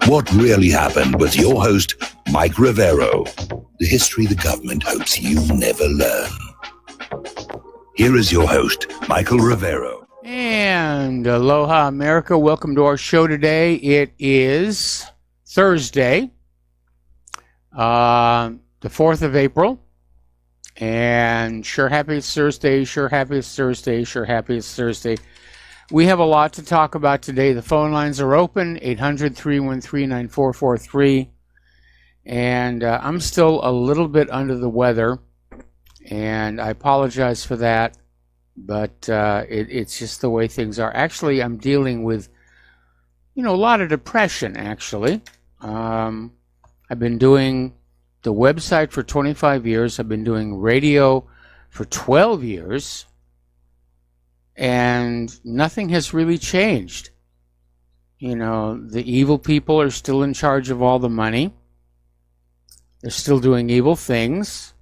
What Really Happened with your host, Mike Rivero. The history the government hopes you never learn. Here is your host, Michael Rivero. And aloha, America. Welcome to our show today. It is Thursday, the 4th of April. And sure happy it's Thursday, sure happy it's Thursday, sure happy it's Thursday. We have a lot to talk about today. The phone lines are open, 800-313-9443. And I'm still a little bit under the weather, and I apologize for that, but it's just the way things are. Actually, I'm dealing with, a lot of depression, actually. I've been doing the website for 25 years. I've been doing radio for 12 years. And nothing has really changed. The evil people are still in charge of all the money. They're still doing evil things.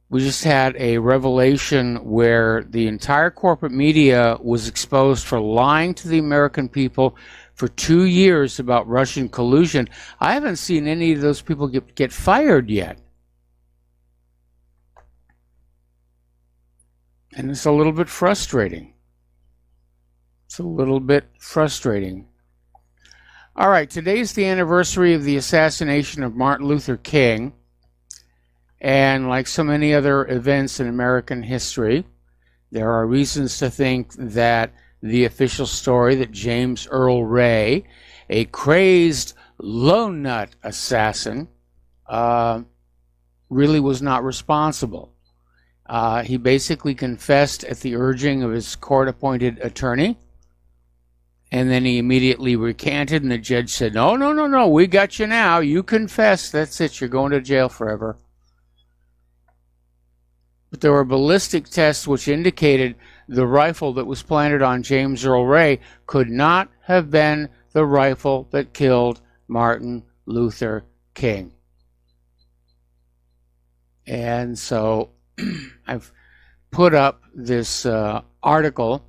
We just had a revelation where the entire corporate media was exposed for lying to the American people for 2 years about Russian collusion. I haven't seen any of those people get fired yet. And it's a little bit frustrating. All right, today's the anniversary of the assassination of Martin Luther King. And like so many other events in American history, there are reasons to think that the official story that James Earl Ray, a crazed lone nut assassin, really was not responsible. He basically confessed at the urging of his court-appointed attorney, and then he immediately recanted, and the judge said, no, we got you now. You confessed. That's it. You're going to jail forever. But there were ballistic tests which indicated the rifle that was planted on James Earl Ray could not have been the rifle that killed Martin Luther King. And so I've put up this article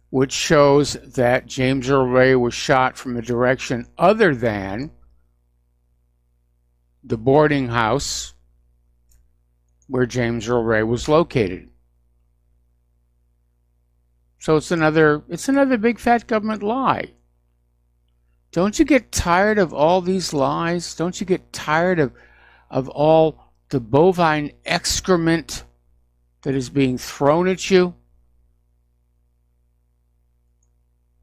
which shows that James Earl Ray was shot from a direction other than the boarding house where James Earl Ray was located. So it's another big fat government lie. Don't you get tired of all these lies? Don't you get tired of all the bovine excrement that is being thrown at you?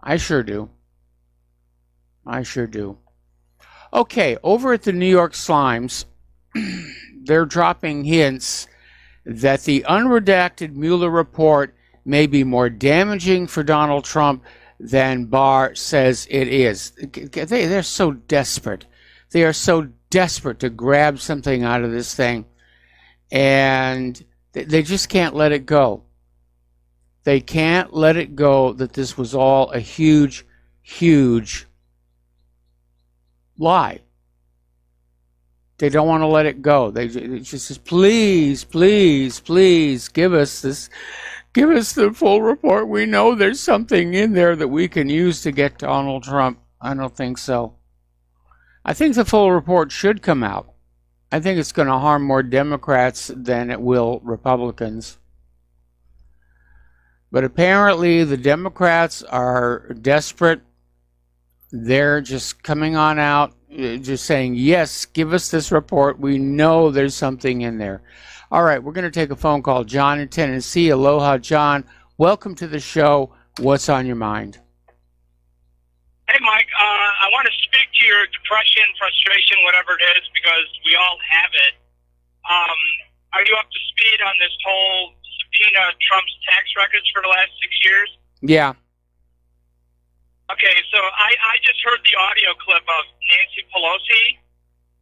I sure do. Okay, over at the New York Slimes, they're dropping hints that the unredacted Mueller report may be more damaging for Donald Trump than Barr says it is. They're so desperate. They are so desperate to grab something out of this thing, and they just can't let it go. They can't let it go that this was all a huge, huge lie. They don't want to let it go. They just says, please, give us this. Give us the full report. We know there's something in there that we can use to get Donald Trump. I don't think so. I think the full report should come out. I think it's going to harm more Democrats than it will Republicans. But apparently the Democrats are desperate. They're just coming on out, just saying, yes, give us this report. We know there's something in there. All right, we're going to take a phone call. John in Tennessee. Aloha, John. Welcome to the show. What's on your mind? Hey, Mike. I want to speak to your depression, frustration, whatever it is, because we all have it. Are you up to speed on this whole subpoena Trump's tax records for the last 6 years? Yeah. Okay, so I just heard the audio clip of Nancy Pelosi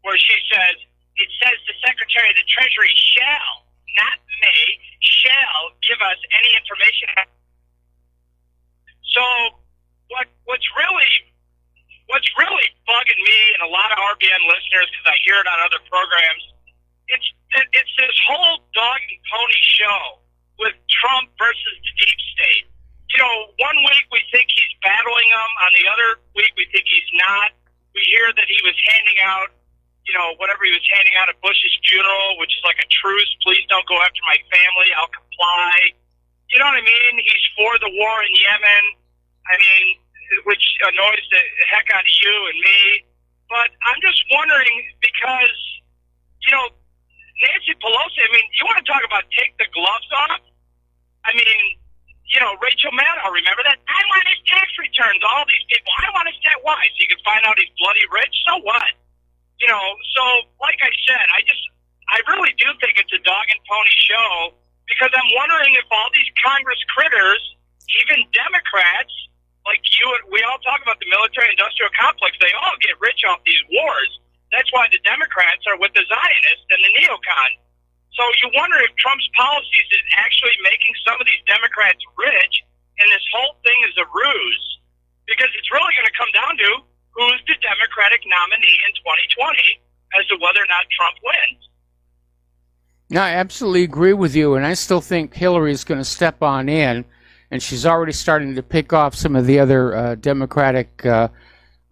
where she says, it says the Secretary of the Treasury shall, not may, shall give us any information. So what's really bugging me and a lot of RBN listeners, because I hear it on other programs, it's this whole dog and pony show with Trump versus the deep state. one week we think he's battling them. On the other week we think he's not. We hear that he was handing out, whatever he was handing out at Bush's funeral, which is like a truce. Please don't go after my family. I'll comply. You know what I mean? He's for the war in Yemen. I mean, which annoys the heck out of you and me. But I'm just wondering because, Nancy Pelosi, you want to talk about take the gloves off? Rachel Maddow, remember that? I want his tax returns, all these people. I want his tax. Why? So you can find out he's bloody rich? So what? So like I said, I really do think it's a dog and pony show because I'm wondering if all these Congress critters, even Democrats, like you, we all talk about the military-industrial complex. They all get rich off these wars. That's why the Democrats are with the Zionists and the neocon. So you wonder if Trump's policies is actually making some of these Democrats rich, and this whole thing is a ruse. Because it's really going to come down to who's the Democratic nominee in 2020 as to whether or not Trump wins. No, I absolutely agree with you, and I still think Hillary's going to step on in, and she's already starting to pick off some of the other Democratic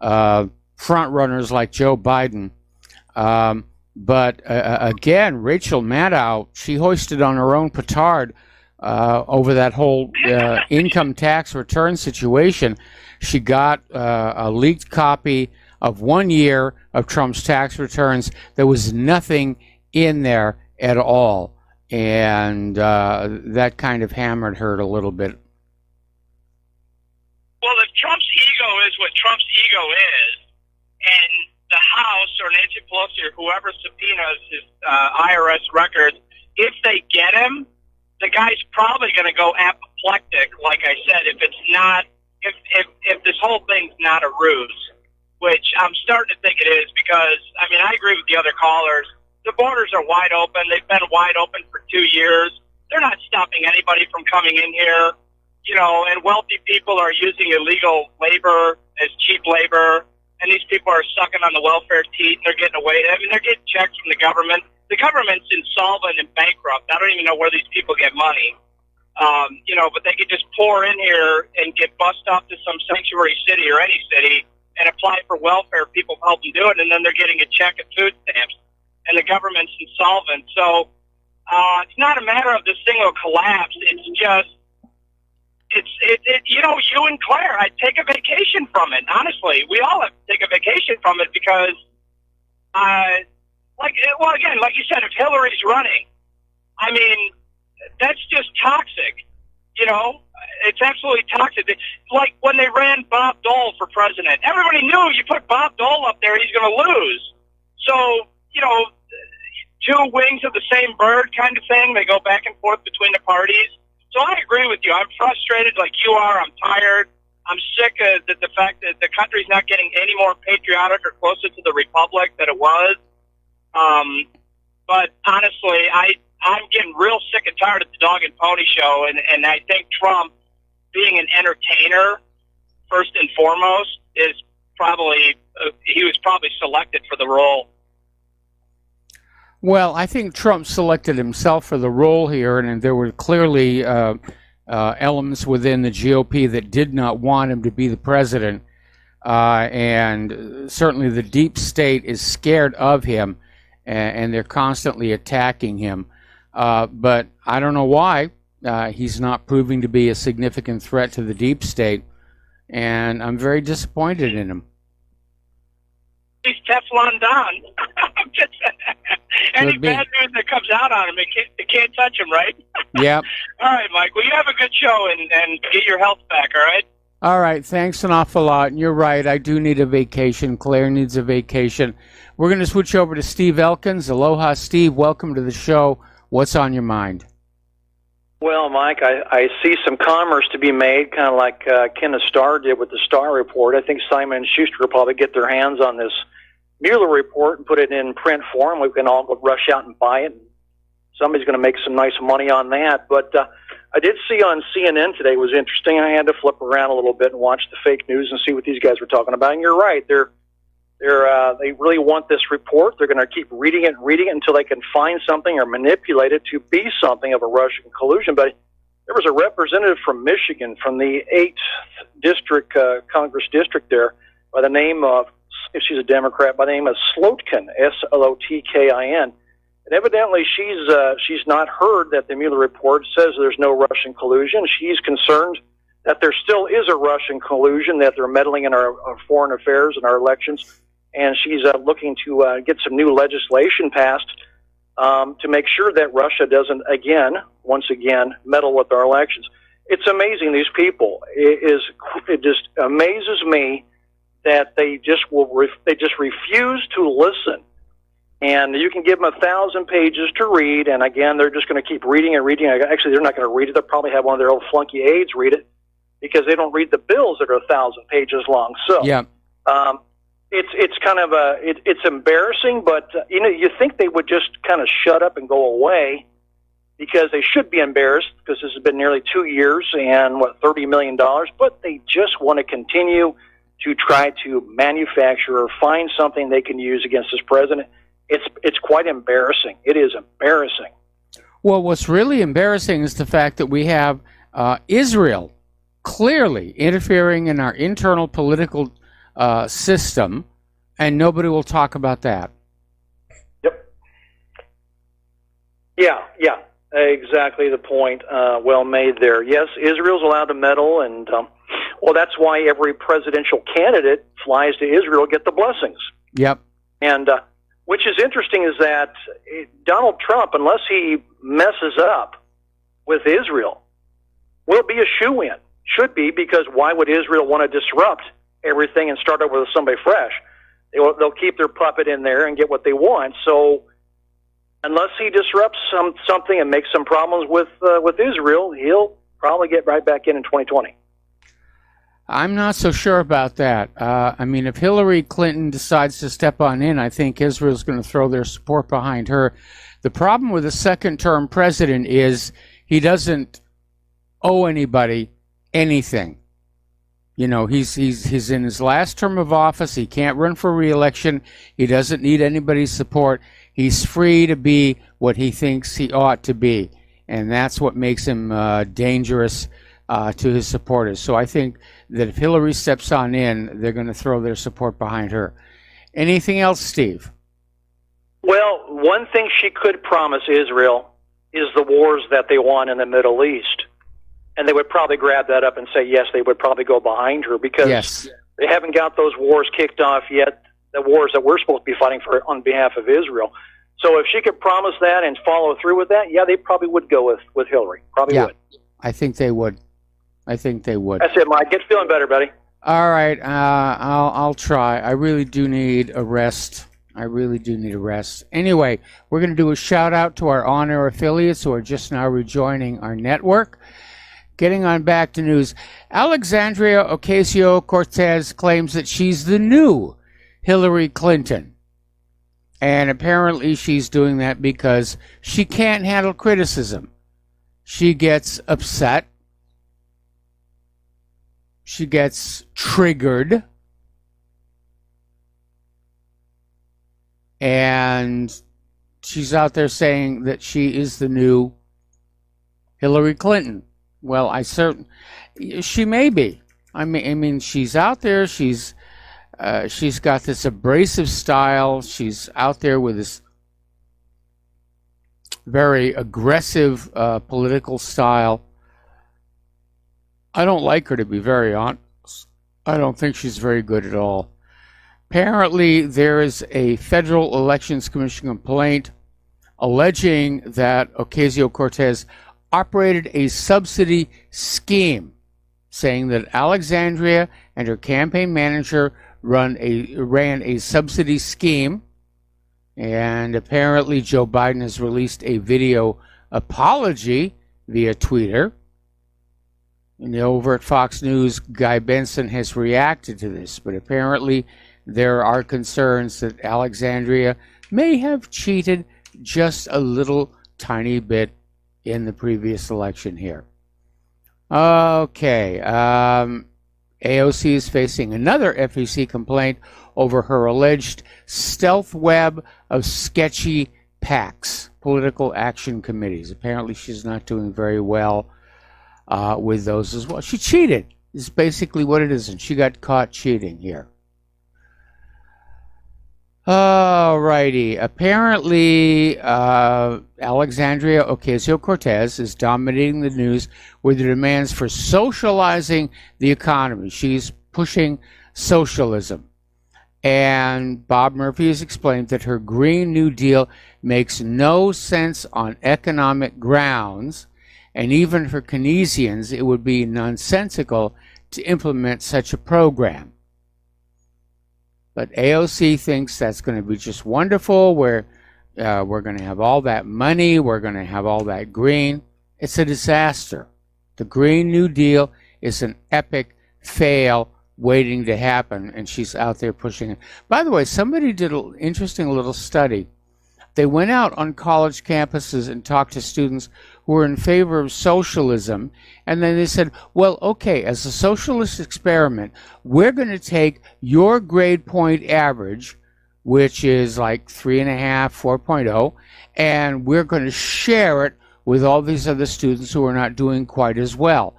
front runners like Joe Biden. But again, Rachel Maddow, she hoisted on her own petard over that whole income tax return situation. She got a leaked copy of 1 year of Trump's tax returns. There was nothing in there at all. And that kind of hammered her a little bit. Well, if Trump's ego is what Trump's ego is, and the House or Nancy Pelosi or whoever subpoenas his IRS records, if they get him, the guy's probably going to go apoplectic. Like I said, if it's not, if this whole thing's not a ruse, which I'm starting to think it is, because I agree with the other callers. The borders are wide open. They've been wide open for 2 years. They're not stopping anybody from coming in here, and wealthy people are using illegal labor as cheap labor. And these people are sucking on the welfare teat, and they're getting away. They're getting checks from the government. The government's insolvent and bankrupt. I don't even know where these people get money. But they could just pour in here and get bussed off to some sanctuary city or any city and apply for welfare. People help them do it, and then they're getting a check of food stamps. And the government's insolvent. So it's not a matter of this thing will collapse. It's just, you and Claire, I'd take a vacation from it. Honestly, we all have to take a vacation from it because, like you said, if Hillary's running, that's just toxic. It's absolutely toxic. Like when they ran Bob Dole for president, everybody knew you put Bob Dole up there, he's going to lose. So, two wings of the same bird kind of thing. They go back and forth between the parties. So I agree with you. I'm frustrated like you are. I'm tired. I'm sick of the fact that the country's not getting any more patriotic or closer to the republic that it was. But honestly, I'm getting real sick and tired of the dog and pony show. And I think Trump, being an entertainer, first and foremost, is probably, he was probably selected for the role. Well, I think Trump selected himself for the role here, and there were clearly elements within the GOP that did not want him to be the president, and certainly the deep state is scared of him, and they're constantly attacking him. But I don't know why he's not proving to be a significant threat to the deep state, and I'm very disappointed in him. He's Teflon Don. Any bad news that comes out on him, it can't touch him, right? Yep. All right, Mike. Well, you have a good show and get your health back, all right? All right. Thanks an awful lot. And you're right. I do need a vacation. Claire needs a vacation. We're going to switch over to Steve Elkins. Aloha, Steve. Welcome to the show. What's on your mind? Well, Mike, I see some commerce to be made, kind of like Kenneth Starr did with the Starr Report. I think Simon & Schuster will probably get their hands on this Mueller report and put it in print form. We can all go rush out and buy it. Somebody's going to make some nice money on that. But I did see on CNN today, it was interesting. I had to flip around a little bit and watch the fake news and see what these guys were talking about. And you're right. They really want this report. They're going to keep reading it until they can find something or manipulate it to be something of a Russian collusion. But there was a representative from Michigan, from the 8th district, Congress district there, by the name of, if she's a Democrat, by the name of Slotkin, Slotkin. And evidently she's not heard that the Mueller report says there's no Russian collusion. She's concerned that there still is a Russian collusion, that they're meddling in our foreign affairs and our elections. And she's looking to get some new legislation passed to make sure that Russia doesn't, once again, meddle with our elections. It's amazing, these people. It just amazes me that they just refuse to listen. And you can give them 1,000 pages to read, and again, they're just going to keep reading and reading. Actually, they're not going to read it. They'll probably have one of their old flunky aides read it, because they don't read the bills that are 1,000 pages long. So, yeah. It's kind of it's embarrassing, but you think they would just kind of shut up and go away, because they should be embarrassed, because this has been nearly 2 years and $30 million, but they just want to continue to try to manufacture or find something they can use against this president. It's quite embarrassing. It is embarrassing. Well, what's really embarrassing is the fact that we have Israel clearly interfering in our internal political system, and nobody will talk about that. Yep. Yeah, exactly the point. Well made there. Yes, Israel's allowed to meddle, and that's why every presidential candidate flies to Israel to get the blessings. Yep. And which is interesting is that Donald Trump, unless he messes up with Israel, will be a shoo-in. Should be, because why would Israel want to disrupt everything and start over with somebody fresh? They'll keep their puppet in there and get what they want. So unless he disrupts something and makes some problems with Israel, he'll probably get right back in 2020. I'm not so sure about that. If Hillary Clinton decides to step on in, I think Israel's going to throw their support behind her. The problem with a second-term president is he doesn't owe anybody anything. He's in his last term of office. He can't run for re-election. He doesn't need anybody's support. He's free to be what he thinks he ought to be, and that's what makes him dangerous to his supporters. So I think that if Hillary steps on in, they're going to throw their support behind her. Anything else, Steve? Well, one thing she could promise Israel is the wars that they want in the Middle East. And they would probably grab that up and say, yes, they would probably go behind her, because they haven't got those wars kicked off yet, the wars that we're supposed to be fighting for on behalf of Israel. So if she could promise that and follow through with that, they probably would go with Hillary. Probably would. I think they would. That's it, Mike. Get feeling better, buddy. All right. I'll try. I really do need a rest. Anyway, we're going to do a shout-out to our on-air affiliates who are just now rejoining our network. Getting on back to news, Alexandria Ocasio-Cortez claims that she's the new Hillary Clinton. And apparently she's doing that because she can't handle criticism. She gets upset. She gets triggered. And she's out there saying that she is the new Hillary Clinton. Well, she may be. I mean, she's out there. She's got this abrasive style. She's out there with this very aggressive political style. I don't like her, to be very honest. I don't think she's very good at all. Apparently, there is a Federal Elections Commission complaint alleging that Ocasio-Cortez operated a subsidy scheme, saying that Alexandria and her campaign manager ran a subsidy scheme, and apparently Joe Biden has released a video apology via Twitter. And over at Fox News, Guy Benson has reacted to this, but apparently there are concerns that Alexandria may have cheated just a little tiny bit in the previous election here. Okay. AOC is facing another FEC complaint over her alleged stealth web of sketchy PACs, political action committees. Apparently she's not doing very well. with those as well. She cheated, is basically what it is, and she got caught cheating here. Alrighty. Apparently, Alexandria Ocasio-Cortez is dominating the news with the demands for socializing the economy. She's pushing socialism. And Bob Murphy has explained that her Green New Deal makes no sense on economic grounds, and even for Keynesians, it would be nonsensical to implement such a program. But AOC thinks that's going to be just wonderful, where we're going to have all that money, we're going to have all that green. It's a disaster. The Green New Deal is an epic fail waiting to happen, and she's out there pushing it. By the way, somebody did an interesting little study. They went out on college campuses and talked to students who were in favor of socialism, and then they said, well, okay, as a socialist experiment, we're going to take your grade point average, which is like 3.5, 4.0, and we're going to share it with all these other students who are not doing quite as well.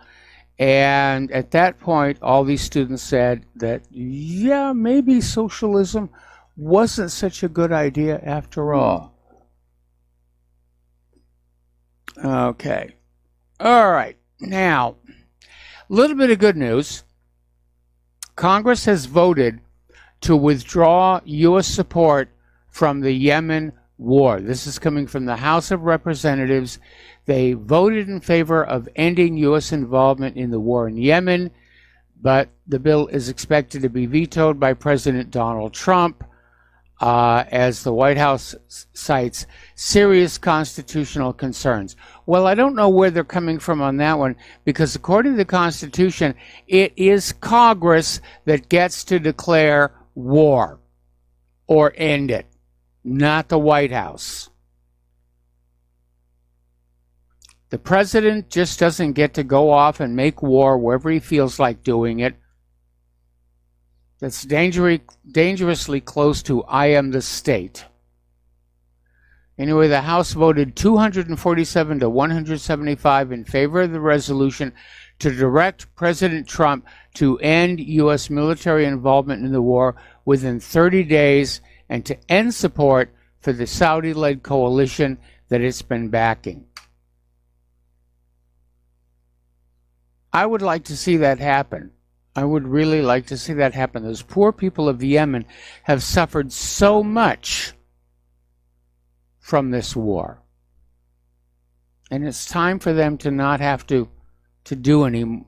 And at that point, all these students said that, yeah, maybe socialism wasn't such a good idea after all. Okay. All right. Now, a little bit of good news. Congress has voted to withdraw U.S. support from the Yemen war. This is coming from the House of Representatives. They voted in favor of ending U.S. involvement in the war in Yemen, but the bill is expected to be vetoed by President Donald Trump, as the White House cites serious constitutional concerns. Well, I don't know where they're coming from on that one, because according to the Constitution, it is Congress that gets to declare war or end it, not the White House. The president just doesn't get to go off and make war wherever he feels like doing it. That's dangerously close to I am the state. Anyway, the House voted 247 to 175 in favor of the resolution to direct President Trump to end U.S. military involvement in the war within 30 days and to end support for the Saudi-led coalition that it's been backing. I would like to see that happen. I would really like to see that happen. Those poor people of Yemen have suffered so much from this war. And it's time for them to not have to do any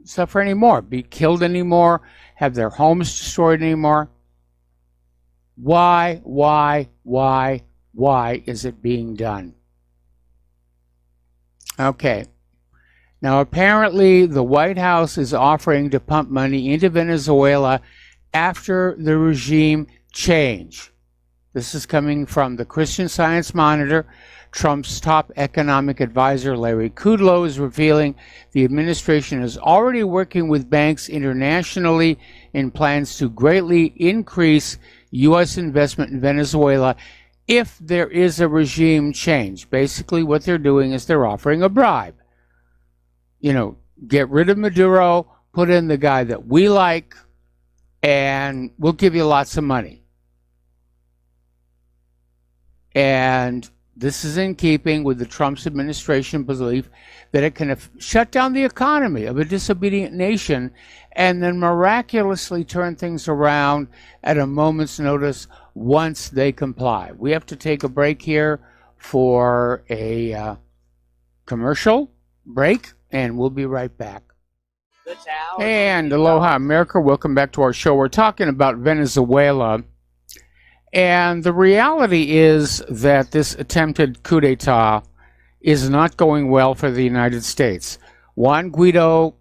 suffer anymore, be killed anymore, have their homes destroyed anymore. Why is it being done? Okay. Now, apparently, the White House is offering to pump money into Venezuela after the regime change. This is coming from the Christian Science Monitor. Trump's top economic advisor, Larry Kudlow, is revealing the administration is already working with banks internationally in plans to greatly increase U.S. investment in Venezuela if there is a regime change. Basically, what they're doing is they're offering a bribe. You know, get rid of Maduro, put in the guy that we like, and we'll give you lots of money. And this is in keeping with the Trump's administration belief that it can shut down the economy of a disobedient nation and then miraculously turn things around at a moment's notice once they comply. We have to take a break here for a commercial break, and we'll be right back. And aloha, America. Welcome back to our show. We're talking about Venezuela. And the reality is that this attempted coup d'etat is not going well for the United States. Juan Guaido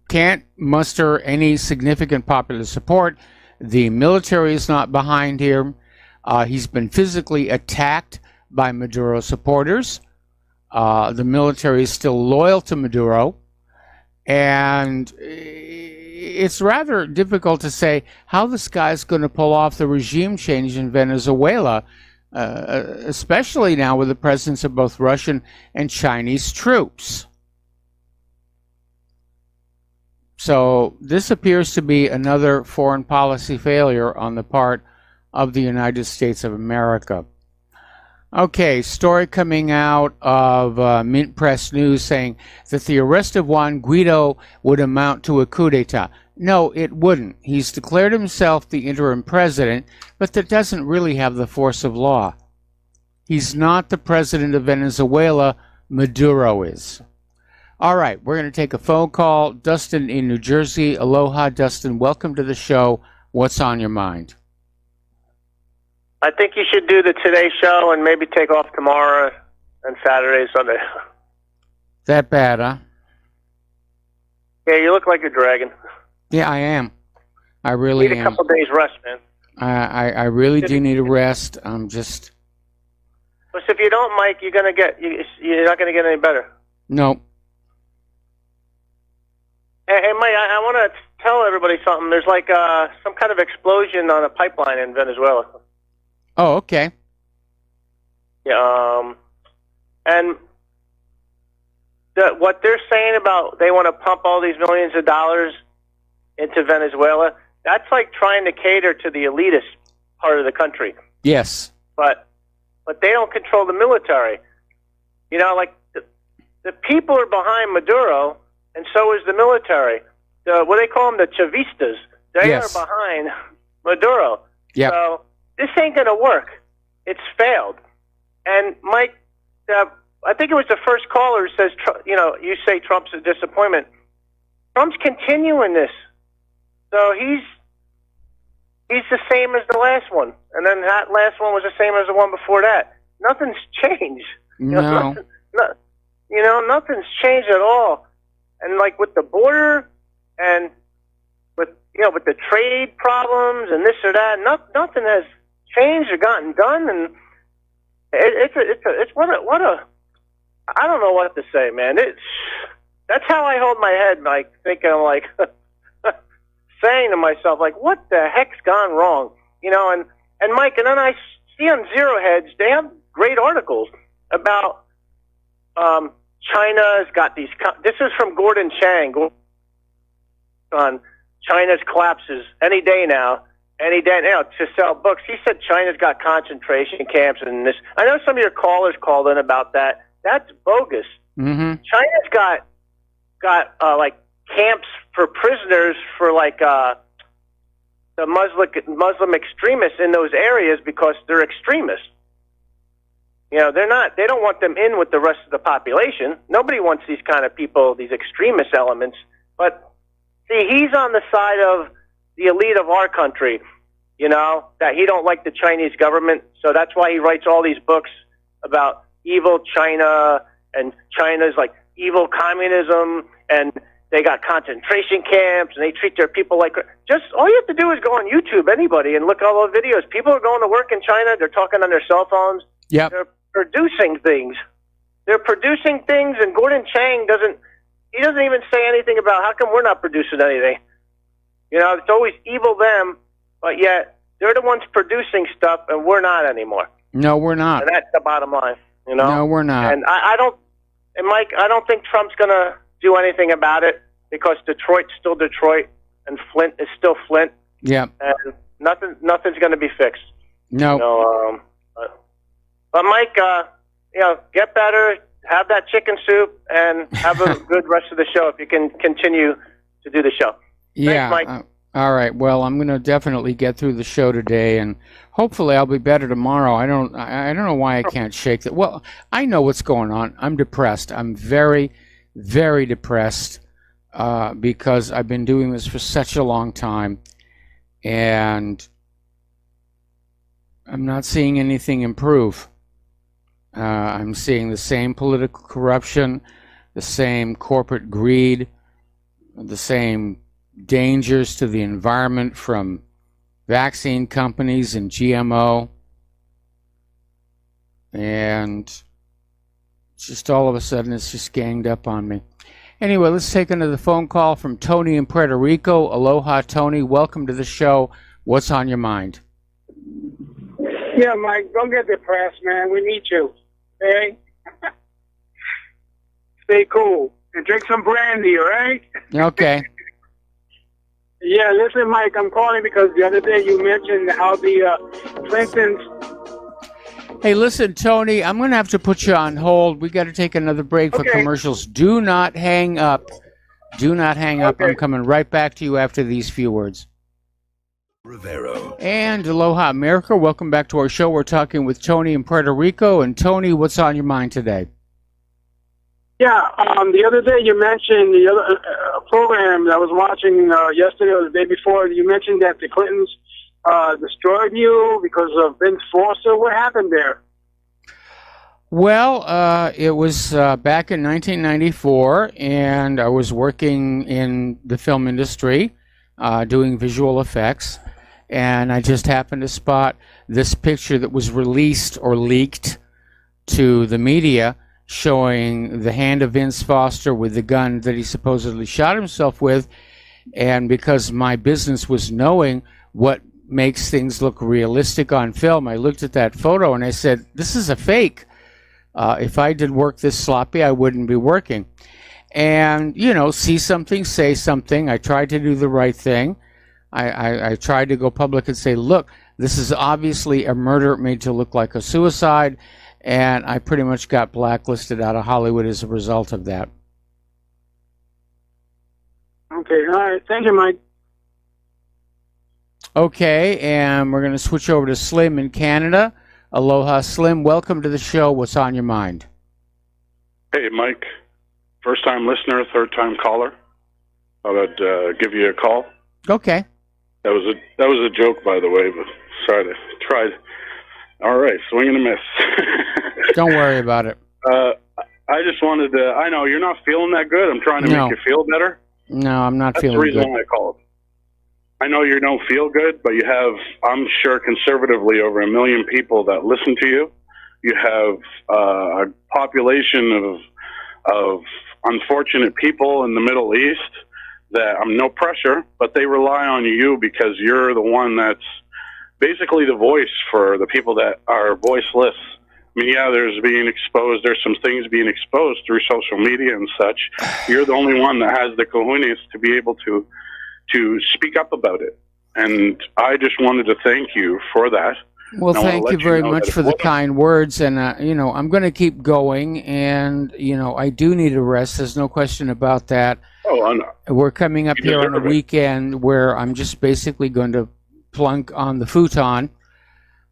can't muster any significant popular support. The military is not behind him. He's been physically attacked by Maduro supporters. The military is still loyal to Maduro. And it's rather difficult to say how this guy's going to pull off the regime change in Venezuela. especially now with the presence of both Russian and Chinese troops. So this appears to be another foreign policy failure on the part of the United States of America. Okay, story coming out of Mint Press News saying that the arrest of Juan Guaido would amount to a coup d'etat. No, it wouldn't. He's declared himself the interim president, but that doesn't really have the force of law. He's not the president of Venezuela. Maduro is. All right, we're going to take a phone call. Dustin in New Jersey. Aloha, Dustin. Welcome to the show. What's on your mind? I think you should do the Today Show and maybe take off tomorrow and Saturday, Sunday. That bad, huh? Yeah, you look like a dragon. Yeah, I am. I really need a couple days rest, man. I really do need a rest. I'm just... But if you don't, Mike, you're not gonna get any better. No. Hey, Mike, I want to tell everybody something. There's like some kind of explosion on a pipeline in Venezuela. Oh, okay. Yeah, and what they're saying about they want to pump all these millions of dollars into Venezuela, that's like trying to cater to the elitist part of the country. Yes. But they don't control the military. You know, like the people are behind Maduro, and so is the military. What they call them, the Chavistas. They are behind Maduro. Yep. So this ain't going to work. It's failed. And Mike, I think it was the first caller who says, you say Trump's a disappointment. Trump's continuing this. So he's the same as the last one. And then that last one was the same as the one before that. Nothing's changed. No. Nothing's changed at all. And like with the border and with the trade problems and this or that, nothing has changed or gotten done. And it's what a I don't know what to say, man. That's how I hold my head, Mike, thinking I'm like saying to myself, like, what the heck's gone wrong? And Mike, and then I see on Zero Hedge, they have great articles about China's got these. This is from Gordon Chang on China's collapses any day now to sell books. He said China's got concentration camps and this. I know some of your callers called in about that. That's bogus. Mm-hmm. China's got like camps for prisoners for like the Muslim extremists in those areas because they're extremists. They don't want them in with the rest of the population. Nobody wants these kind of people, these extremist elements. But see, he's on the side of the elite of our country, that he don't like the Chinese government. So that's why he writes all these books about evil China and China's like evil communism, and they got concentration camps and they treat their people like just all you have to do is go on YouTube, anybody, and look at all those videos. People are going to work in China. They're talking on their cell phones. Yep. They're producing things. And Gordon Chang doesn't even say anything about how come we're not producing anything. It's always evil them, but yet they're the ones producing stuff and we're not anymore. No, we're not. And that's the bottom line, No, we're not. And Mike, I don't think Trump's going to do anything about it because Detroit's still Detroit and Flint is still Flint. Yeah. And nothing's going to be fixed. No. But Mike, get better, have that chicken soup, and have a good rest of the show if you can continue to do the show. Yeah. Thanks, Mike. All right. Well, I'm going to definitely get through the show today, and hopefully I'll be better tomorrow. I don't know why I can't shake that. Well, I know what's going on. I'm depressed. I'm very, very depressed because I've been doing this for such a long time, and I'm not seeing anything improve. I'm seeing the same political corruption, the same corporate greed, the same dangers to the environment from vaccine companies and GMO. And just all of a sudden it's just ganged up on me. Anyway, let's take another phone call from Tony in Puerto Rico. Aloha, Tony. Welcome to the show. What's on your mind? Yeah, Mike, don't get depressed, man. We need you. Okay? Stay cool and drink some brandy, all right? Okay. Yeah, listen, Mike, I'm calling because the other day you mentioned how the Clintons. Hey, listen, Tony, I'm going to have to put you on hold. We got to take another break for commercials. Do not hang up. Do not hang up. I'm coming right back to you after these few words. Rivero. And aloha, America. Welcome back to our show. We're talking with Tony in Puerto Rico. And Tony, what's on your mind today? Yeah, the other day you mentioned the other program that I was watching yesterday or the day before. You mentioned that the Clintons destroyed you because of Vince Foster. What happened there? Well, it was back in 1994, and I was working in the film industry, doing visual effects, and I just happened to spot this picture that was released or leaked to the media showing the hand of Vince Foster with the gun that he supposedly shot himself with. And because my business was knowing what makes things look realistic on film, I looked at that photo and I said, this is a fake. If I did work this sloppy, I wouldn't be working. And, you know, see something, say something. I tried to do the right thing. I tried to go public and say, look, this is obviously a murder made to look like a suicide. And I pretty much got blacklisted out of Hollywood as a result of that. Okay, all right. Thank you, Mike. Okay, and we're going to switch over to Slim in Canada. Aloha, Slim. Welcome to the show. What's on your mind? Hey, Mike. First-time listener, third-time caller. Thought I'd give you a call. Okay. That was a joke, by the way, but sorry to tried. All right, swing and a miss. Don't worry about it. I just wanted to. I know you're not feeling that good. I'm trying to make you feel better. No, I'm not feeling good. That's the reason why I called. I know you don't feel good, but you have, I'm sure, conservatively over 1 million people that listen to you. You have a population of unfortunate people in the Middle East that I'm no pressure, but they rely on you because you're the one that's basically the voice for the people that are voiceless. I mean, yeah, there's some things being exposed through social media and such. You're the only one that has the cojones to be able to speak up about it. And I just wanted to thank you for that. Well, thank you very much for the kind words. And, I'm going to keep going. And, I do need a rest. There's no question about that. Oh, I know. We're coming up here on a weekend where I'm just basically going to plunk on the futon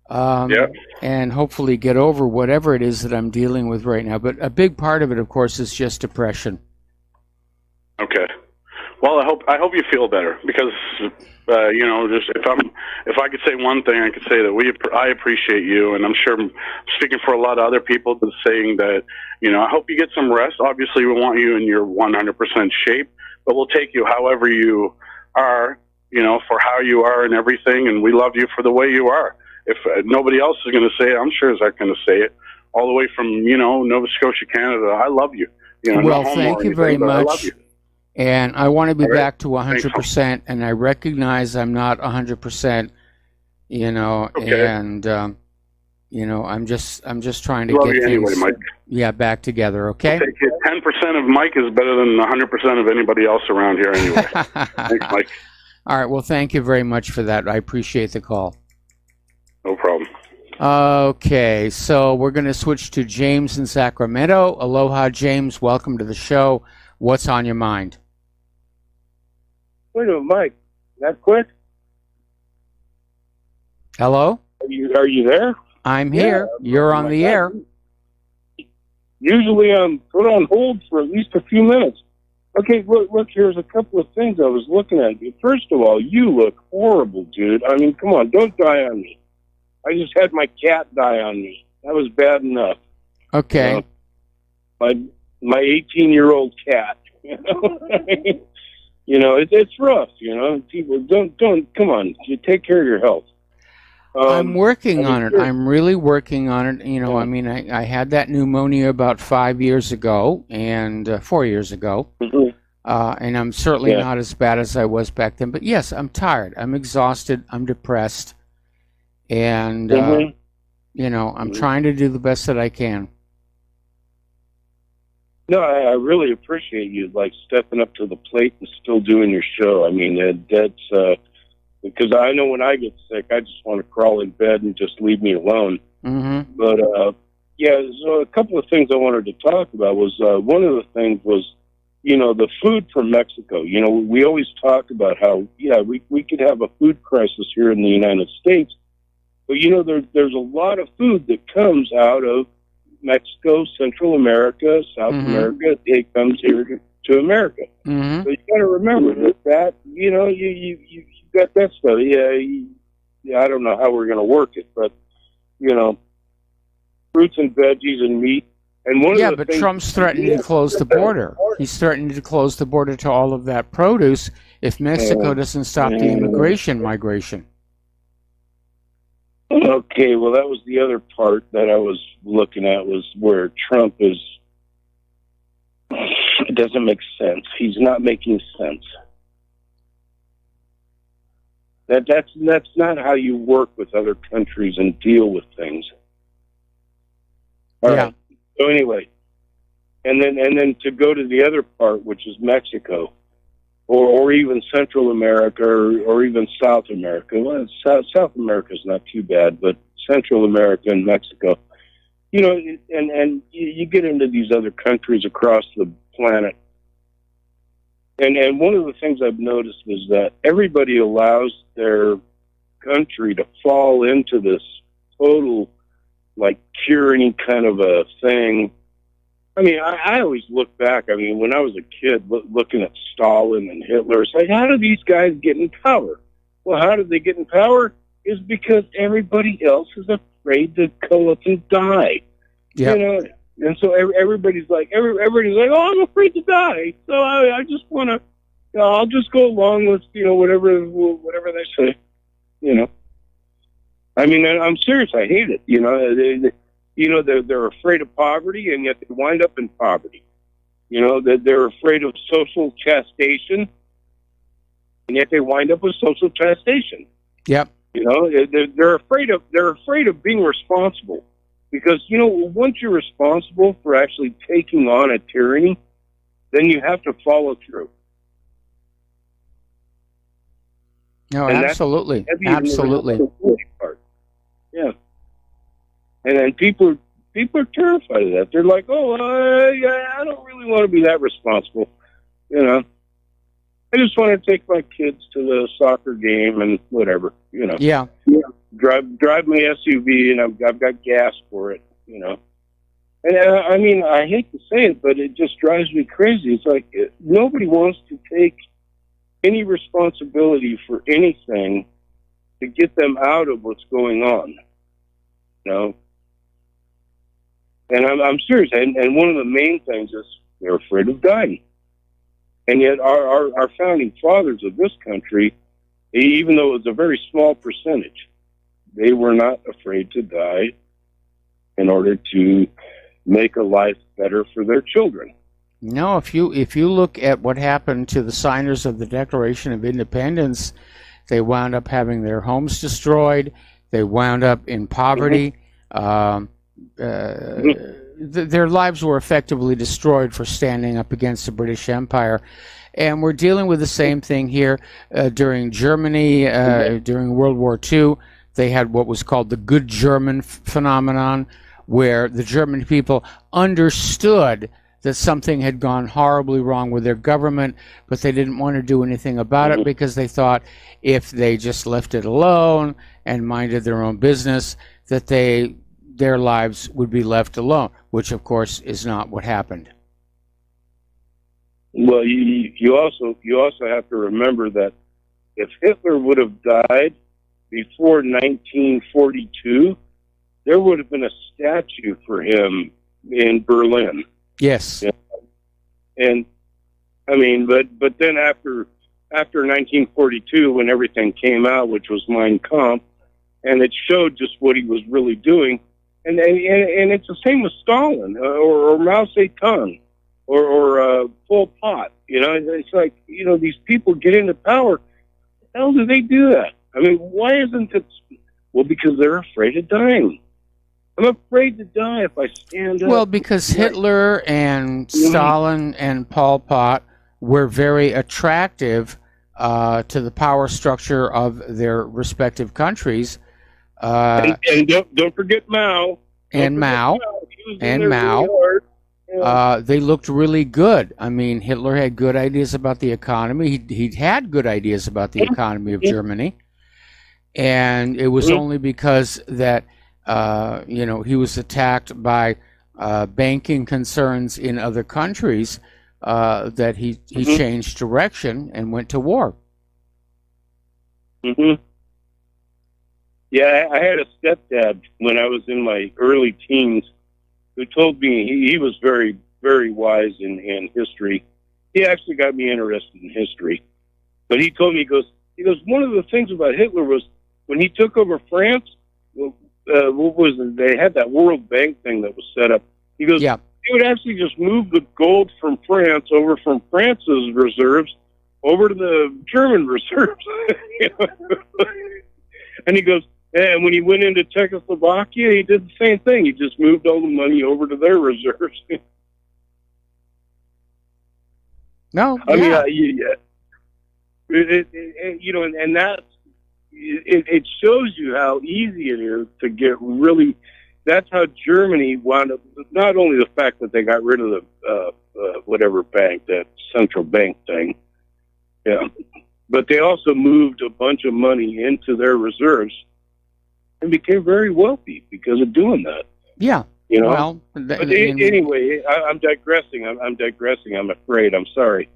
and hopefully get over whatever it is that I'm dealing with right now. But a big part of it, of course, is just depression. Okay. Well, I hope you feel better because just if I could say one thing, I could say that I appreciate you, and I'm sure I'm speaking for a lot of other people that's saying that I hope you get some rest. Obviously, we want you in your 100% shape, but we'll take you however you are, for how you are and everything, and we love you for the way you are. If nobody else is going to say it, I'm sure Zach's going to say it. All the way from Nova Scotia, Canada. I love you. Well, thank you very much. I love you. And I want to be back to 100%, and I recognize I'm not 100%, and I'm just trying to get things back together, okay? 10% of Mike is better than 100% of anybody else around here anyway. Thanks, Mike. All right, well, thank you very much for that. I appreciate the call. No problem. Okay, so we're going to switch to James in Sacramento. Aloha, James. Welcome to the show. What's on your mind? Wait a minute, Mike. That quick? Hello? Are you there? I'm here. You're on the air. Usually I'm put on hold for at least a few minutes. Okay, look, here's a couple of things I was looking at. First of all, you look horrible, dude. I mean, come on, don't die on me. I just had my cat die on me. That was bad enough. Okay. My 18-year-old cat. It's rough. People don't come on. You take care of your health. I'm working on it. I'm really working on it. I mean, I had that pneumonia about 5 years ago and 4 years ago. Mm-hmm. And I'm certainly not as bad as I was back then. But yes, I'm tired. I'm exhausted. I'm depressed. And, I'm trying to do the best that I can. No, I really appreciate you stepping up to the plate and still doing your show. I mean, that's because I know when I get sick, I just want to crawl in bed and just leave me alone. Mm-hmm. But yeah, so a couple of things I wanted to talk about was one of the things was, the food from Mexico. We always talk about how we could have a food crisis here in the United States, but there's a lot of food that comes out of Mexico, Central America, South America. It comes here to America. Mm-hmm. So you got to remember that you got that stuff. Yeah, I don't know how we're going to work it, but fruits and veggies and meat. And but Trump's threatening to close the border. He's threatening to close the border to all of that produce if Mexico doesn't stop the immigration migration. Okay, well, that was the other part that I was looking at, was where Trump is. It doesn't make sense. He's not making sense. That's not how you work with other countries and deal with things. All right. So anyway, and then to go to the other part, which is Mexico, or even Central America, or even South America. Well, South America is not too bad, but Central America and Mexico, and you get into these other countries across the planet, and one of the things I've noticed is that everybody allows their country to fall into this total tyranny kind of a thing. I mean, I always look back. I mean, when I was a kid, looking at Stalin and Hitler, it's like, how do these guys get in power? Well, how did they get in power? Is because everybody else is afraid to go up and die. Yeah. And so everybody's like, oh, I'm afraid to die. So I just want to, I'll just go along with, whatever they say. I mean, I'm serious. I hate it. They're afraid of poverty, and yet they wind up in poverty. They're afraid of social chastisement, and yet they wind up with social chastisement. Yep. They're afraid of being responsible, because once you're responsible for actually taking on a tyranny, then you have to follow through. No, absolutely. Yeah. And then people are terrified of that. They're like, I don't really want to be that responsible. I just want to take my kids to the soccer game and whatever, Yeah. Drive my SUV, and I've got gas for it, And I mean, I hate to say it, but it just drives me crazy. It's like nobody wants to take any responsibility for anything to get them out of what's going on. And I'm serious. And one of the main things is they're afraid of dying. And yet our founding fathers of this country, even though it was a very small percentage, they were not afraid to die in order to make a life better for their children. No, if you look at what happened to the signers of the Declaration of Independence, they wound up having their homes destroyed. They wound up in poverty. Their lives were effectively destroyed for standing up against the British Empire. And we're dealing with the same thing here. During Germany, during World War II, they had what was called the Good German phenomenon, where the German people understood that something had gone horribly wrong with their government, but they didn't want to do anything about it because they thought if they just left it alone and minded their own business, that their lives would be left alone, which of course is not what happened. Well, you also have to remember that if Hitler would have died before 1942, there would have been a statue for him in Berlin. Yes. Yeah. And I mean, but then after 1942, when everything came out, which was Mein Kampf, and it showed just what he was really doing, and it's the same with Stalin or Mao Zedong or Pol Pot. It's like these people get into power. How do they do that? I mean, why isn't it? Well, because they're afraid of dying. I'm afraid to die if I stand up. Well, because Hitler and Stalin and Pol Pot were very attractive to the power structure of their respective countries. And don't forget Mao. And Mao. And Mao. They looked really good. I mean, Hitler had good ideas about the economy. He'd had good ideas about the economy of Germany. And it was only because that, he was attacked by banking concerns in other countries that he changed direction and went to war. Yeah, I had a stepdad when I was in my early teens who told me he was very, very wise in history. He actually got me interested in history. But he told me, he goes, one of the things about Hitler was when he took over France, what was it? They had that World Bank thing that was set up. He goes, yeah. He would actually just move the gold from France over from France's reserves over to the German reserves. And he goes, and when he went into Czechoslovakia, he did the same thing. He just moved all the money over to their reserves. No, I mean, and that's, it shows you how easy it is to get really. That's how Germany wound up. Not only the fact that they got rid of the whatever bank, that central bank thing, yeah, but they also moved a bunch of money into their reserves and became very wealthy because of doing that. Yeah. Well, anyway, I'm digressing. I'm digressing. I'm afraid. I'm sorry.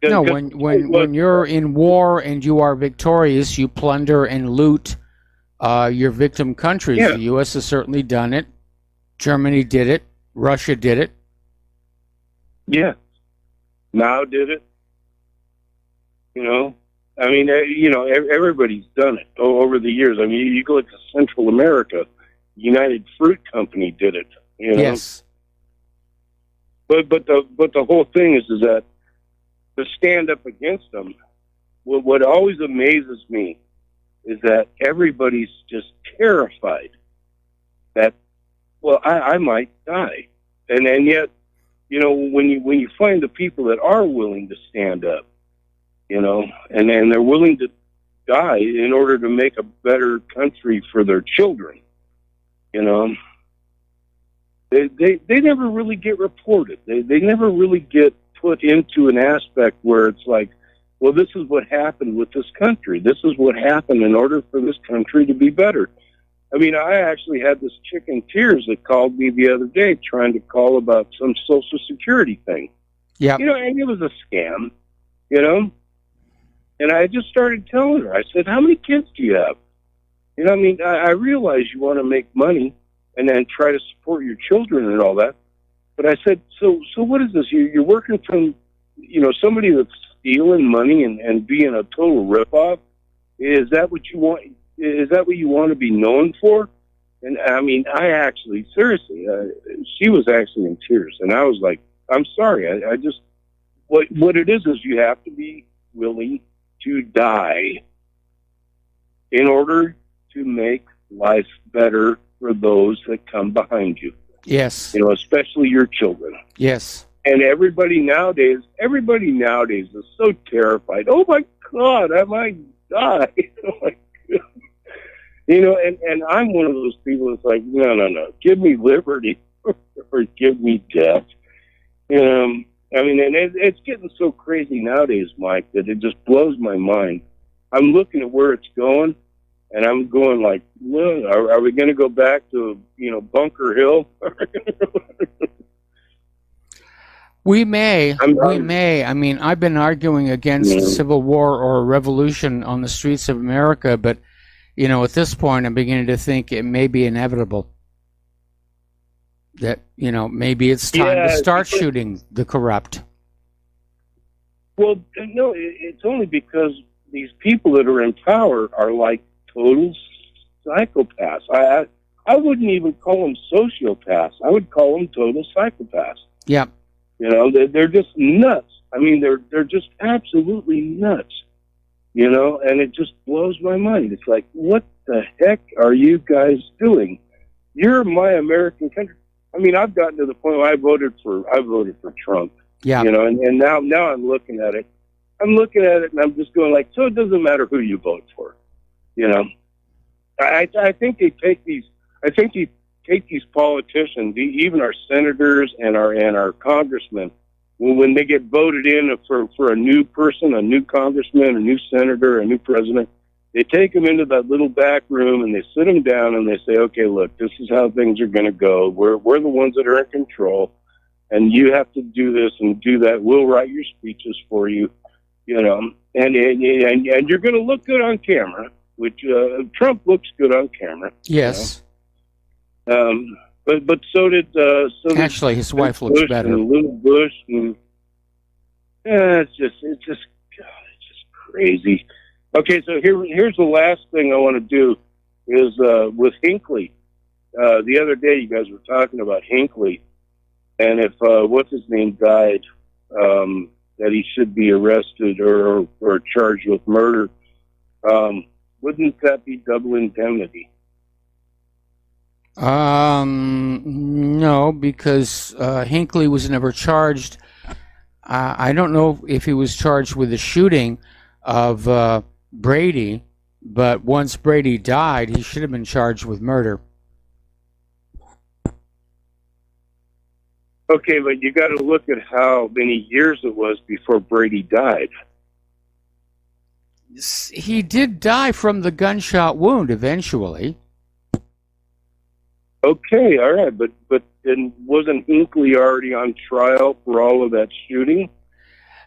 No, when you're in war and you are victorious, you plunder and loot your victim countries. Yeah. The U.S. has certainly done it. Germany did it. Russia did it. Yeah. Mao did it. I mean, everybody's done it over the years. I mean, you go to Central America, United Fruit Company did it. Yes. But the whole thing is that to stand up against them, what always amazes me is that everybody's just terrified that, well, I might die, and yet, when you find the people that are willing to stand up, and they're willing to die in order to make a better country for their children, they never really get reported. They never really get put into an aspect where it's like, well, this is what happened with this country. This is what happened in order for this country to be better. I mean, I actually had this chick in tears that called me the other day trying to call about some Social Security thing. Yeah. And it was a scam, And I just started telling her, I said, how many kids do you have? I realize you want to make money and then try to support your children and all that. But I said, so what is this? You're working from, somebody that's stealing money and being a total ripoff? Is that what you want? Is that what you want to be known for? And I mean, I actually, seriously, she was actually in tears. And I was like, I'm sorry. I just, what it is you have to be willing to die in order to make life better for those that come behind you. Yes. Especially your children. Yes. And everybody nowadays is so terrified. Oh my God, I might die. And I'm one of those people that's like, no, give me liberty or give me death. And it's getting so crazy nowadays, Mike, that it just blows my mind. I'm looking at where it's going, and I'm going like, well, are we going to go back to, Bunker Hill? We may. I mean, I've been arguing against a civil war or a revolution on the streets of America, but, at this point, I'm beginning to think it may be inevitable. That, maybe it's time to start shooting the corrupt. Well, no, it's only because these people that are in power are like total psychopaths. I wouldn't even call them sociopaths. I would call them total psychopaths. Yeah. They're just nuts. I mean, they're just absolutely nuts. And it just blows my mind. It's like, what the heck are you guys doing? You're my American country. I mean, I've gotten to the point where I voted for Trump. Yeah. You know, and now I'm looking at it. I'm looking at it and I'm just going like, so it doesn't matter who you vote for. You know, I think they take these. I think they take these politicians, even our senators and our congressmen, when they get voted in for a new person, a new congressman, a new senator, a new president. They take them into that little back room and they sit them down and they say, okay, look, this is how things are going to go. We're the ones that are in control, and you have to do this and do that. We'll write your speeches for you, you know, and you're going to look good on camera, which Trump looks good on camera. Yes. You know? But so did Actually, his wife looks Bush better. and little Bush, and it's just crazy. Okay, so here's the last thing I want to do is with Hinckley. The other day, you guys were talking about Hinckley, and if what's his name died, that he should be arrested or charged with murder. Wouldn't that be double indemnity? No, because Hinckley was never charged. I don't know if he was charged with the shooting of Brady, but once Brady died, he should have been charged with murder. Okay, but you got to look at how many years it was before Brady died. He did die from the gunshot wound eventually. Okay, all right, but then wasn't Hinckley already on trial for all of that shooting?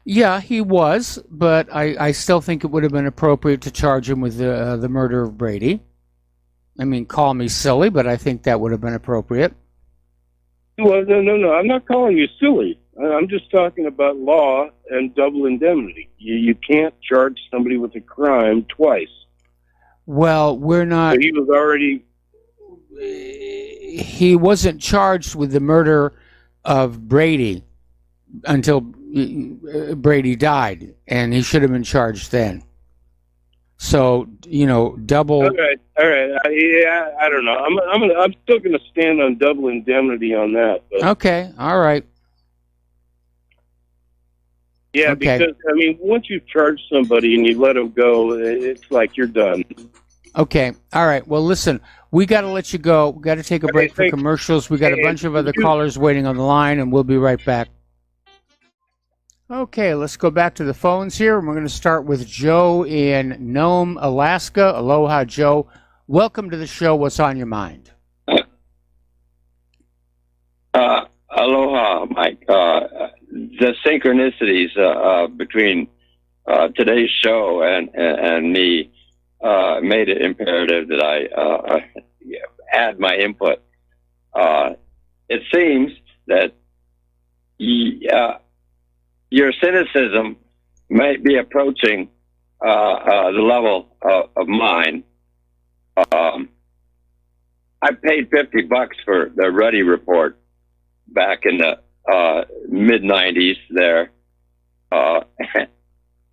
Yeah, he was, but I still think it would have been appropriate to charge him with the murder of Brady. I mean, call me silly, but I think that would have been appropriate. Well, no, I'm not calling you silly. I'm just talking about law and double indemnity. You can't charge somebody with a crime twice. Well, we're not... So he was already... He wasn't charged with the murder of Brady until Brady died, and he should have been charged then. So, you know, double... All right. I don't know. I'm still going to stand on double indemnity on that. But. Okay, all right. Yeah, Okay. Because, I mean, once you charge somebody and you let them go, it's like you're done. Okay, all right. Well, listen, we got to let you go. We got to take a break for thanks. commercials. We got a bunch of other callers waiting on the line, and we'll be right back. Okay, let's go back to the phones here, and we're going to start with Joe in Nome, Alaska. Aloha, Joe. Welcome to the show. What's on your mind? Aloha, Mike. The synchronicities between today's show and me made it imperative that I add my input. It seems that your cynicism might be approaching the level of mine. I paid $50 for the Ruddy report back in the mid '90s there,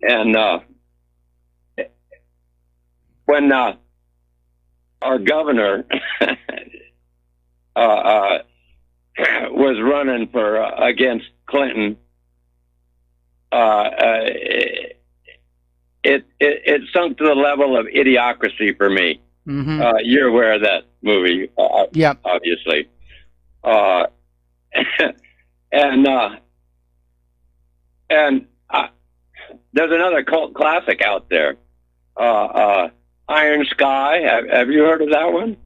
and when our governor was running for against Clinton, it sunk to the level of idiocracy for me. Mm-hmm. You're aware of that movie, Yeah. obviously. And there's another cult classic out there, Iron Sky. Have you heard of that one?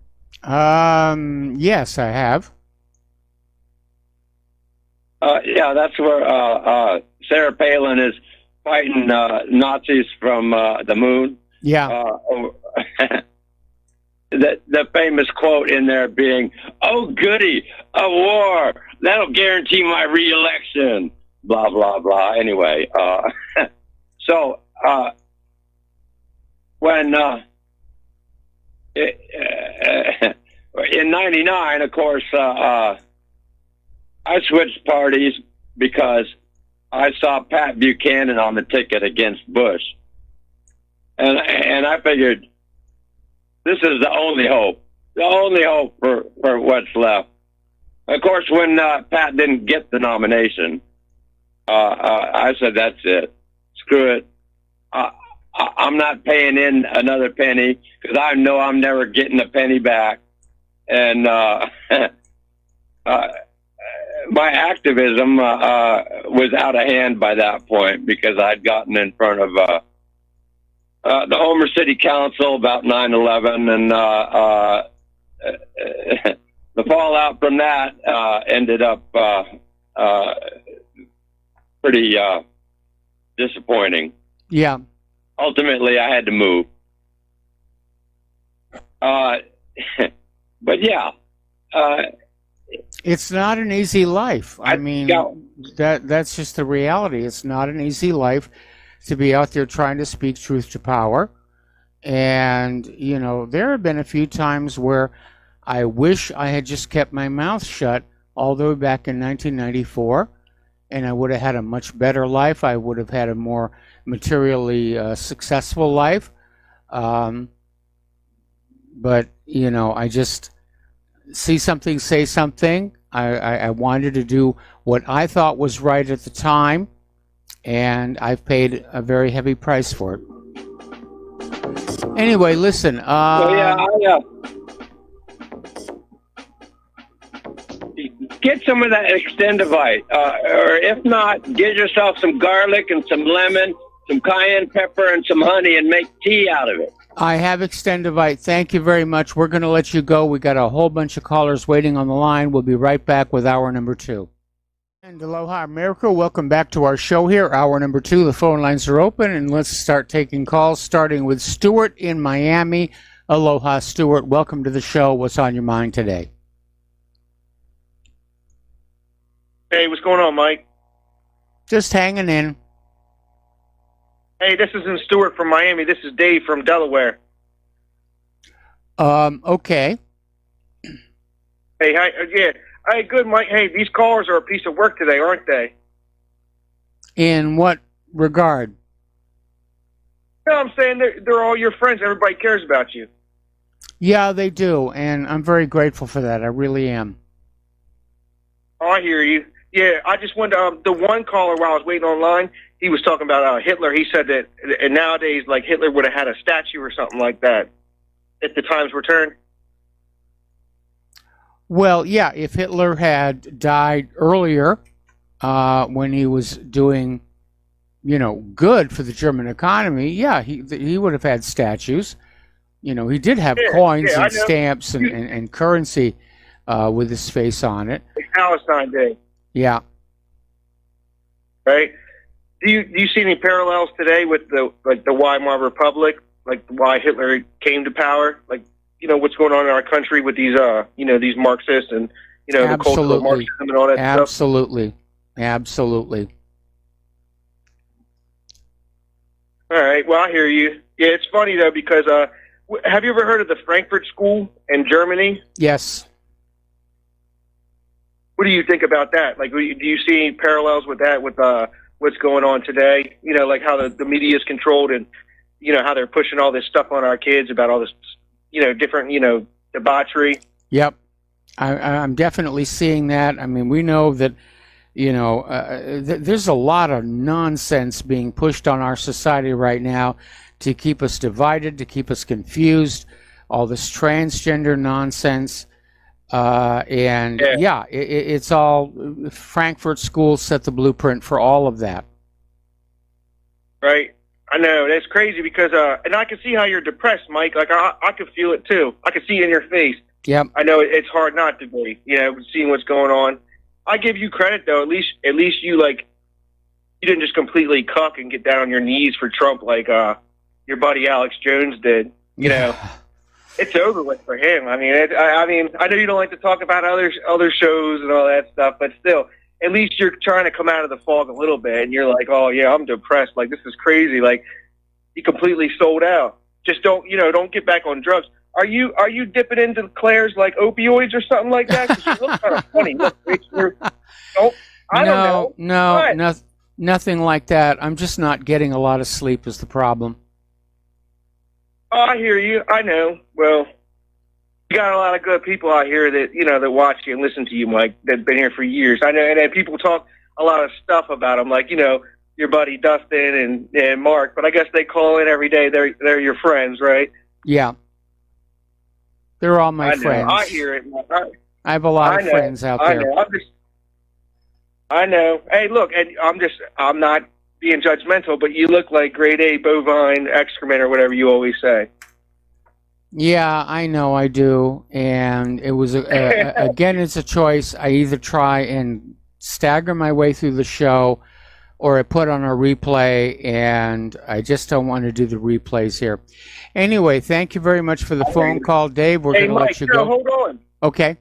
Yes, I have. Yeah, that's where Sarah Palin is fighting Nazis from the moon. Yeah. The famous quote in there being, "Oh, goody, a war. That'll guarantee my re-election." Blah, blah, blah. Anyway, so when in '99, of course, I switched parties because I saw Pat Buchanan on the ticket against Bush. And I figured, This is the only hope. The only hope for what's left. Of course, when Pat didn't get the nomination, I said, that's it. Screw it. I'm not paying in another penny because I know I'm never getting a penny back. And my activism was out of hand by that point because I'd gotten in front of the Homer City Council about 9/11, and the fallout from that ended up pretty disappointing. Yeah. Ultimately, I had to move. But yeah, it's not an easy life. I mean, that's just the reality. It's not an easy life to be out there trying to speak truth to power. And, you know, there have been a few times where I wish I had just kept my mouth shut all the way back in 1994, and I would have had a much better life. I would have had a more materially successful life. But, you know, I just see something, say something. I wanted to do what I thought was right at the time, and I've paid a very heavy price for it. Anyway, listen. Get some of that Extendivite, or if not, get yourself some garlic and some lemon, some cayenne pepper, and some honey, and make tea out of it. I have Extendivite. Thank you very much. We're going to let you go. We got a whole bunch of callers waiting on the line. We'll be right back with hour number 2. And aloha, America. Welcome back to our show here. Hour number 2. The phone lines are open, and let's start taking calls, starting with Stuart in Miami. Aloha, Stuart. Welcome to the show. What's on your mind today? Hey, what's going on, Mike? Just hanging in. Hey, this isn't Stuart from Miami. This is Dave from Delaware. Okay. Hey, hi, yeah. Hey, good, Mike. Hey, these callers are a piece of work today, aren't they? In what regard? No, I'm saying they're all your friends. Everybody cares about you. Yeah, they do, and I'm very grateful for that. I really am. Oh, I hear you. Yeah, I just wanted to, the one caller while I was waiting online, he was talking about Hitler. He said that and nowadays, like, Hitler would have had a statue or something like that if the times were turned. Well, yeah, if Hitler had died earlier when he was doing, you know, good for the German economy, yeah, he would have had statues. You know, he did have coins and stamps and currency with his face on it. Like Palestine Day. Yeah. Right? Do you see any parallels today with the Weimar Republic, like why Hitler came to power? Like, you know, what's going on in our country with these these Marxists and, you know, the culture of Marxism and all that stuff? Absolutely. All right. Well, I hear you. Yeah, it's funny though because have you ever heard of the Frankfurt School in Germany? Yes. What do you think about that? Like, do you see any parallels with that, with what's going on today? You know, like how the media is controlled and, you know, how they're pushing all this stuff on our kids about all this, you know, different, you know, debauchery. Yep. I'm definitely seeing that. I mean, we know that, you know, there's a lot of nonsense being pushed on our society right now to keep us divided, to keep us confused, all this transgender nonsense. It's all Frankfurt School set the blueprint for all of that. Right. I know. That's crazy because, and I can see how you're depressed, Mike. Like, I can feel it too. I can see it in your face. Yep. I know it's hard not to be, you know, seeing what's going on. I give you credit though. At least you you didn't just completely cuck and get down on your knees for Trump like, your buddy Alex Jones did, you know. It's over with for him. I mean, I know you don't like to talk about other shows and all that stuff, but still, at least you're trying to come out of the fog a little bit, and you're like, oh yeah, I'm depressed. Like, this is crazy. Like, he completely sold out. Just don't get back on drugs. Are you dipping into Claire's like opioids or something like that? Because you look kind of funny. Look, I don't know. No, nothing like that. I'm just not getting a lot of sleep is the problem. Oh, I hear you. I know. Well, you got a lot of good people out here that, that watch you and listen to you, Mike, that've been here for years. I know, and then people talk a lot of stuff about them, like, your buddy Dustin and Mark, but I guess they call in every day. They're your friends, right? Yeah. They're all my friends. I hear it. I have a lot of friends out there. I know. Hey, look, and I'm not being judgmental, but you look like grade A bovine excrement or whatever you always say. Yeah, I know I do. And it was, again, it's a choice. I either try and stagger my way through the show or I put on a replay, and I just don't want to do the replays here. Anyway, thank you very much for the phone call, Dave. We're going to let you go. Hold on. Okay.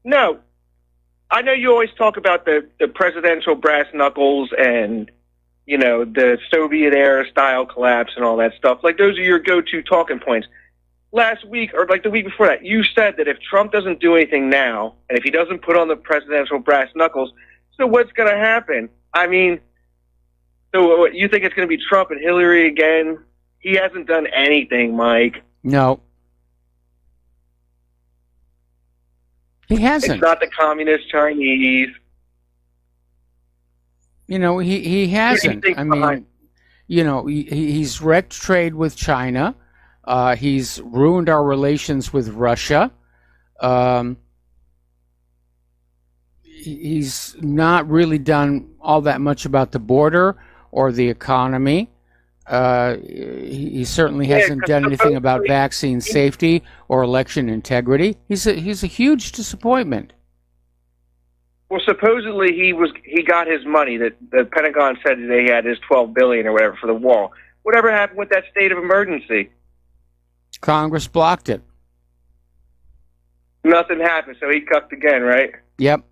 No. I know you always talk about the presidential brass knuckles and, the Soviet-era style collapse and all that stuff. Like, those are your go-to talking points. Last week, or like the week before that, you said that if Trump doesn't do anything now, and if he doesn't put on the presidential brass knuckles, so what's going to happen? I mean, so what, you think it's going to be Trump and Hillary again? He hasn't done anything, Mike. No. He hasn't. It's not the communist Chinese. He hasn't. I mean, he's wrecked trade with China. He's ruined our relations with Russia. He's not really done all that much about the border or the economy. He certainly hasn't done anything about vaccine safety or election integrity. He's a huge disappointment. Well, supposedly he got his money that the Pentagon said that he had his $12 billion or whatever for the wall. Whatever happened with that state of emergency? Congress blocked it. Nothing happened, so he cucked again, right? Yep.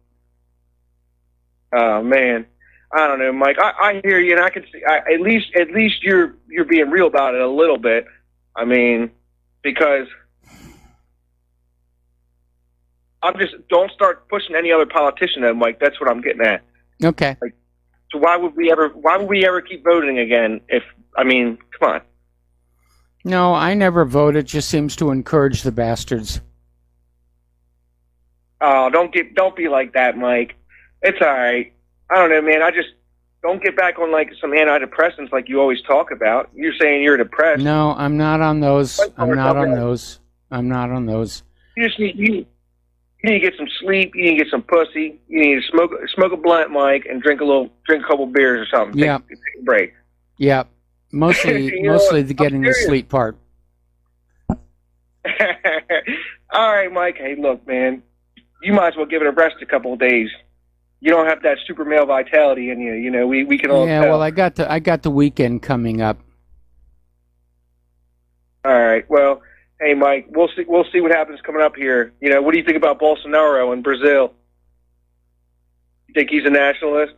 Oh man, I don't know, Mike. I hear you, and I can see. At least you're being real about it a little bit. I mean, because don't start pushing any other politician, then, Mike. That's what I'm getting at. Okay. So why would we ever keep voting again? Come on. No, I never vote. It just seems to encourage the bastards. Oh, don't be like that, Mike. It's all right. I don't know, man. I just don't get back on like some antidepressants like you always talk about. You're saying you're depressed. No, I'm not on those. I'm not on those. You just need to get some sleep. You need to get some pussy. You need to smoke a blunt, Mike, and drink a couple beers or something. Yeah. Take a break. Yeah. Mostly the getting the sleep part. All right, Mike. Hey, look, man. You might as well give it a rest a couple of days. You don't have that super male vitality in you. We can all tell. Well, I got the weekend coming up. All right. Well, hey, Mike, we'll see what happens coming up here. What do you think about Bolsonaro in Brazil? You think he's a nationalist?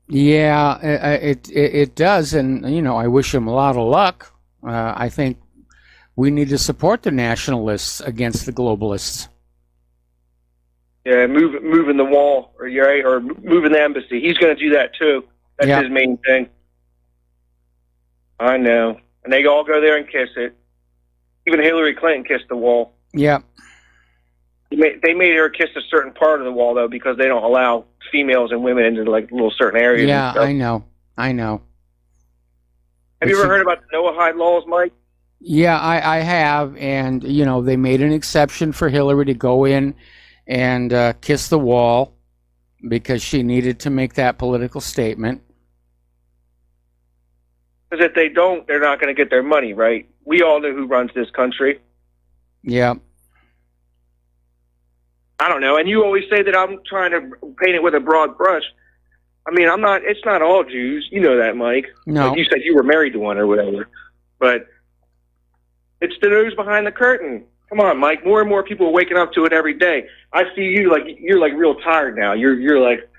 Yeah, it does, and I wish him a lot of luck. I think we need to support the nationalists against the globalists. Yeah, moving the wall, or moving the embassy. He's going to do that too. That's his main thing. I know, and they all go there and kiss it. Even Hillary Clinton kissed the wall. Yeah. They made her kiss a certain part of the wall though, because they don't allow females and women into like little certain areas. Yeah, I know. Have you ever heard about the Noahide laws, Mike? Yeah, I have, and they made an exception for Hillary to go in and kiss the wall because she needed to make that political statement. Because if they don't, they're not going to get their money, right? We all know who runs this country. Yeah. I don't know. And you always say that I'm trying to paint it with a broad brush. I mean, I'm not. It's not all Jews. You know that, Mike. No. Like you said you were married to one or whatever. But it's the news behind the curtain. Come on, Mike. More and more people are waking up to it every day. I see you like you're like real tired now. You're like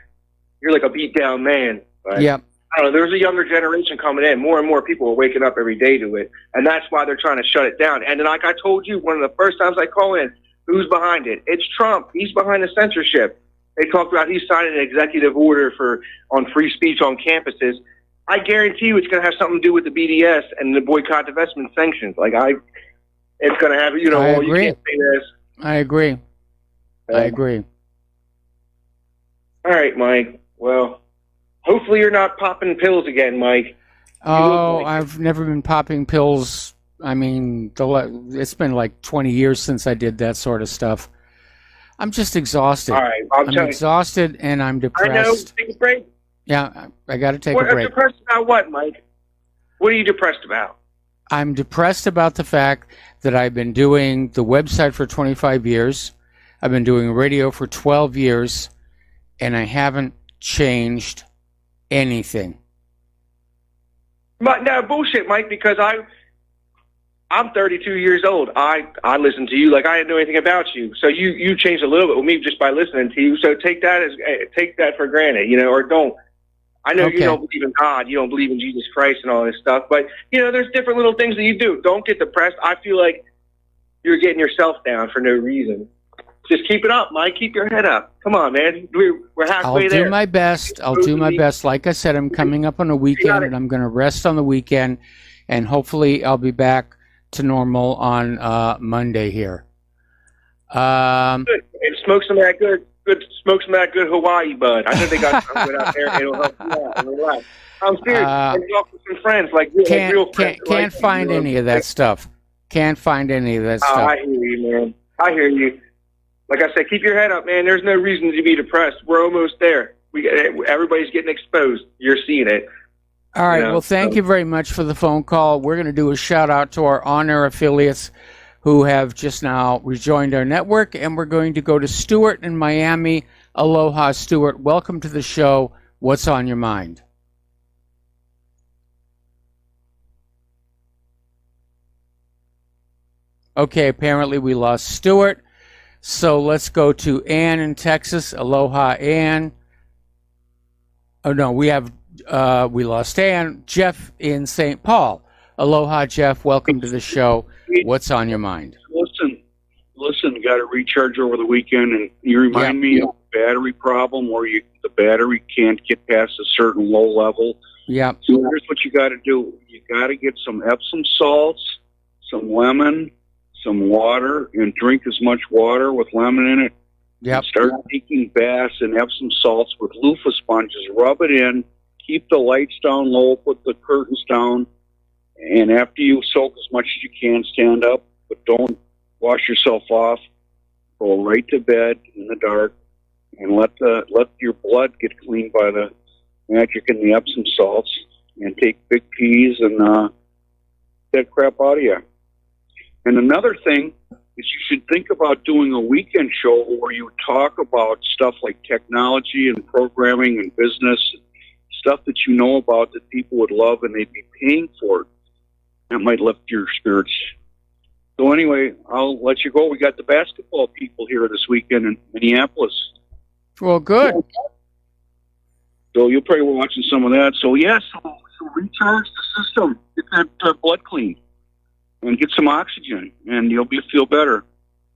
a beat down man. Right? Yeah. I don't know. There's a younger generation coming in. More and more people are waking up every day to it, and that's why they're trying to shut it down. And then, like I told you, one of the first times I call in, who's behind it? It's Trump. He's behind the censorship. They talked about he's signing an executive order on free speech on campuses. I guarantee you it's going to have something to do with the BDS and the boycott, divestment, sanctions. It's going to have, you agree. can't say this. I agree. I agree. All right, Mike. Well, hopefully you're not popping pills again, Mike. Oh, I've never been popping pills. I mean, it's been like 20 years since I did that sort of stuff. I'm just exhausted. All right, I'm exhausted and I'm depressed. I know. Take a break. Yeah, I got to take a break. Depressed about what, Mike? What are you depressed about? I'm depressed about the fact that I've been doing the website for 25 years. I've been doing radio for 12 years, and I haven't changed anything. No, bullshit, Mike, because I'm 32 years old. I listen to you like I didn't know anything about you. So you changed a little bit with me just by listening to you. So take that for granted, or don't. I know you don't believe in God, you don't believe in Jesus Christ and all this stuff, but there's different little things that you do. Don't get depressed. I feel like you're getting yourself down for no reason. Just keep it up, Mike. Keep your head up. Come on, man. We're halfway there. I'll do my best. Like I said, I'm coming up on a weekend, and I'm going to rest on the weekend, and hopefully I'll be back to normal on Monday here. Good. And smoke some of that good. Smoke some of that good Hawaii bud. I know they got some good out there. It'll help you out. Relax. I'm serious. And talk with some friends, real friends. Can't find any of that stuff. Can't find any of that stuff. I hear you, man. I hear you. Like I said, keep your head up, man. There's no reason to be depressed. We're almost there. Everybody's getting exposed. You're seeing it. All right. Well, thank you very much for the phone call. We're going to do a shout out to our on-air affiliates who have just now rejoined our network, and we're going to go to Stuart in Miami. Aloha, Stuart. Welcome to the show. What's on your mind? Okay, apparently we lost Stuart. So let's go to Ann in Texas. Aloha, Ann. Oh, no, we lost Ann. Jeff in St. Paul. Aloha, Jeff. Welcome to the show. What's on your mind? Listen, got to recharge over the weekend, and you remind me of a battery problem where the battery can't get past a certain low level. Yeah. So here's what you got to do. You got to get some Epsom salts, some lemon, some water, and drink as much water with lemon in it. Yep. Start taking baths in Epsom salts with loofah sponges. Rub it in. Keep the lights down low. Put the curtains down. And after you soak as much as you can, stand up, but don't wash yourself off. Go right to bed in the dark, and let your blood get cleaned by the magic in the Epsom salts. And take big peas and that crap out of you. And another thing is you should think about doing a weekend show where you talk about stuff like technology and programming and business, stuff that you know about that people would love and they'd be paying for it. That might lift your spirits. So anyway, I'll let you go. We got the basketball people here this weekend in Minneapolis. Well, good. So you'll probably be watching some of that. So so recharge the system. Get that blood clean. And get some oxygen, and you'll feel better.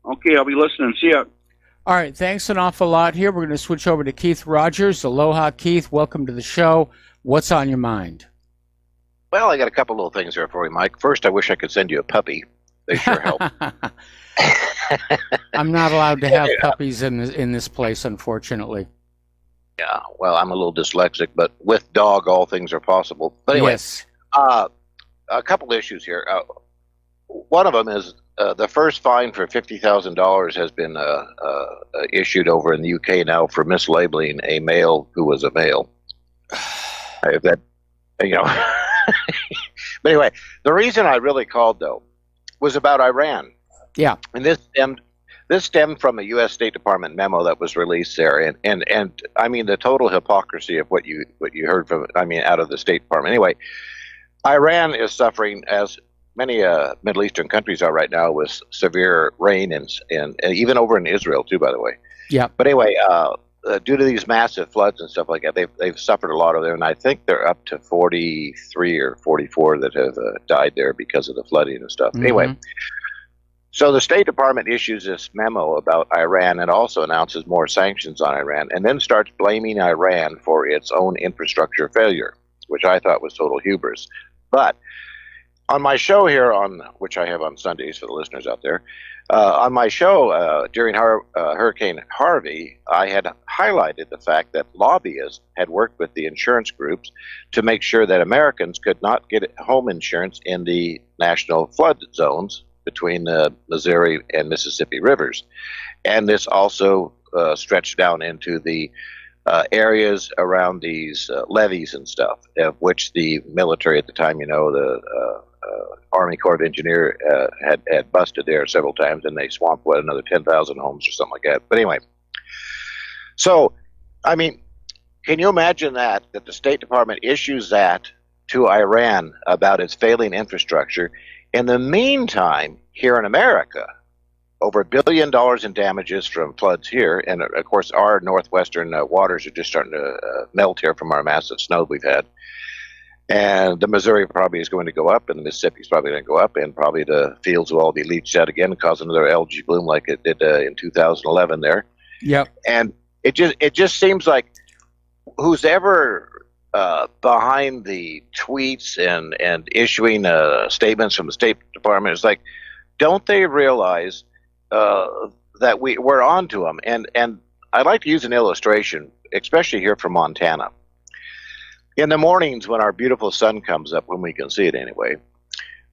Okay, I'll be listening. See ya. All right, thanks an awful lot here. We're going to switch over to Keith Rogers. Aloha, Keith. Welcome to the show. What's on your mind? Well, I got a couple little things here for you, Mike. First, I wish I could send you a puppy. They sure help. I'm not allowed to have puppies in this place, unfortunately. Yeah, well, I'm a little dyslexic, but with dog, all things are possible. But anyway, yes. A couple issues here. One of them is the first fine for $50,000 has been issued over in the UK now for mislabeling a male who was a male. But anyway, the reason I really called, though, was about Iran. Yeah. And this stemmed from a U.S. State Department memo that was released there, and I mean the total hypocrisy of what you heard from out of the State Department. Anyway, Iran is suffering, as many Middle Eastern countries are right now, with severe rain and even over in Israel too, by the way. Yeah. But anyway, due to these massive floods and stuff like that, they've suffered a lot of them, and I think they're up to 43 or 44 that have died there because of the flooding and stuff. Mm-hmm. Anyway, so the State Department issues this memo about Iran and also announces more sanctions on Iran, and then starts blaming Iran for its own infrastructure failure. which I thought was total hubris. But on my show here, on which I have on Sundays for the listeners out there, on my show during Hurricane Harvey, I had highlighted the fact that lobbyists had worked with the insurance groups to make sure that Americans could not get home insurance in the national flood zones between the Missouri and Mississippi rivers. And this also stretched down into the areas around these levees and stuff, of which the military at the time, the Army Corps of Engineer had busted there several times, and they swamped another 10,000 homes or something like that. But anyway, so I mean, can you imagine that the State Department issues that to Iran about its failing infrastructure? In the meantime, here in America, over $1 billion in damages from floods here, and of course our northwestern waters are just starting to melt here from our massive snow we've had. And the Missouri probably is going to go up, and the Mississippi is probably going to go up, and probably the fields will all be leached out again and cause another algae bloom like it did in 2011 there. Yep. And it just seems like who's ever behind the tweets and issuing statements from the State Department is like, don't they realize that we're on to them? And I'd like to use an illustration, especially here from Montana. In the mornings when our beautiful sun comes up, when we can see it anyway,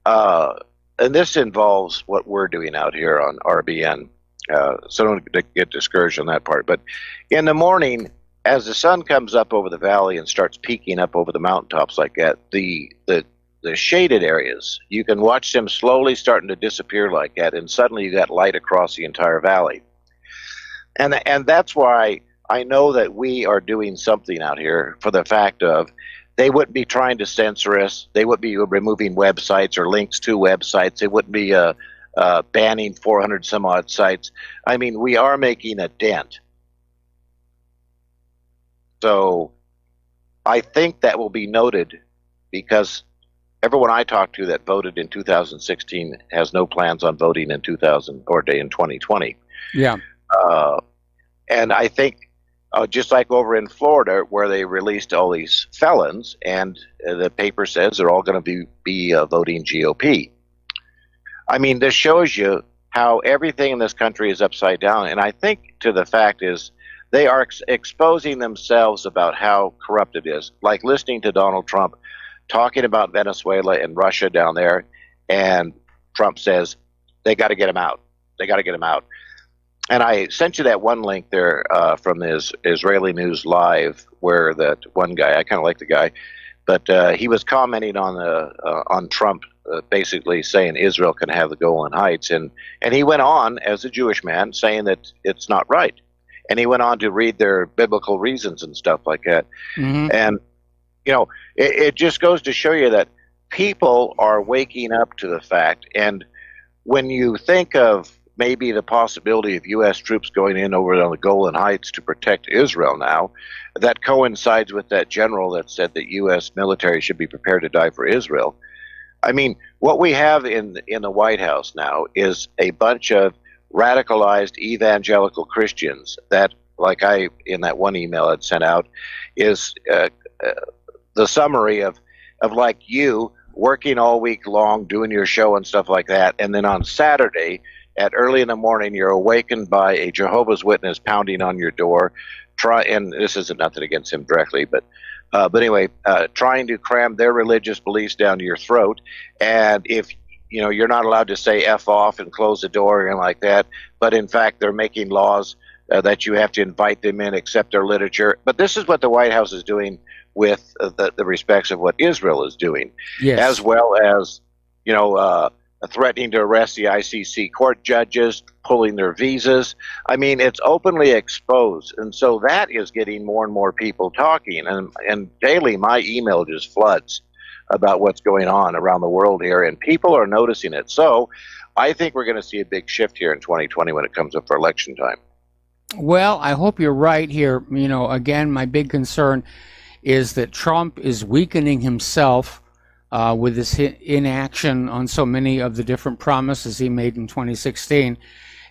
and this involves what we're doing out here on RBN, so don't get discouraged on that part. But in the morning, as the sun comes up over the valley and starts peeking up over the mountaintops like that, the shaded areas, you can watch them slowly starting to disappear like that, and suddenly you got light across the entire valley. And that's why I know that we are doing something out here for the fact of they wouldn't be trying to censor us. They wouldn't be removing websites or links to websites. They wouldn't be banning 400 some odd sites. I mean, we are making a dent. So I think that will be noted, because everyone I talked to that voted in 2016 has no plans on voting in 2020. Yeah. And I think just like over in Florida, where they released all these felons, and the paper says they're all going to be voting GOP. I mean, this shows you how everything in this country is upside down. And I think to the fact is they are exposing themselves about how corrupt it is. Like listening to Donald Trump talking about Venezuela and Russia down there, and Trump says they got to get them out. They got to get them out. And I sent you that one link there from this Israeli News Live, where that one guy, I kind of like the guy, but he was commenting on Trump, basically saying Israel can have the Golan Heights, and he went on as a Jewish man saying that it's not right, and he went on to read their biblical reasons and stuff like that. Mm-hmm. And it just goes to show you that people are waking up to the fact. And when you think of maybe the possibility of U.S. troops going in over on the Golan Heights to protect Israel now, that coincides with that general that said that U.S. military should be prepared to die for Israel. I mean, what we have in the White House now is a bunch of radicalized evangelical Christians that, like I, in that one email I'd sent out, is the summary of like you working all week long, doing your show and stuff like that, and then on Saturday at early in the morning, you're awakened by a Jehovah's Witness pounding on your door, and this isn't nothing against him directly, but anyway, trying to cram their religious beliefs down your throat. And if you're not allowed to say F off and close the door and like that, but in fact they're making laws that you have to invite them in, accept their literature. But this is what the White House is doing with the respects of what Israel is doing, yes, as well as threatening to arrest the ICC court judges, pulling their visas. I mean, it's openly exposed. And so that is getting more and more people talking. And daily, my email just floods about what's going on around the world here, and people are noticing it. So I think we're going to see a big shift here in 2020 when it comes up for election time. Well, I hope you're right here. Again, my big concern is that Trump is weakening himself with his inaction on so many of the different promises he made in 2016.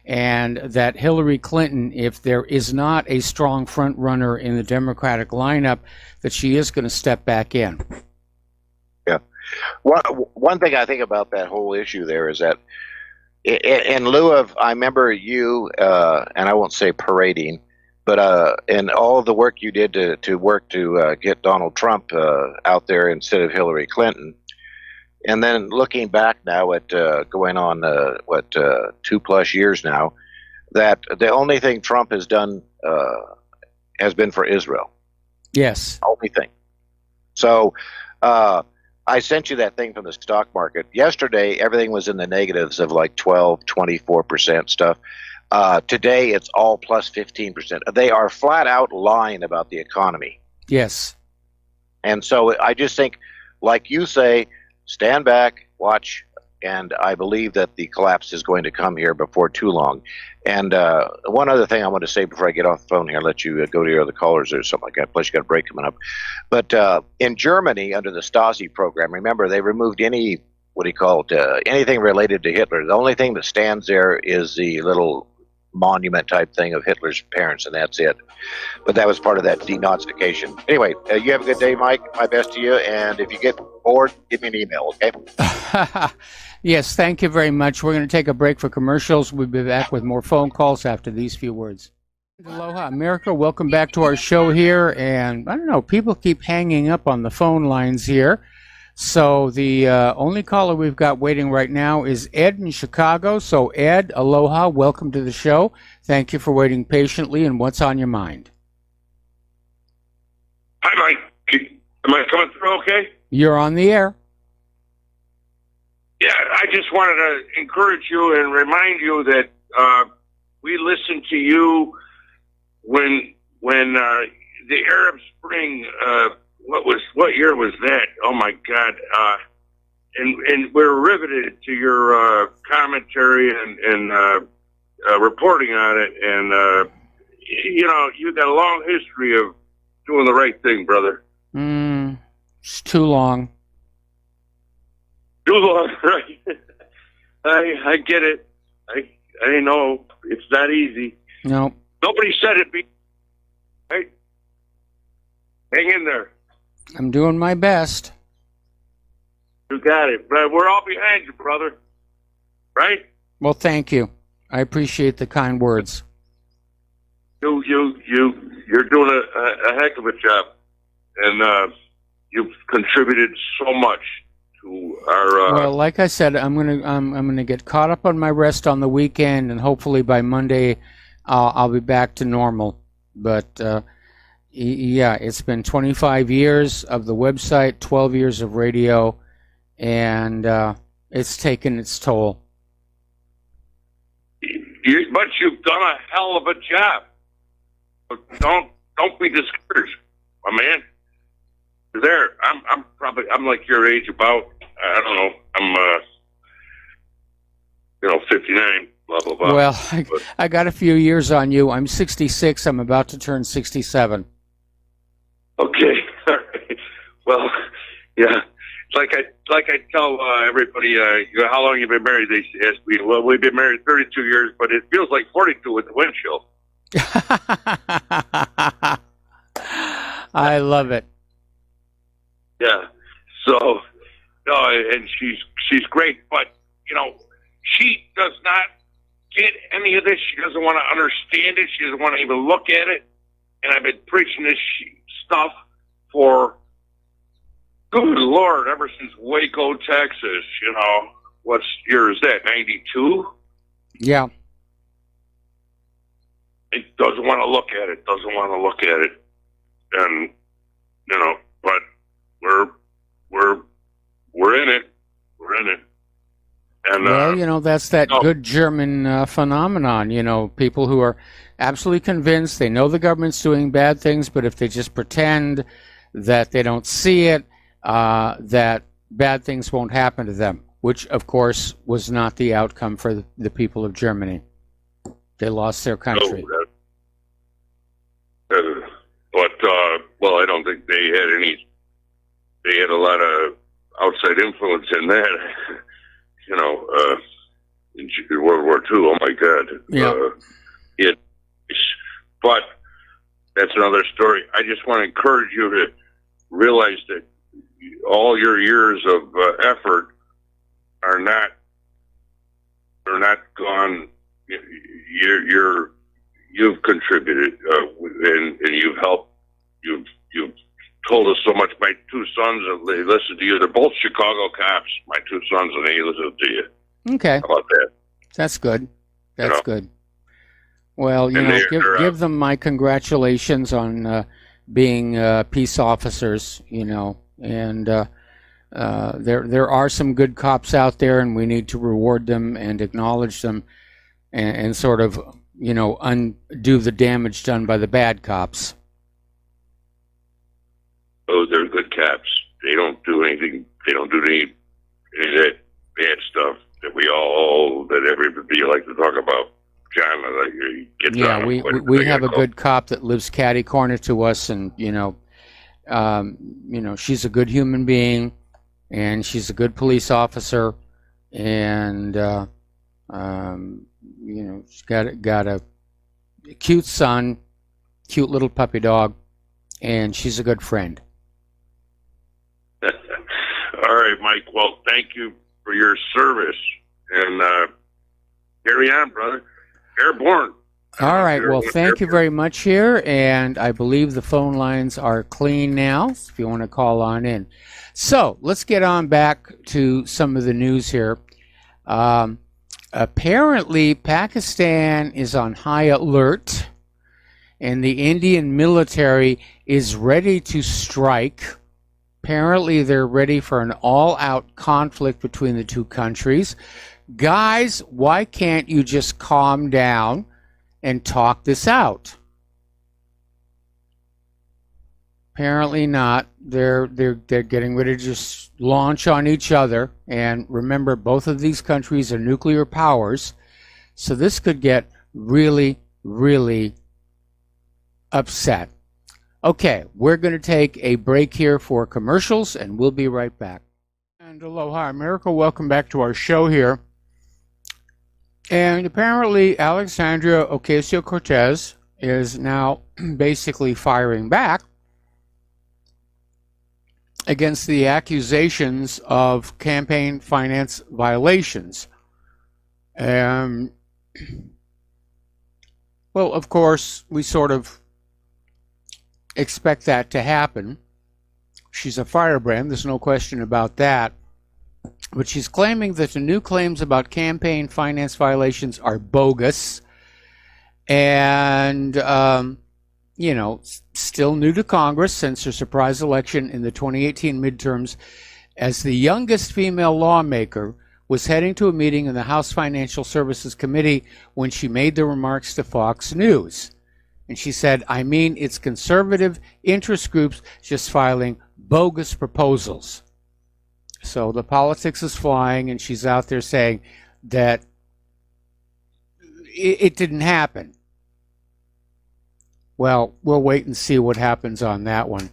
and that Hillary Clinton, if there is not a strong front runner in the Democratic lineup, that she is going to step back in. Yeah. One thing I think about that whole issue there is that in lieu of, I remember you, and I won't say parading, but in all of the work you did to work to get Donald Trump out there instead of Hillary Clinton, and then looking back now at going on 2+ years now, that the only thing Trump has done has been for Israel. Yes, only thing. So I sent you that thing from the stock market yesterday. Everything was in the negatives of like 12-24% stuff. Today it's all plus 15%. They are flat out lying about the economy. Yes. And so I just think, like you say, stand back, watch, and I believe that the collapse is going to come here before too long. And one other thing I want to say before I get off the phone here, I'll let you go to your other callers or something like that, plus you got a break coming up. But in Germany, under the Stasi program, remember, they removed any, anything related to Hitler. The only thing that stands there is the little monument type thing of Hitler's parents, and that's it. But that was part of that denazification. Anyway, you have a good day, Mike. My best to you. And if you get bored, give me an email, okay? Yes, thank you very much. We're going to take a break for commercials. We'll be back with more phone calls after these few words. Aloha, America. Welcome back to our show here. And I don't know, people keep hanging up on the phone lines here. So the only caller we've got waiting right now is Ed in Chicago. So Ed, aloha, welcome to the show. Thank you for waiting patiently. And what's on your mind? Hi, Mike. Am I coming through okay? You're on the air. Yeah, I just wanted to encourage you and remind you that we listened to you when the Arab Spring. What year was that? Oh my God! And we're riveted to your commentary and reporting on it. And you got a long history of doing the right thing, brother. It's too long. Too long, right? I get it. I know it's not easy. No. Nobody said it. Hey, hang in there. I'm doing my best. You got it. We're all behind you, brother. Right? Well, thank you. I appreciate the kind words. You're doing a heck of a job, and you've contributed so much to our. Well, like I said, I'm gonna get caught up on my rest on the weekend, and hopefully by Monday, I'll be back to normal. But yeah, it's been 25 years of the website, 12 years of radio, and it's taken its toll. But you've done a hell of a job. Don't be discouraged, my man. You're there. I'm like your age, about, I don't know, I'm 59, blah blah blah. Well, I got a few years on you. I'm 66. I'm about to turn 67. Okay. All right. Well, yeah. Like I tell everybody, how long you been married? They ask me. Well, we've been married 32 years, but it feels like 42 with the wind chill. I love it. Yeah. So, no, and she's great, but she does not get any of this. She doesn't want to understand it. She doesn't want to even look at it. And I've been preaching this stuff for, good Lord, ever since Waco, Texas. What year is that? 92? Yeah. It doesn't want to look at it. And but we're in it. And well, that's that good German phenomenon. People who are absolutely convinced they know the government's doing bad things, but if they just pretend that they don't see it, that bad things won't happen to them, which, of course, was not the outcome for the people of Germany. They lost their country. Well, I don't think they had any. They had a lot of outside influence in that. in World War II. Oh my God. Yeah. But that's another story. I just want to encourage you to realize that all your years of effort are not gone. You've contributed, and you've helped. You've told us so much. My two sons, they listen to you. They're both Chicago cops. My two sons, and they listen to you. Okay. How about that? That's good. That's good. Well, give them my congratulations on being peace officers, and there are some good cops out there, and we need to reward them and acknowledge them and sort of, undo the damage done by the bad cops. Oh, they're good cops. They don't do anything. They don't do any of that bad stuff that everybody like to talk about. John, we have a good cop that lives catty corner to us, and she's a good human being, and she's a good police officer, and she's got a cute son, cute little puppy dog, and she's a good friend. All right, Mike. Well, thank you for your service, and carry on, brother. Airborne. All right. Well, thank you very much here, and I believe the phone lines are clean now, if you want to call on in. So let's get on back to some of the news here. Apparently, Pakistan is on high alert, and the Indian military is ready to strike. Apparently, they're ready for an all-out conflict between the two countries. Guys, why can't you just calm down and talk this out? Apparently not. They're getting ready to just launch on each other. And remember, both of these countries are nuclear powers, so this could get really, really upset. Okay, we're going to take a break here for commercials, and we'll be right back. And aloha, America. Welcome back to our show here. And apparently, Alexandria Ocasio-Cortez is now basically firing back against the accusations of campaign finance violations. Well, of course, we sort of expect that to happen. She's a firebrand, there's no question about that. But she's claiming that the new claims about campaign finance violations are bogus and, still new to Congress since her surprise election in the 2018 midterms. As the youngest female lawmaker was heading to a meeting in the House Financial Services Committee when she made the remarks to Fox News. And she said, it's conservative interest groups just filing bogus proposals. So the politics is flying, and she's out there saying that it didn't happen. Well, we'll wait and see what happens on that one.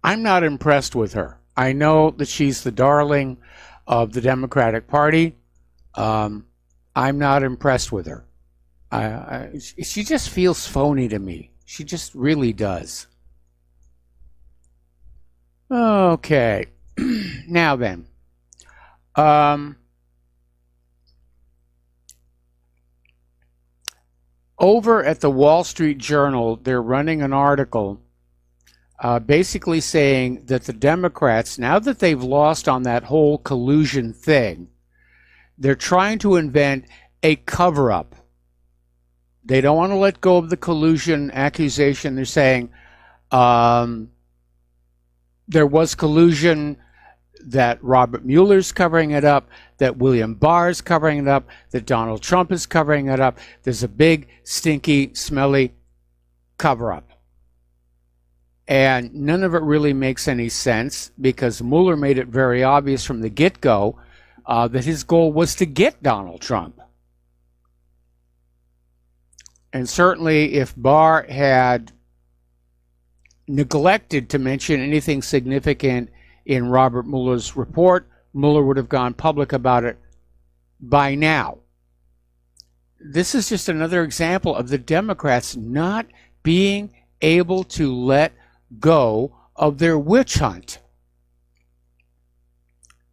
I'm not impressed with her. I know that she's the darling of the Democratic Party. I'm not impressed with her. She just feels phony to me. She just really does. Okay. Now then, over at the Wall Street Journal, they're running an article basically saying that the Democrats, now that they've lost on that whole collusion thing, they're trying to invent a cover-up. They don't want to let go of the collusion accusation. They're saying there was collusion, that Robert Mueller's covering it up, that William Barr's covering it up, that Donald Trump is covering it up. There's a big, stinky, smelly cover-up. And none of it really makes any sense because Mueller made it very obvious from the get-go that his goal was to get Donald Trump. And certainly if Barr had neglected to mention anything significant in Robert Mueller's report, Mueller would have gone public about it by now. This is just another example of the Democrats not being able to let go of their witch hunt.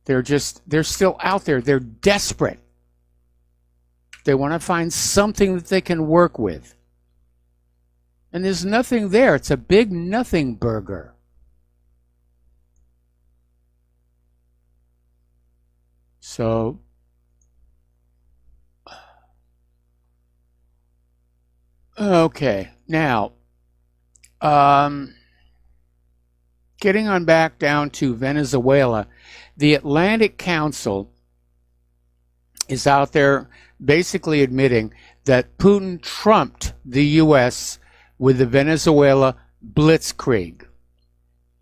They're still out there. They're desperate. They want to find something that they can work with. And there's nothing there. It's a big nothing burger. So, okay, now, getting on back down to Venezuela, the Atlantic Council is out there basically admitting that Putin trumped the U.S. with the Venezuela blitzkrieg.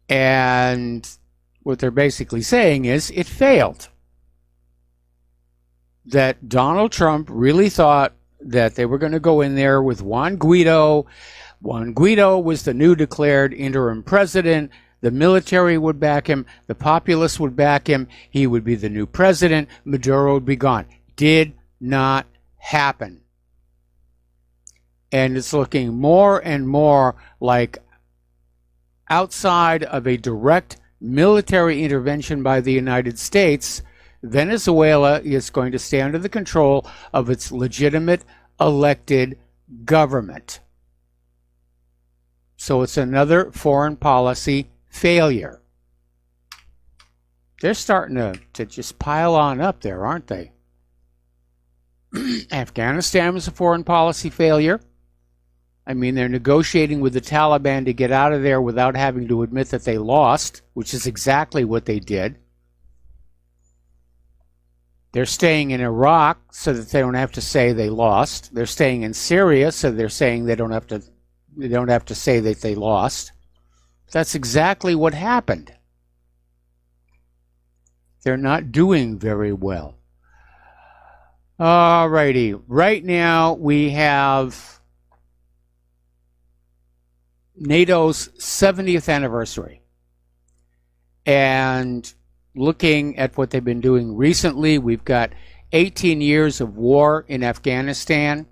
And what they're basically saying is it failed. That Donald Trump really thought that they were going to go in there with Juan Guaido. Juan Guaido was the new declared interim president. The military would back him. The populace would back him. He would be the new president. Maduro would be gone. Did not happen. And it's looking more and more like outside of a direct military intervention by the United States, Venezuela is going to stay under the control of its legitimate elected government. So it's another foreign policy failure. They're starting to just pile on up there, aren't they? Afghanistan was a foreign policy failure. I mean, they're negotiating with the Taliban to get out of there without having to admit that they lost, which is exactly what they did. They're staying in Iraq so that they don't have to say they lost. They're staying in Syria so they're saying they don't have to say that they lost. That's exactly what happened. They're not doing very well. Alrighty. Right now we have NATO's 70th anniversary. And looking at what they've been doing recently, we've got 18 years of war in Afghanistan,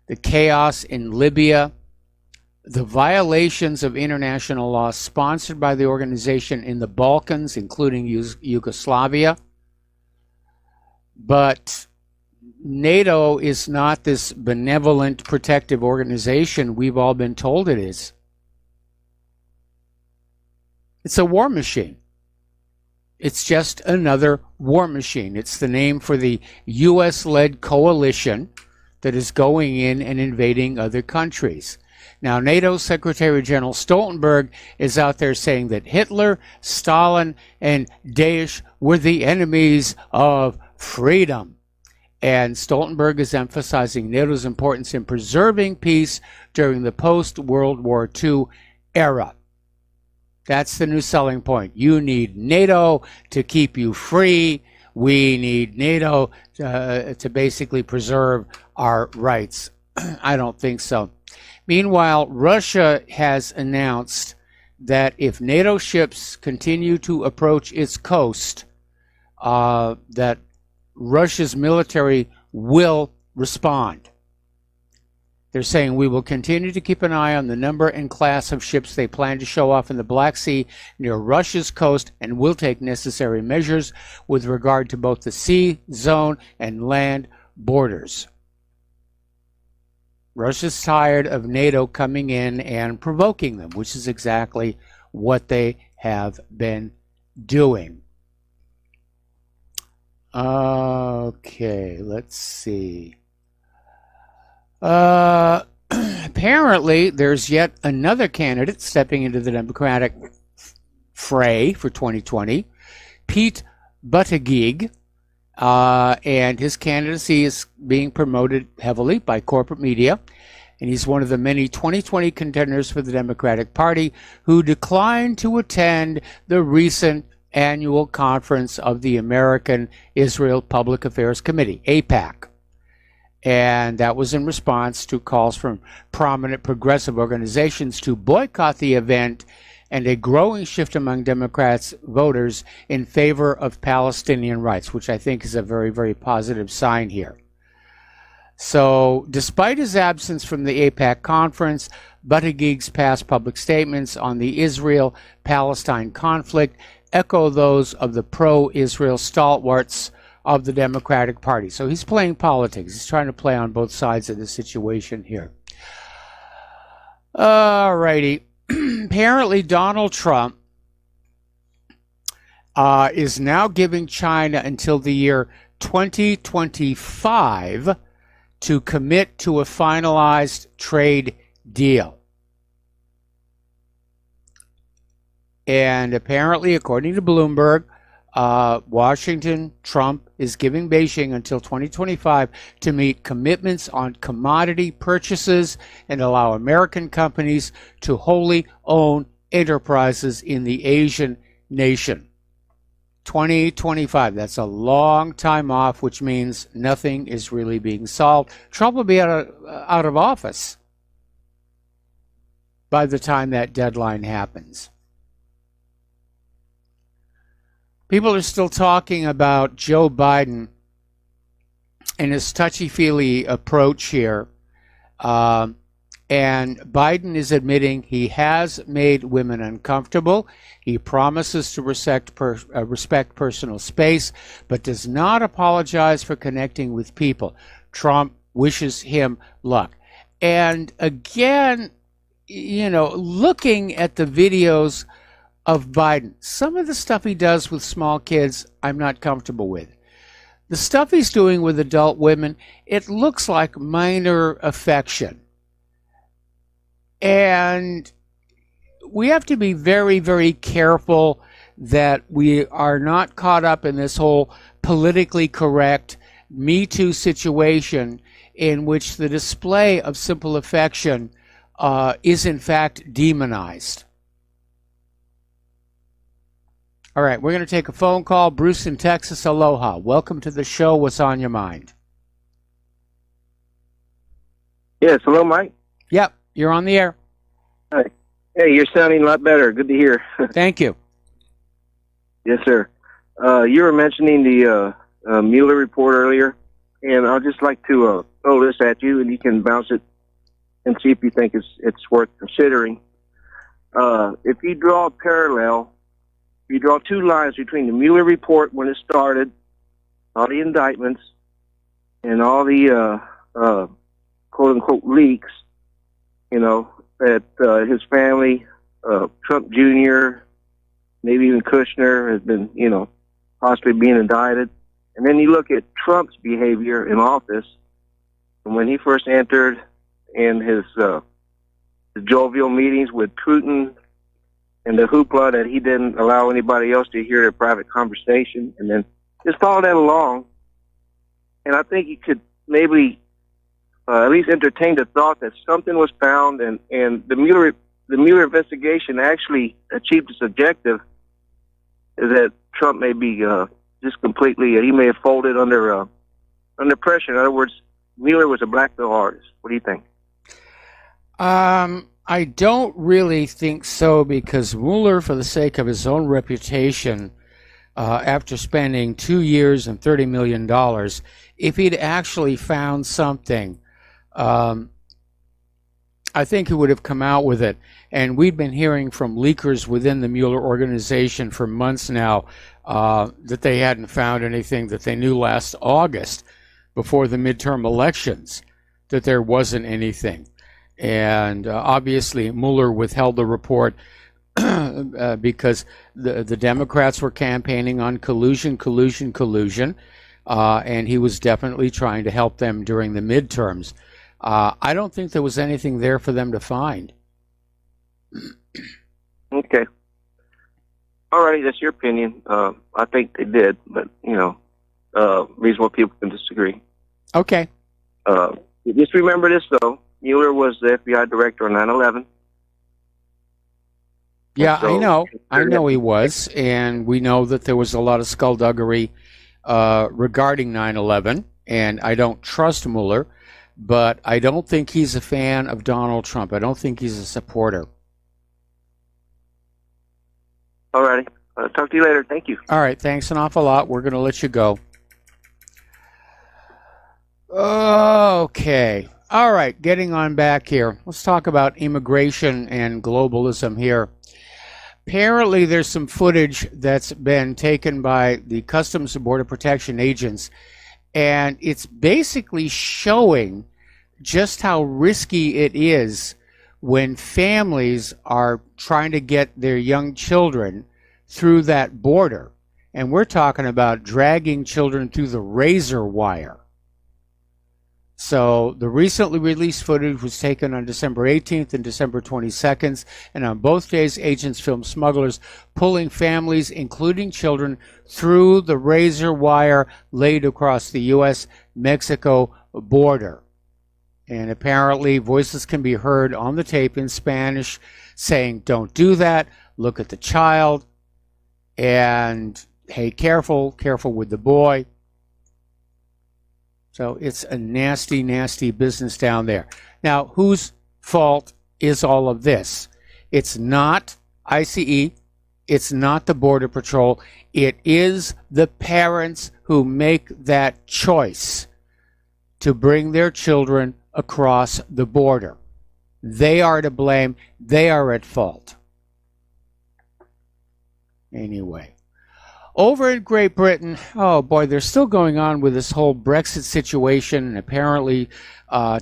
the chaos in Libya, the violations of international law sponsored by the organization in the Balkans, including Yugoslavia. But NATO is not this benevolent, protective organization we've all been told it is. It's a war machine. It's just another war machine. It's the name for the U.S.-led coalition that is going in and invading other countries. Now, NATO Secretary General Stoltenberg is out there saying that Hitler, Stalin, and Daesh were the enemies of freedom. And Stoltenberg is emphasizing NATO's importance in preserving peace during the post-World War II era. That's the new selling point. You need NATO to keep you free. We need NATO to basically preserve our rights. I don't think so. Meanwhile, Russia has announced that if NATO ships continue to approach its coast, that Russia's military will respond. They're saying we will continue to keep an eye on the number and class of ships they plan to show off in the Black Sea near Russia's coast and will take necessary measures with regard to both the sea zone and land borders. Russia's tired of NATO coming in and provoking them, which is exactly what they have been doing. Okay, let's see. Apparently, there's yet another candidate stepping into the Democratic fray for 2020, Pete Buttigieg, and his candidacy is being promoted heavily by corporate media, and he's one of the many 2020 contenders for the Democratic Party who declined to attend the recent annual conference of the American Israel Public Affairs Committee, AIPAC. And that was in response to calls from prominent progressive organizations to boycott the event and a growing shift among Democrats voters in favor of Palestinian rights, which I think is a very, very positive sign here. So, despite his absence from the AIPAC conference, Buttigieg's past public statements on the Israel-Palestine conflict echo those of the pro-Israel stalwarts of the Democratic Party. So he's playing politics. He's trying to play on both sides of the situation here. All righty. Apparently, Donald Trump is now giving China until the year 2025 to commit to a finalized trade deal. And apparently, according to Bloomberg, Washington, Trump is giving Beijing until 2025 to meet commitments on commodity purchases and allow American companies to wholly own enterprises in the Asian nation. 2025, that's a long time off, which means nothing is really being solved. Trump will be out of office by the time that deadline happens. People are still talking about Joe Biden and his touchy-feely approach here. And Biden is admitting he has made women uncomfortable. He promises to respect personal space, but does not apologize for connecting with people. Trump wishes him luck. And again, you know, looking at the videos of Biden, some of the stuff he does with small kids, I'm not comfortable with. The stuff he's doing with adult women, it looks like minor affection. And we have to be very, very careful that we are not caught up in this whole politically correct Me Too situation in which the display of simple affection is in fact demonized. All right, we're going to take a phone call. Bruce in Texas, aloha. Welcome to the show. What's on your mind? Yes, hello, Mike. Yep, you're on the air. Hi. Hey, you're sounding a lot better. Good to hear. Thank you. Yes, sir. You were mentioning the Mueller report earlier, and I'd just like to throw this at you, and you can bounce it and see if you think it's worth considering. If you draw a parallel, you draw two lines between the Mueller report when it started, all the indictments, and all the quote-unquote leaks, you know, that his family, Trump Jr., maybe even Kushner, has been, you know, possibly being indicted. And then you look at Trump's behavior in office, and when he first entered in his jovial meetings with Putin, and the hoopla that he didn't allow anybody else to hear their private conversation, and then just follow that along. And I think you could maybe at least entertain the thought that something was found, and the Mueller investigation actually achieved its objective, is that Trump may be just completely, he may have folded under pressure. In other words, Mueller was a blackmail artist. What do you think? I don't really think so, because Mueller, for the sake of his own reputation, after spending 2 years and $30 million, if he'd actually found something, I think he would have come out with it. And we've been hearing from leakers within the Mueller organization for months now that they hadn't found anything, that they knew last August, before the midterm elections, that there wasn't anything. And obviously Mueller withheld the report because the Democrats were campaigning on collusion, and he was definitely trying to help them during the midterms. I don't think there was anything there for them to find. Okay. All right, that's your opinion. I think they did, but, you know, reasonable people can disagree. Okay. Just remember this, though. Mueller was the FBI director on 9/11. Yeah, so, I know he was, and we know that there was a lot of skullduggery regarding 9/11, and I don't trust Mueller, but I don't think he's a fan of Donald Trump. I don't think he's a supporter. All righty. Talk to you later. Thank you. All right, thanks an awful lot. We're going to let you go. Okay. All right, getting on back here. Let's talk about immigration and globalism here. Apparently, there's some footage that's been taken by the Customs and Border Protection agents, and it's basically showing just how risky it is when families are trying to get their young children through that border. And we're talking about dragging children through the razor wire. So the recently released footage was taken on December 18th and December 22nd, and on both days, agents filmed smugglers pulling families, including children, through the razor wire laid across the U.S.-Mexico border. And apparently, voices can be heard on the tape in Spanish saying, "Don't do that, look at the child," and, "Hey, careful with the boy." So it's a nasty, nasty business down there. Now, whose fault is all of this? It's not ICE. It's not the Border Patrol. It is the parents who make that choice to bring their children across the border. They are to blame. They are at fault. Anyway. Over in Great Britain, oh boy, they're still going on with this whole Brexit situation, and apparently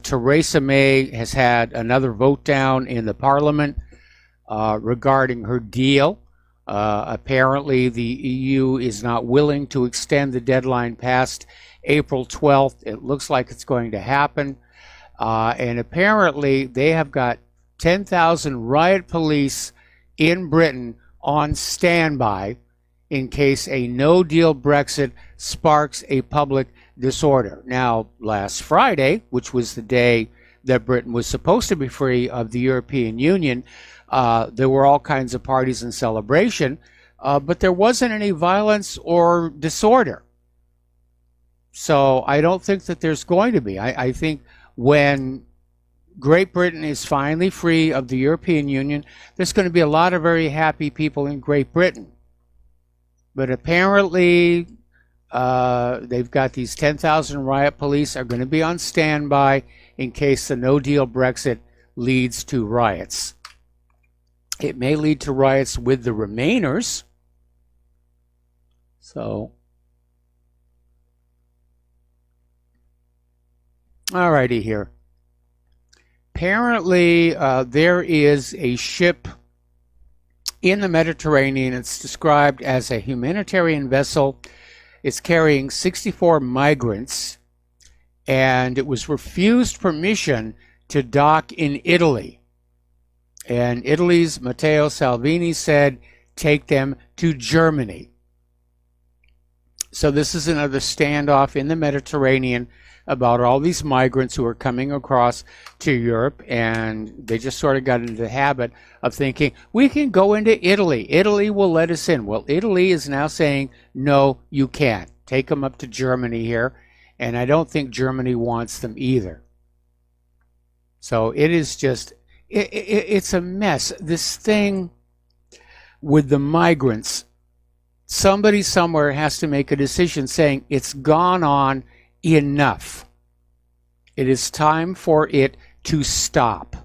Theresa May has had another vote down in the Parliament regarding her deal. Apparently the EU is not willing to extend the deadline past April 12th. It looks like it's going to happen. And apparently they have got 10,000 riot police in Britain on standby in case a no-deal Brexit sparks a public disorder. Now, last Friday, which was the day that Britain was supposed to be free of the European Union, there were all kinds of parties and celebration, but there wasn't any violence or disorder. So I don't think that there's going to be. I think when Great Britain is finally free of the European Union, there's going to be a lot of very happy people in Great Britain. But apparently, they've got these 10,000 riot police are going to be on standby in case the no-deal Brexit leads to riots. It may lead to riots with the Remainers. So, alrighty here. Apparently, there is a ship in the Mediterranean. It's described as a humanitarian vessel. It's carrying 64 migrants, and it was refused permission to dock in Italy. And Italy's Matteo Salvini said, take them to Germany. So this is another standoff in the Mediterranean about all these migrants who are coming across to Europe, and they just sort of got into the habit of thinking, we can go into Italy. Italy will let us in. Well, Italy is now saying, no, you can't. Take them up to Germany here, and I don't think Germany wants them either. So it is just, it's a mess. This thing with the migrants, somebody somewhere has to make a decision saying it's gone on enough. It is time for it to stop.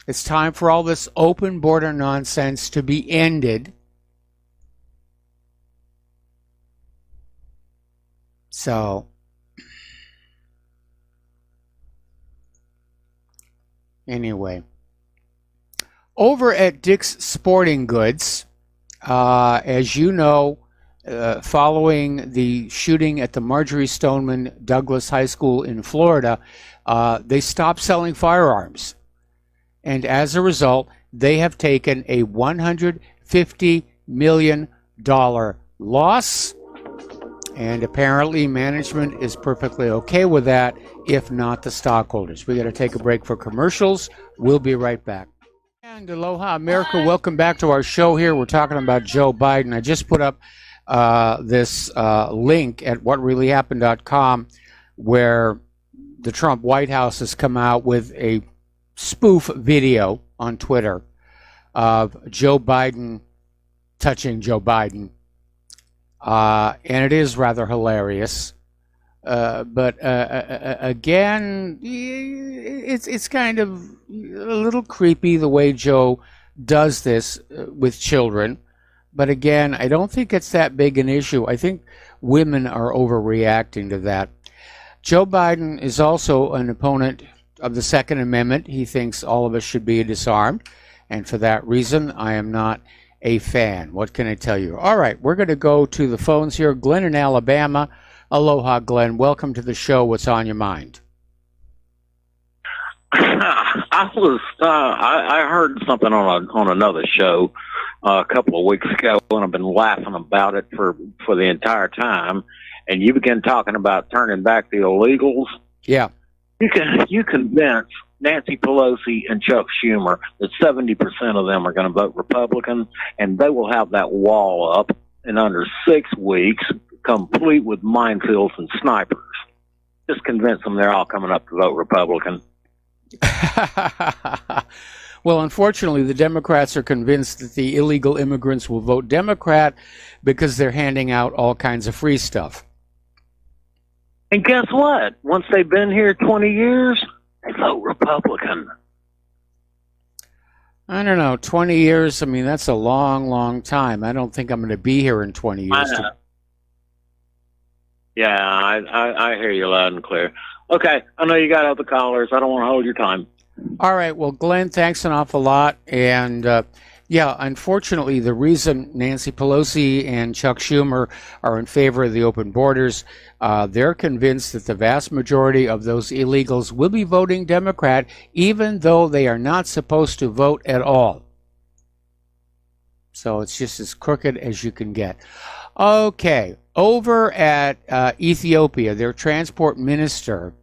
It's time for all this open border nonsense to be ended. So, anyway, over at Dick's Sporting Goods, as you know, following the shooting at the Marjorie Stoneman Douglas High School in Florida, they stopped selling firearms. And as a result, they have taken a $150 million loss. And apparently management is perfectly okay with that, if not the stockholders. We got to take a break for commercials. We'll be right back. And aloha, America. Welcome back to our show here. We're talking about Joe Biden. I just put up this link at whatreallyhappened.com where the Trump White House has come out with a spoof video on Twitter of Joe Biden touching Joe Biden. And it is rather hilarious. But again, it's kind of a little creepy the way Joe does this with children. But again, I don't think it's that big an issue. I think women are overreacting to that. Joe Biden is also an opponent of the Second Amendment. He thinks all of us should be disarmed. And for that reason, I am not a fan. What can I tell you? All right, we're going to go to the phones here. Glenn in Alabama. Aloha, Glenn. Welcome to the show. What's on your mind? I heard something on another show a couple of weeks ago, and I've been laughing about it for the entire time. And you began talking about turning back the illegals. Yeah. You convince Nancy Pelosi and Chuck Schumer that 70% of them are going to vote Republican, and they will have that wall up in under 6 weeks, complete with minefields and snipers. Just convince them they're all coming up to vote Republican. Well, unfortunately, the Democrats are convinced that the illegal immigrants will vote Democrat because they're handing out all kinds of free stuff. And guess what? Once they've been here 20 years, they vote Republican. I don't know, 20 years, I mean, that's a long, long time. I don't think I'm going to be here in 20 years. Yeah, I hear you loud and clear. Okay, I know you got other callers. I don't want to hold your time. All right, well, Glenn, thanks an awful lot. And yeah, unfortunately, the reason Nancy Pelosi and Chuck Schumer are in favor of the open borders, they're convinced that the vast majority of those illegals will be voting Democrat, even though they are not supposed to vote at all. So it's just as crooked as you can get. Okay, over at Ethiopia, their transport minister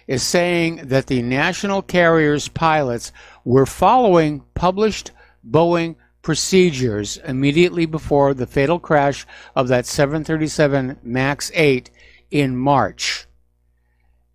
is saying that the national carrier's pilots were following published Boeing procedures immediately before the fatal crash of that 737 MAX 8 in March.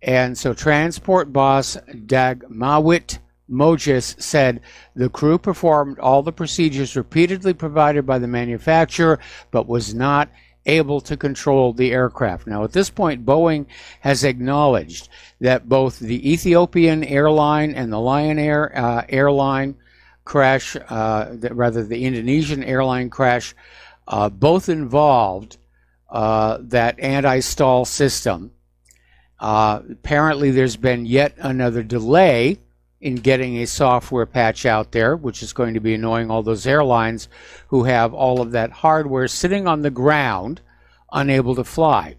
And so transport boss Dagmawit Moses said the crew performed all the procedures repeatedly provided by the manufacturer, but was not able to control the aircraft. Now, at this point, Boeing has acknowledged that both the Ethiopian airline and the Lion Air airline crash, the Indonesian airline crash, both involved that anti-stall system. Apparently, there's been yet another delay in getting a software patch out there, which is going to be annoying all those airlines who have all of that hardware sitting on the ground, unable to fly.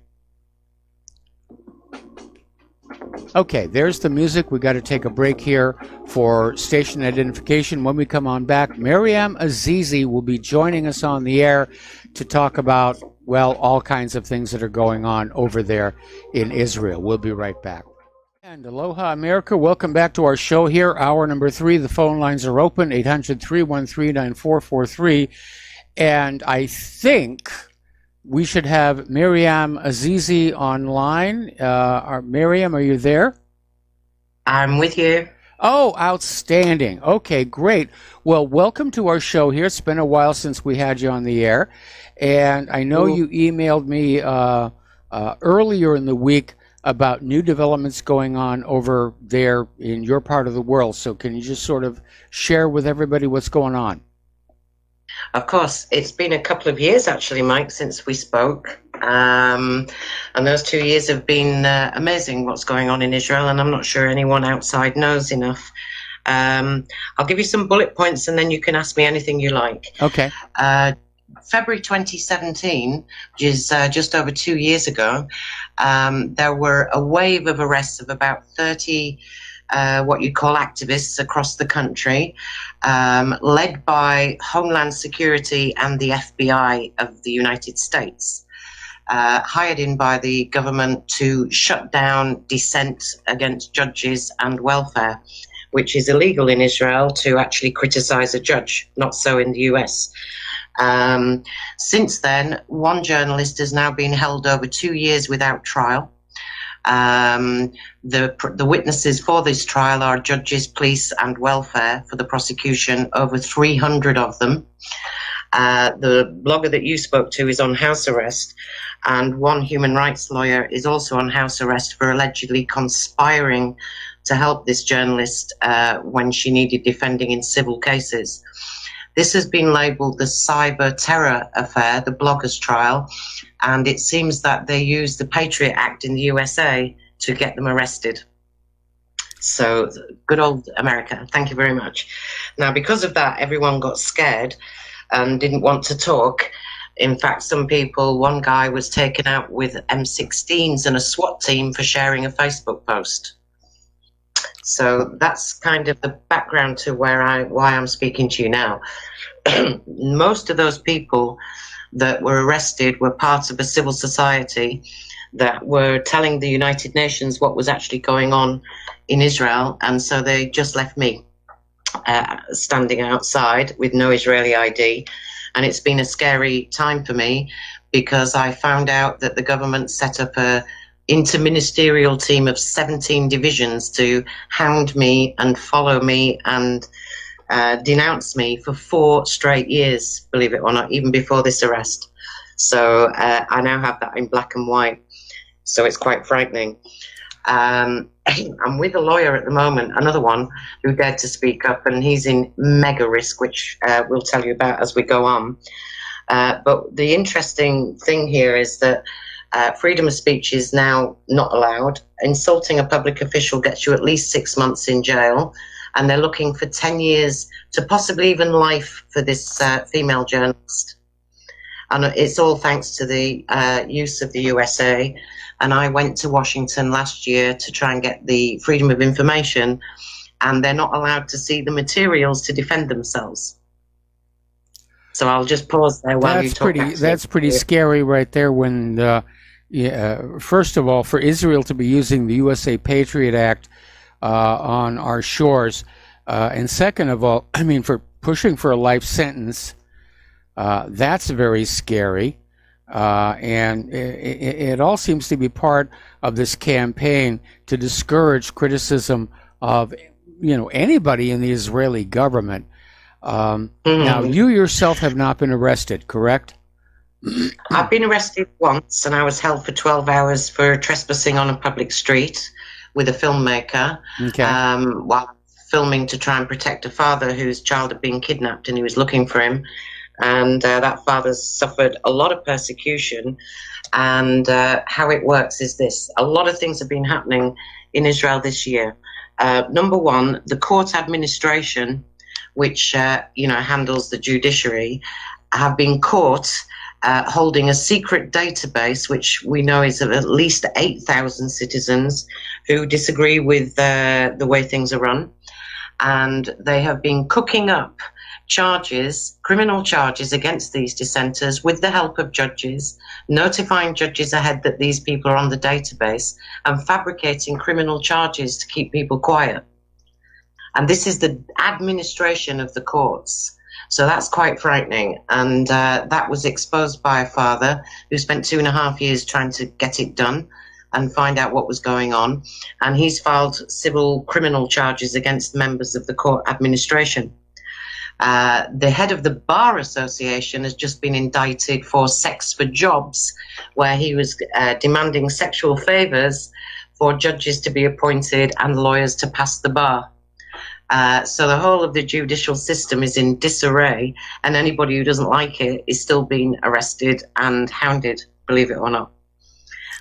Okay, there's the music. We got to take a break here for station identification. When we come on back, Mariam Azizi will be joining us on the air to talk about, well, all kinds of things that are going on over there in Israel. We'll be right back. And aloha, America. Welcome back to our show here. Hour number 3. The phone lines are open, 800-313-9443. And I think we should have Mariam Azizi online. Mariam, are you there? I'm with you. Oh, outstanding. Okay, great. Well, welcome to our show here. It's been a while since we had you on the air. And I know you emailed me earlier in the week about new developments going on over there in your part of the world. So can you just sort of share with everybody what's going on? Of course. It's been a couple of years, actually, Mike, since we spoke. And those 2 years have been amazing, what's going on in Israel, and I'm not sure anyone outside knows enough. I'll give you some bullet points, and then you can ask me anything you like. Okay. February 2017, which is just over 2 years ago, there were a wave of arrests of about 30 what you call activists across the country, led by Homeland Security and the FBI of the United States, hired in by the government to shut down dissent against judges and welfare, which is illegal in Israel to actually criticize a judge, not so in the US. Since then, one journalist has now been held over 2 years without trial. The witnesses for this trial are judges, police and welfare for the prosecution, over 300 of them. The blogger that you spoke to is on house arrest, and one human rights lawyer is also on house arrest for allegedly conspiring to help this journalist when she needed defending in civil cases. This has been labelled the cyber terror affair, the bloggers trial, and it seems that they used the Patriot Act in the USA to get them arrested. So good old America. Thank you very much. Now, because of that, everyone got scared and didn't want to talk. In fact, some people, one guy was taken out with M16s and a SWAT team for sharing a Facebook post. So that's kind of the background to why I'm speaking to you now. Most of those people that were arrested were parts of a civil society that were telling the United Nations what was actually going on in Israel, and so they just left me standing outside with no Israeli ID. And it's been a scary time for me because I found out that the government set up a interministerial team of 17 divisions to hound me and follow me and denounce me for 4 straight years, believe it or not, even before this arrest. So I now have that in black and white. So it's quite frightening. I'm with a lawyer at the moment, another one who dared to speak up, and he's in mega risk, which we'll tell you about as we go on. But the interesting thing here is that freedom of speech is now not allowed. Insulting a public official gets you at least 6 months in jail, and they're looking for 10 years to possibly even life for this female journalist. And it's all thanks to the use of the USA. And I went to Washington last year to try and get the freedom of information, and they're not allowed to see the materials to defend themselves. So I'll just pause there while you talk. That's pretty scary right there when, first of all, for Israel to be using the USA Patriot Act on our shores, and second of all, I mean, for pushing for a life sentence, that's very scary. And it all seems to be part of this campaign to discourage criticism of, anybody in the Israeli government. Now, you yourself have not been arrested, correct? I've been arrested once, and I was held for 12 hours for trespassing on a public street with a filmmaker, while filming to try and protect a father whose child had been kidnapped, and he was looking for him. And that father suffered a lot of persecution. And how it works is this. A lot of things have been happening in Israel this year. Number one, the court administration, which handles the judiciary, have been caught holding a secret database, which we know is of at least 8,000 citizens who disagree with the way things are run. And they have been cooking up criminal charges against these dissenters with the help of judges, notifying judges ahead that these people are on the database, and fabricating criminal charges to keep people quiet. And this is the administration of the courts. So that's quite frightening. And that was exposed by a father who spent 2.5 years trying to get it done and find out what was going on. And he's filed civil criminal charges against members of the court administration. The head of the Bar Association has just been indicted for sex for jobs, where he was demanding sexual favors for judges to be appointed and lawyers to pass the bar. So the whole of the judicial system is in disarray, and anybody who doesn't like it is still being arrested and hounded, believe it or not.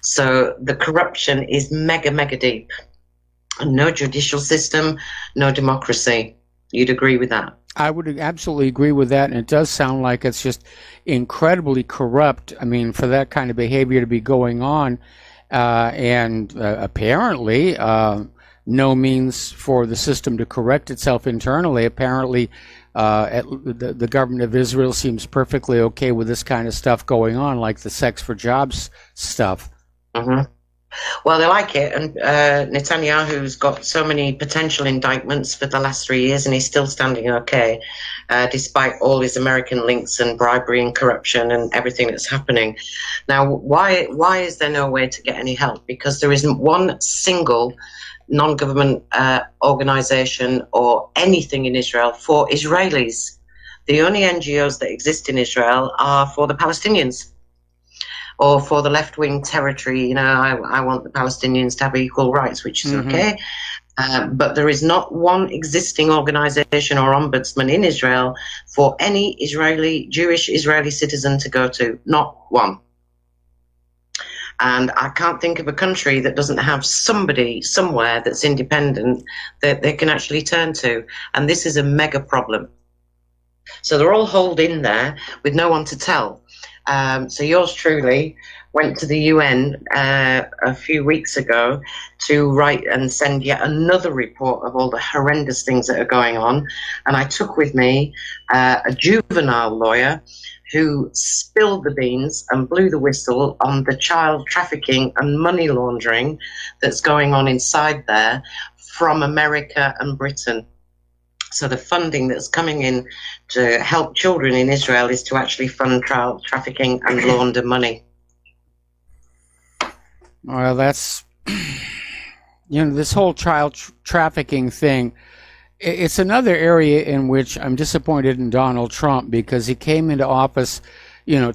So the corruption is mega, mega deep. No judicial system, no democracy. You'd agree with that? I would absolutely agree with that, and it does sound like it's just incredibly corrupt. I mean, for that kind of behavior to be going on, and apparently no means for the system to correct itself internally. Apparently, the government of Israel seems perfectly okay with this kind of stuff going on, like the sex for jobs stuff. Mm-hmm. Well, they like it, and Netanyahu's got so many potential indictments for the last 3 years, and he's still standing okay, despite all his American links and bribery and corruption and everything that's happening. Now, why is there no way to get any help? Because there isn't one single non-government organization or anything in Israel for Israelis. The only NGOs that exist in Israel are for the Palestinians or for the left-wing territory. You know, I want the Palestinians to have equal rights, which is okay. But there is not one existing organization or ombudsman in Israel for any Jewish Israeli citizen to go to. Not one. And I can't think of a country that doesn't have somebody somewhere that's independent that they can actually turn to. And this is a mega problem. So they're all holed in there with no one to tell. So yours truly went to the UN a few weeks ago to write and send yet another report of all the horrendous things that are going on. And I took with me a juvenile lawyer who spilled the beans and blew the whistle on the child trafficking and money laundering that's going on inside there from America and Britain. So the funding that's coming in to help children in Israel is to actually fund child trafficking and launder money. Well, that's, this whole child trafficking thing, it's another area in which I'm disappointed in Donald Trump, because he came into office,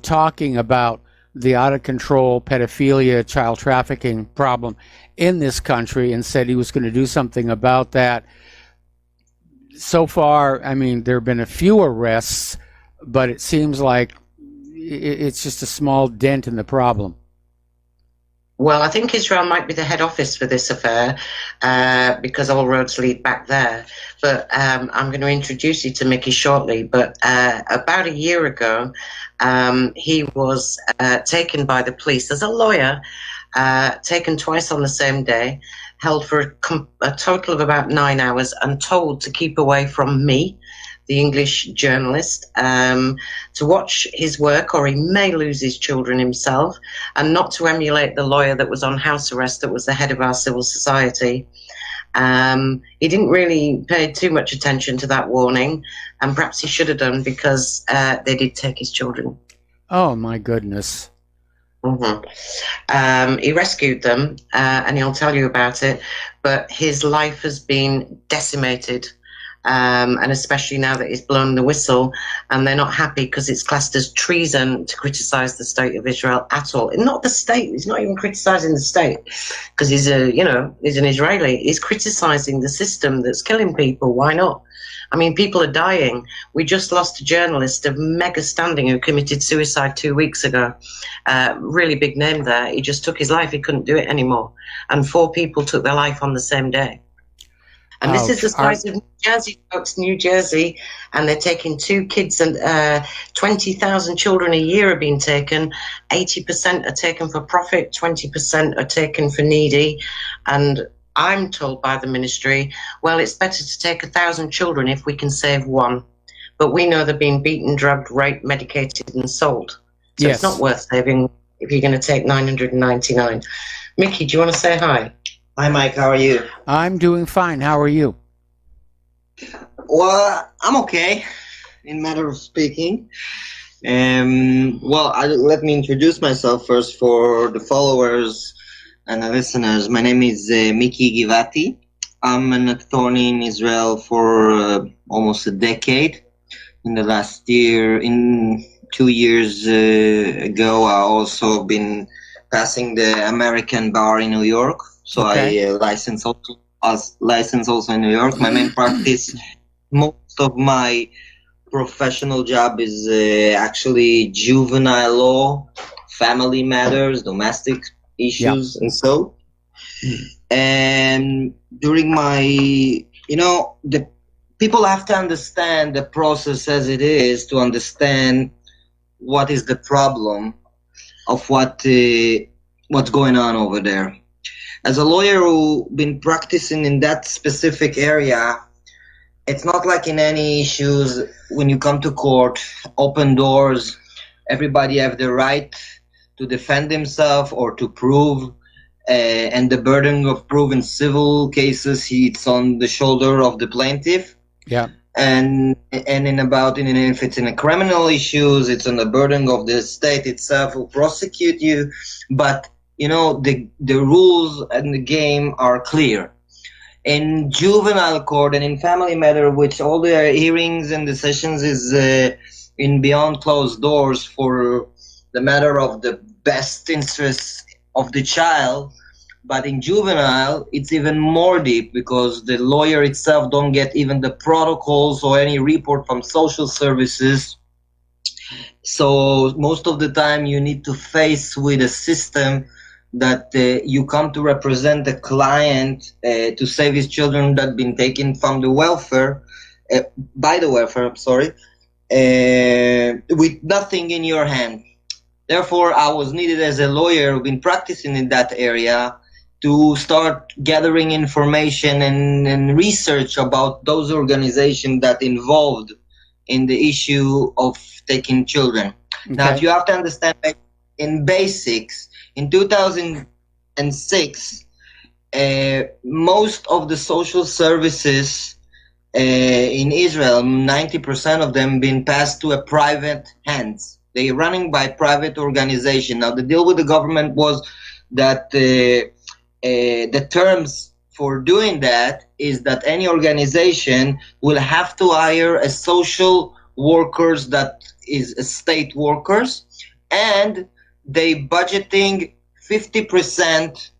talking about the out-of-control pedophilia, child trafficking problem in this country and said he was going to do something about that. So far, I mean, there have been a few arrests, but it seems like it's just a small dent in the problem. Well, I think Israel might be the head office for this affair because all roads lead back there. But I'm going to introduce you to Mickey shortly. But about a year ago, he was taken by the police as a lawyer, taken twice on the same day, held for a total of about 9 hours and told to keep away from me, the English journalist, to watch his work or he may lose his children himself, and not to emulate the lawyer that was on house arrest that was the head of our civil society. He didn't really pay too much attention to that warning, and perhaps he should have done, because they did take his children. Oh, my goodness. He rescued them, and he'll tell you about it, but his life has been decimated. And especially now that he's blown the whistle, and they're not happy because it's classed as treason to criticize the state of Israel at all. And not the state. He's not even criticizing the state because he's an Israeli. He's criticizing the system that's killing people. Why not? I mean, people are dying. We just lost a journalist of mega standing who committed suicide 2 weeks ago. Really big name there. He just took his life. He couldn't do it anymore. And 4 people took their life on the same day. And this is the size of New Jersey, folks, New Jersey, and they're taking 2 kids, and 20,000 children a year are being taken. 80% are taken for profit, 20% are taken for needy. And I'm told by the ministry, well, it's better to take 1,000 children if we can save 1. But we know they're being beaten, drugged, raped, medicated, and sold. So It's not worth saving if you're going to take 999. Mickey, do you want to say hi? Hi, Mike. How are you? I'm doing fine. How are you? Well, I'm okay, in matter of speaking. Let me introduce myself first for the followers and the listeners. My name is Miki Givati. I'm an attorney in Israel for almost a decade. In the last year, 2 years ago, I also been passing the American bar in New York. So okay. I license also in New York. My main practice, most of my professional job is actually juvenile law, family matters, domestic issues, and so. And during my, the people have to understand the process as it is to understand what is the problem of what's going on over there. As a lawyer who's been practicing in that specific area, it's not like in any issues when you come to court, open doors, everybody have the right to defend himself or to prove, and the burden of proof in civil cases, it's on the shoulder of the plaintiff. Yeah. And if it's in a criminal issues, it's on the burden of the state itself who prosecute you. But the rules and the game are clear. In juvenile court and in family matter, which all the hearings and decisions is in beyond closed doors for the matter of the best interests of the child. But in juvenile, it's even more deep because the lawyer itself don't get even the protocols or any report from social services. So most of the time you need to face with a system that you come to represent the client to save his children that been taken from the welfare, by the welfare, I'm sorry, with nothing in your hand. Therefore, I was needed as a lawyer who've been practicing in that area to start gathering information and research about those organizations that involved in the issue of taking children. Okay. Now, if you have to understand in basics, in 2006, most of the social services in Israel, 90% of them been passed to a private hands. They're running by private organization. Now, the deal with the government was that the terms for doing that is that any organization will have to hire a social workers that is a state workers, and they budgeting 50%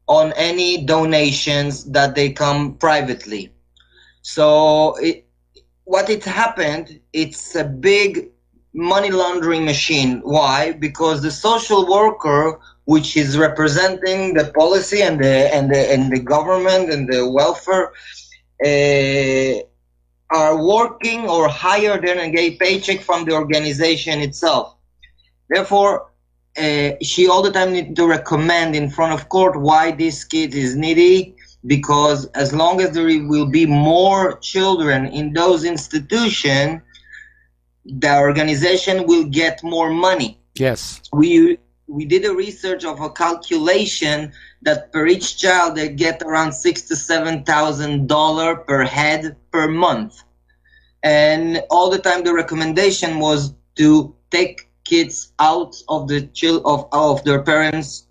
on any donations that they come privately. So what it happened, it's a big money laundering machine. Why? Because the social worker, which is representing the policy and the government and the welfare, are working or higher than a paycheck from the organization itself. Therefore, she all the time needs to recommend in front of court why this kid is needy, because as long as there will be more children in those institutions, the organization will get more money. Yes. We did a research of a calculation that per each child they get around $6,000 to $7,000 per head per month, and all the time the recommendation was to take kids out of the of their parents'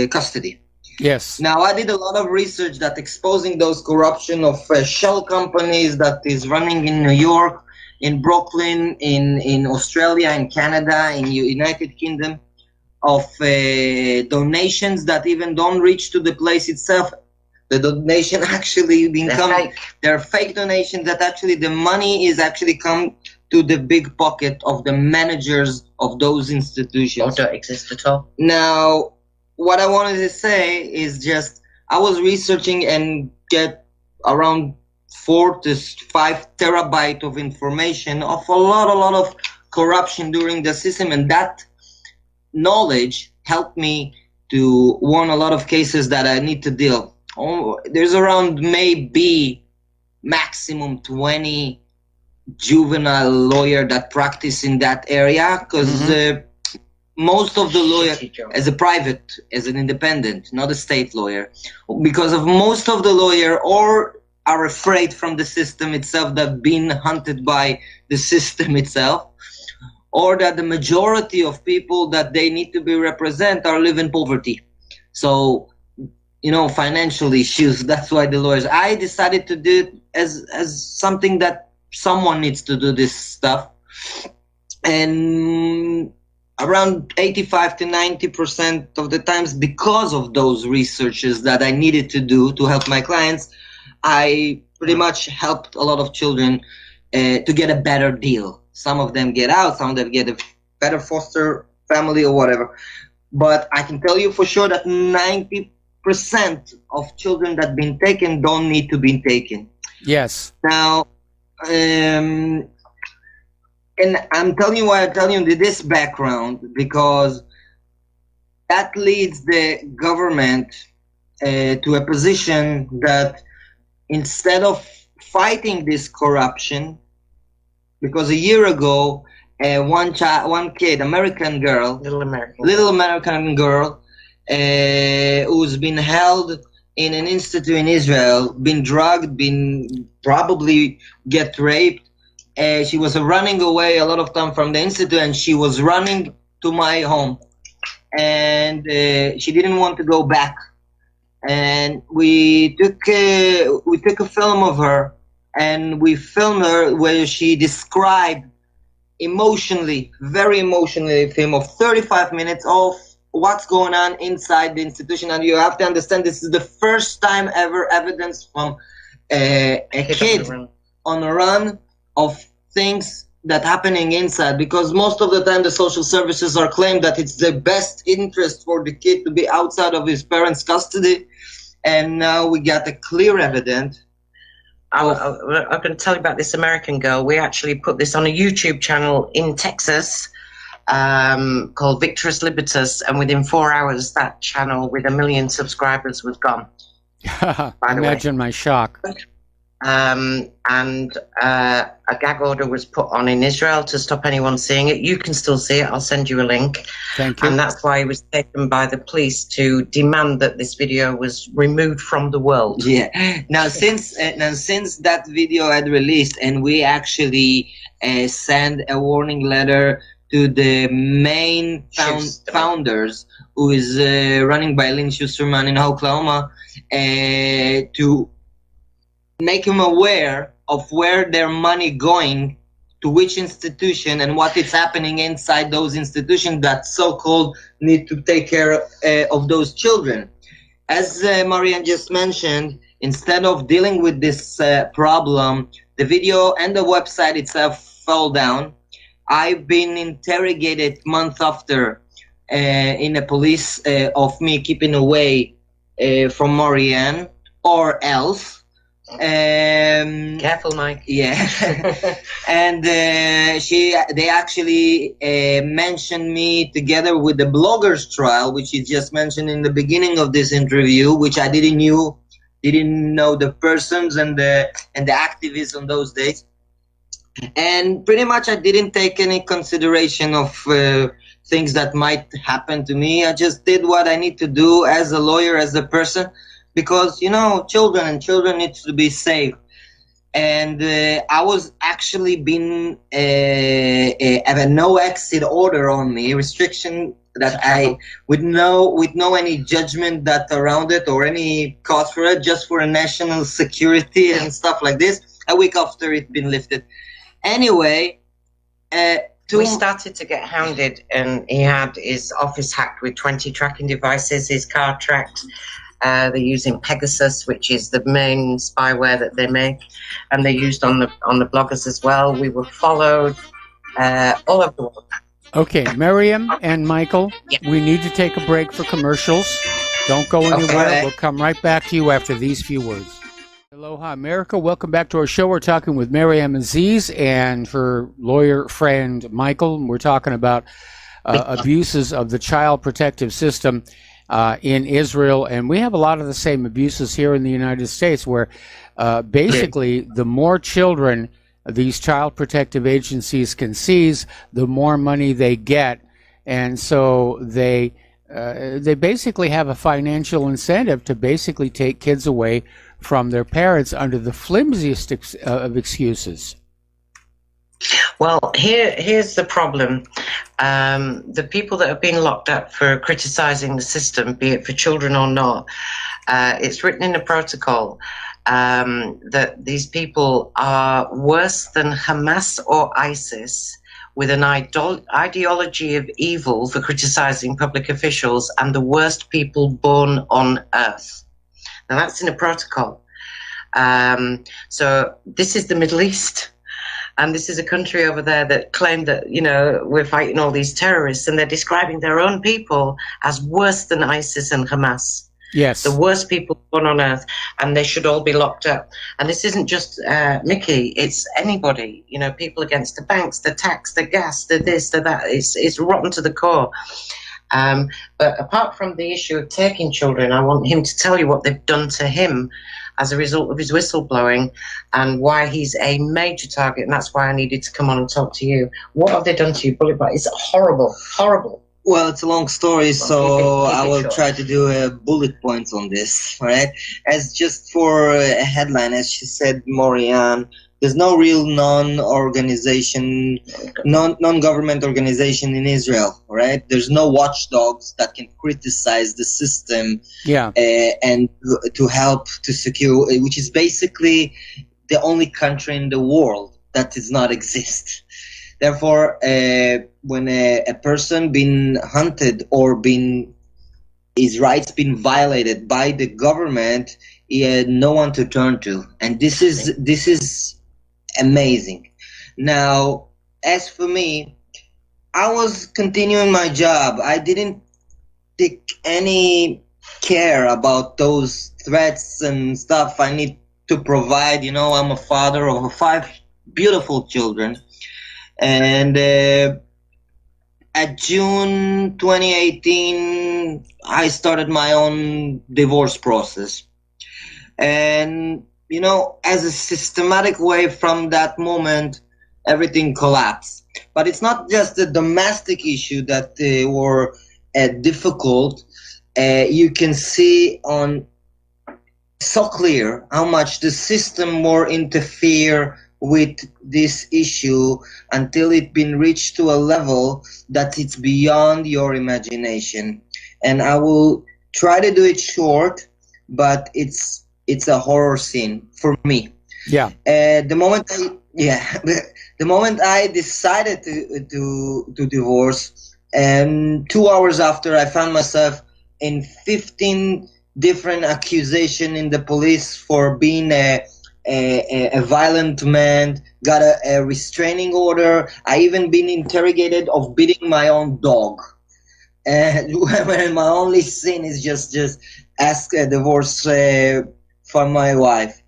custody. Yes. Now, I did a lot of research that exposing those corruption of shell companies that is running in New York, in Brooklyn, in Australia, in Canada, in United Kingdom, of donations that even don't reach to the place itself. The donation actually they're fake donations that actually the money is actually come to the big pocket of the managers of those institutions. Don't exist at all. Now, what I wanted to say is just I was researching and get around 4 to 5 terabyte of information of a lot of corruption during the system, and that knowledge helped me to win a lot of cases that I need to deal. There's around maybe maximum 20 juvenile lawyer that practice in that area, because most of the lawyer as a private, as an independent, not a state lawyer, because of most of the lawyer or are afraid from the system itself, that been hunted by the system itself, or that the majority of people that they need to be represent are live in poverty. So, financial issues, that's why the lawyers, I decided to do it as something that someone needs to do this stuff. And around 85 to 90% of the times, because of those researches that I needed to do to help my clients, I pretty much helped a lot of children to get a better deal. Some of them get out, some of them get a better foster family or whatever. But I can tell you for sure that 90% of children that been taken don't need to be taken. Yes. Now, and I'm telling you why I'm telling you this background, because that leads the government to a position that instead of fighting this corruption, because a year ago, one kid, American girl, little American girl, who's been held in an institute in Israel, been drugged, been probably get raped. She was running away a lot of time from the institute, and she was running to my home, and she didn't want to go back. and we took a film of her, and we filmed her where she described emotionally, very emotionally, a film of 35 minutes of what's going on inside the institution. And you have to understand, this is the first time ever evidence from a kid on a run of things that happening inside, because most of the time the social services are claimed that it's the best interest for the kid to be outside of his parents' custody, and now we got a clear evidence. I'm going to tell you about this American girl. We actually put this on a YouTube channel in Texas called Victorous Libertas, and within 4 hours that channel with 1 million subscribers was gone. Imagine my shock. And a gag order was put on in Israel to stop anyone seeing it. You can still see it. I'll send you a link. Thank you. And that's why it was taken by the police to demand that this video was removed from the world. Yeah. Now, since that video had released, and we actually sent a warning letter to the main founders, who is running by Lynn Schusterman in Oklahoma, to make them aware of where their money going, to which institution, and what is happening inside those institutions that so-called need to take care of those children. As Marianne just mentioned, instead of dealing with this problem, the video and the website itself fell down. I've been interrogated month after in the police of me keeping away from Marianne, or else. Careful, Mike. Yeah. And they actually mentioned me together with the bloggers trial, which is just mentioned in the beginning of this interview, which I didn't know the persons and the activists on those days. And pretty much I didn't take any consideration of things that might happen to me. I just did what I need to do as a lawyer, as a person, because, children need to be safe. And I was actually been have a no exit order on me, restriction that I with no any judgment that around it or any cause for it, just for a national security and stuff like this. A week after it been lifted. Anyway, we started to get hounded, and he had his office hacked with 20 tracking devices, his car tracked. They're using Pegasus, which is the main spyware that they make, and they're used on the bloggers as well. We were followed all over the world. Okay, Miriam and Michael, we need to take a break for commercials. Don't go anywhere. Okay. We'll come right back to you after these few words. Aloha, America. Welcome back to our show. We're talking with Miriam Aziz and her lawyer friend, Michael. We're talking about abuses of the child protective system in Israel, and we have a lot of the same abuses here in the United States, where basically the more children these child protective agencies can seize, the more money they get, and so they basically have a financial incentive to basically take kids away from their parents under the flimsiest of excuses. Well, here's the problem. The people that have been locked up for criticizing the system, be it for children or not, it's written in the protocol that these people are worse than Hamas or ISIS, with an ideology of evil for criticizing public officials, and the worst people born on earth. Now, that's in a protocol. So this is the Middle East. And this is a country over there that claimed that, we're fighting all these terrorists, and they're describing their own people as worse than ISIS and Hamas. Yes. The worst people born on earth, and they should all be locked up. And this isn't just Mickey, it's anybody, people against the banks, the tax, the gas, the this, the that. It's rotten to the core. But apart from the issue of taking children, I want him to tell you what they've done to him as a result of his whistleblowing, and why he's a major target, and that's why I needed to come on and talk to you. What have they done to you, Bullet Bite? It's horrible, horrible. Well, it's a long story, so I will try to do bullet points on this, right? As just for a headline, as she said, Morianne, there's no real non-government organization in Israel, right? There's no watchdogs that can criticize the system, and to help to secure, which is basically the only country in the world that does not exist. Therefore, when a person been hunted or his rights been violated by the government, he had no one to turn to, and this is amazing. Now, as for me, I was continuing my job. I didn't take any care about those threats and stuff I need to provide. I'm a father of 5 beautiful children, and at June 2018, I started my own divorce process. And, as a systematic way from that moment, everything collapsed. But it's not just the domestic issue that were difficult. You can see so clear how much the system more interfere with this issue until it's been reached to a level that it's beyond your imagination. And I will try to do it short, but it's a horror scene for me. Yeah. The moment I decided to divorce, and 2 hours after, I found myself in 15 different accusations in the police for being a violent man, got a restraining order. I even been interrogated of beating my own dog. And when my only sin is just ask a divorce from my wife.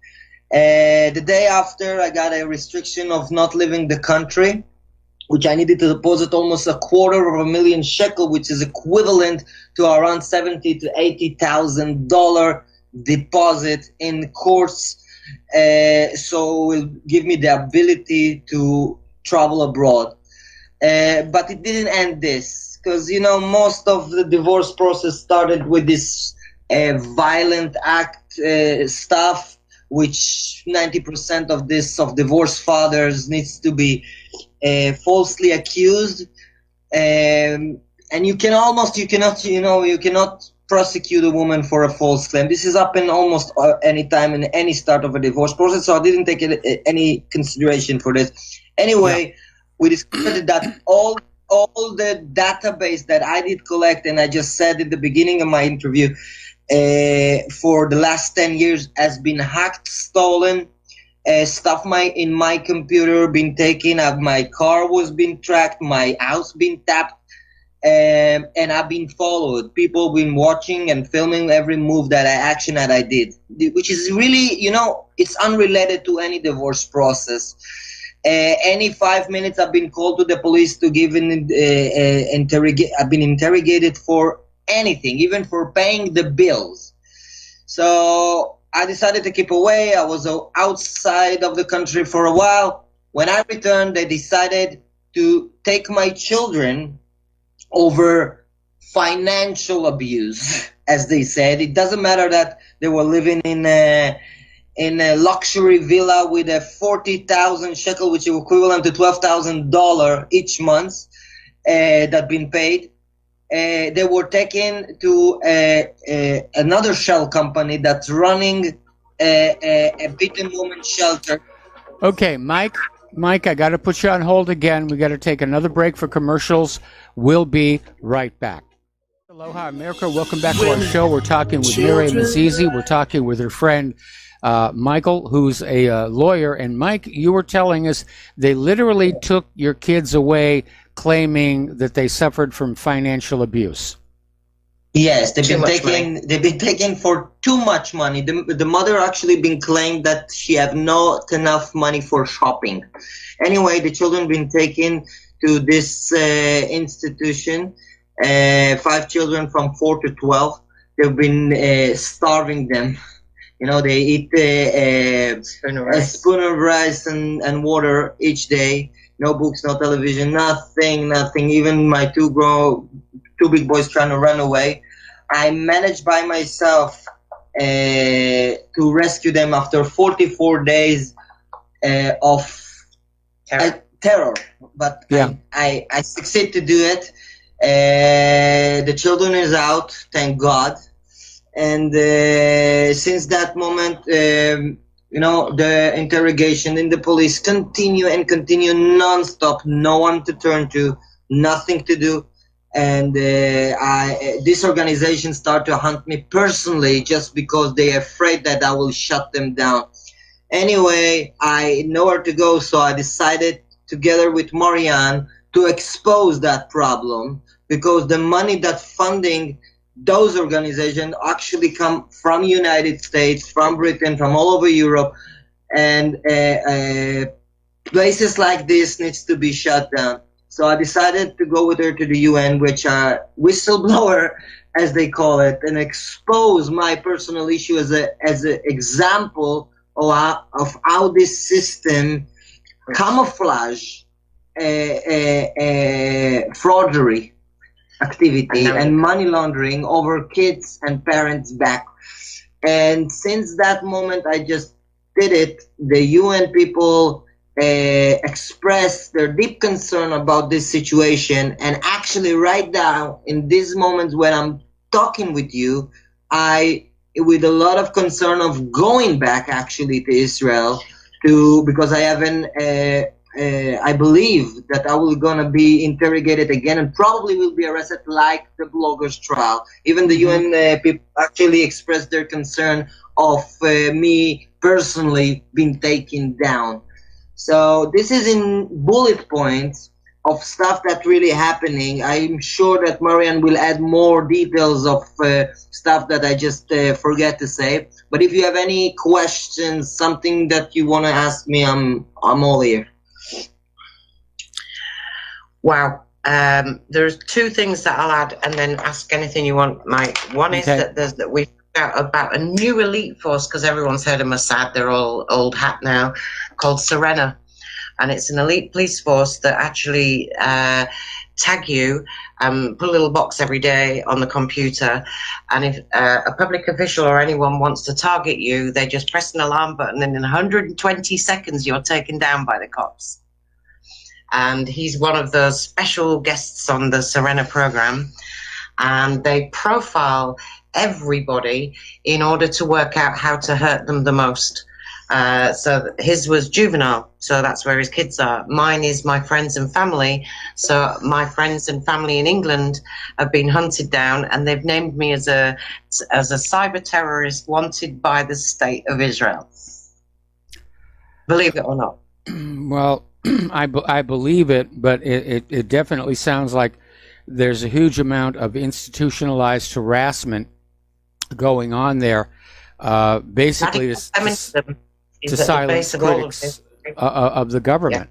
The day after, I got a restriction of not leaving the country, which I needed to deposit almost $250,000 shekel, which is equivalent to around $70,000 to $80,000 deposit in courts. So it will give me the ability to travel abroad. But it didn't end this, because, most of the divorce process started with this violent act stuff, which 90% of divorce fathers needs to be falsely accused. And you cannot prosecute a woman for a false claim. This is up in almost any time in any start of a divorce process, so I didn't take any consideration for this. Anyway, we discovered that all the database that I did collect, and I just said at the beginning of my interview, for the last 10 years has been hacked, stolen, stuff in my computer been taken, my car was being tracked, my house been tapped, and I've been followed. People been watching and filming every action that I did, which is really, it's unrelated to any divorce process. Any 5 minutes I've been called to the police to give I've been interrogated for anything, even for paying the bills. So I decided to keep away. I was outside of the country for a while. When I returned, they decided to take my children over financial abuse, as they said. It doesn't matter that they were living in a luxury villa with a 40,000 shekel, which is equivalent to $12,000 each month, that been paid. They were taken to another shell company that's running a beaten woman shelter. Okay, Mike, I got to put you on hold again. We got to take another break for commercials. We'll be right back. Aloha, America. Welcome back to our show. We're talking with Miriam Azizi. We're talking with her friend Michael, who's a lawyer. And Mike, you were telling us they literally took your kids away, claiming that they suffered from financial abuse. Yes, they've been taken for too much money. The mother actually been claimed that she have not enough money for shopping. Anyway, the children been taken to this institution. 5 children from 4 to 12. They've been starving them. They eat a spoon of rice and water each day. No books, no television, nothing. Even my two big boys trying to run away. I managed by myself to rescue them after 44 days of terror. But Yeah. I succeed to do it. The children is out, thank God. And since that moment, the interrogation in the police continue non-stop. No one to turn to, nothing to do. And this organization start to hunt me personally just because they're afraid that I will shut them down. Anyway, I nowhere to go, so I decided together with Marianne to expose that problem, because the money that funding those organizations actually come from United States, from Britain, from all over Europe, and places like this needs to be shut down. So I decided to go with her to the UN, which are whistleblower, as they call it, and expose my personal issue as an example of how this system camouflage fraudery activity and money laundering over kids and parents back. And since that moment I just did it, the UN people expressed their deep concern about this situation, and actually right now in these moments when I'm talking with you, I with a lot of concern of going back actually to Israel because I haven't I believe that I will gonna be interrogated again and probably will be arrested like the bloggers trial. Even the UN people actually expressed their concern of me personally being taken down. So this is in bullet points of stuff that really happening. I'm sure that Marianne will add more details of stuff that I just forget to say. But if you have any questions, something that you want to ask me, I'm all here. Wow. There's two things that I'll add and then ask anything you want, Mike. One is that we found out about a new elite force, because everyone's heard of Mossad, they're all old hat now, called Serena. And it's an elite police force that actually tag you, put a little box every day on the computer, and if a public official or anyone wants to target you, they just press an alarm button, and in 120 seconds you're taken down by the cops. And he's one of those special guests on the Serena program, and they profile everybody in order to work out how to hurt them the most. So his was juvenile, so that's where his kids are. Mine is my friends and family. So my friends and family in England have been hunted down, and they've named me as a cyber terrorist wanted by the state of Israel. Believe it or not. Well, I believe it, but it definitely sounds like there's a huge amount of institutionalized harassment going on there, basically to silence critics of the government.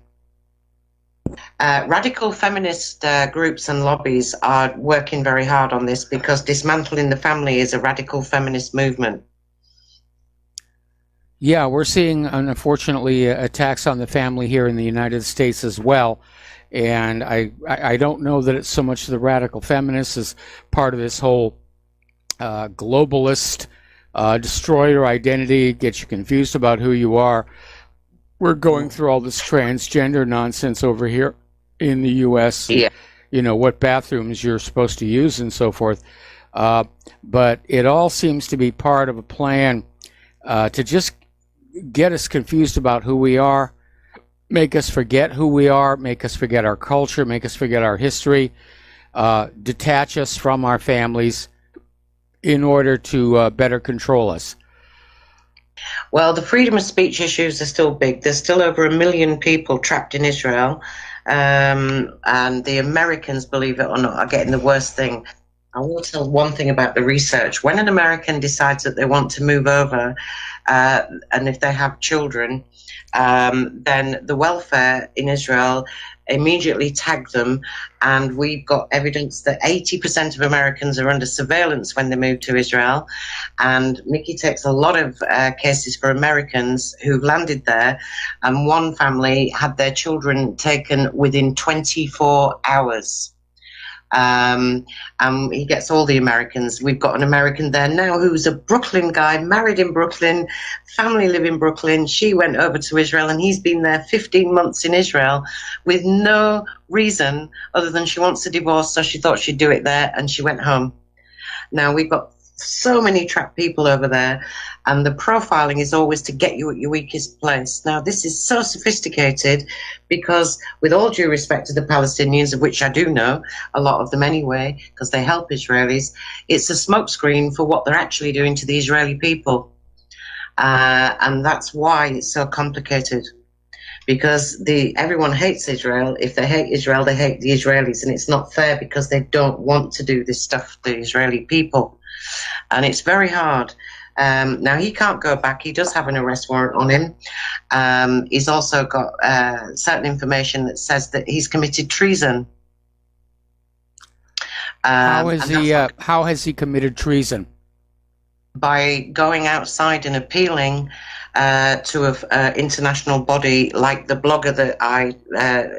Yeah. Radical feminist groups and lobbies are working very hard on this, because dismantling the family is a radical feminist movement. Yeah, we're seeing, unfortunately, attacks on the family here in the United States as well. And I don't know that it's so much the radical feminists as part of this whole globalist destroy your identity, get you confused about who you are. We're going through all this transgender nonsense over here in the U.S. Yeah. You know, what bathrooms you're supposed to use and so forth. But it all seems to be part of a plan to just get us confused about who we are, make us forget who we are, make us forget our culture, make us forget our history, detach us from our families in order to better control us. Well, the freedom of speech issues are still big. There's still over 1 million people trapped in Israel, and the Americans, believe it or not, are getting the worst thing. I will tell one thing about the research. When an American decides that they want to move over, and if they have children, then the welfare in Israel immediately tag them, and we've got evidence that 80% of Americans are under surveillance when they move to Israel. And Mickey takes a lot of cases for Americans who've landed there, and one family had their children taken within 24 hours. And he gets all the Americans. We've got an American there now who's a Brooklyn guy, married in Brooklyn, family live in Brooklyn. She went over to Israel, and he's been there 15 months in Israel with no reason other than she wants a divorce, so she thought she'd do it there, and she went home. Now, we've got so many trapped people over there, and the profiling is always to get you at your weakest place. Now, this is so sophisticated because, with all due respect to the Palestinians, of which I do know, a lot of them anyway, because they help Israelis, it's a smokescreen for what they're actually doing to the Israeli people. And that's why it's so complicated. Because everyone hates Israel. If they hate Israel, they hate the Israelis, and it's not fair because they don't want to do this stuff to the Israeli people. And it's very hard. Now, he can't go back. He does have an arrest warrant on him. He's also got certain information that says that he's committed treason. How has he committed treason? By going outside and appealing to an international body like the blogger that I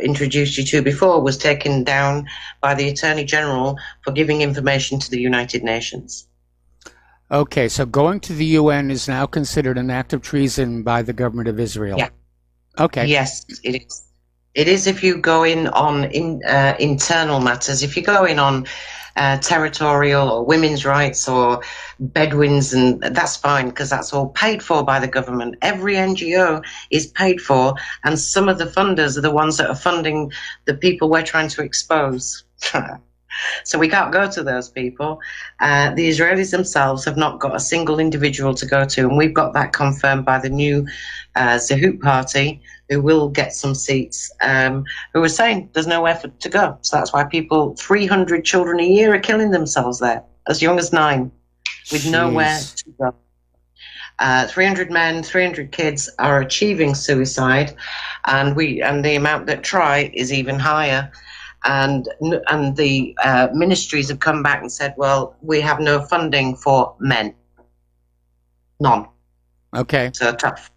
introduced you to before was taken down by the Attorney General for giving information to the United Nations. Okay, so going to the UN is now considered an act of treason by the government of Israel. Yeah. Okay. Yes, it is. It is if you go in on internal matters. If you go in on territorial or women's rights or Bedouins, and that's fine because that's all paid for by the government. Every NGO is paid for, and some of the funders are the ones that are funding the people we're trying to expose. So we can't go to those people. The Israelis themselves have not got a single individual to go to, and we've got that confirmed by the new Zehut party, who will get some seats, who are saying there's nowhere to go. So that's why 300 children a year are killing themselves there, as young as 9, with nowhere to go. 300 men, 300 kids are achieving suicide, and the amount that try is even higher. And the ministries have come back and said, well, we have no funding for men. None. Okay. So tough.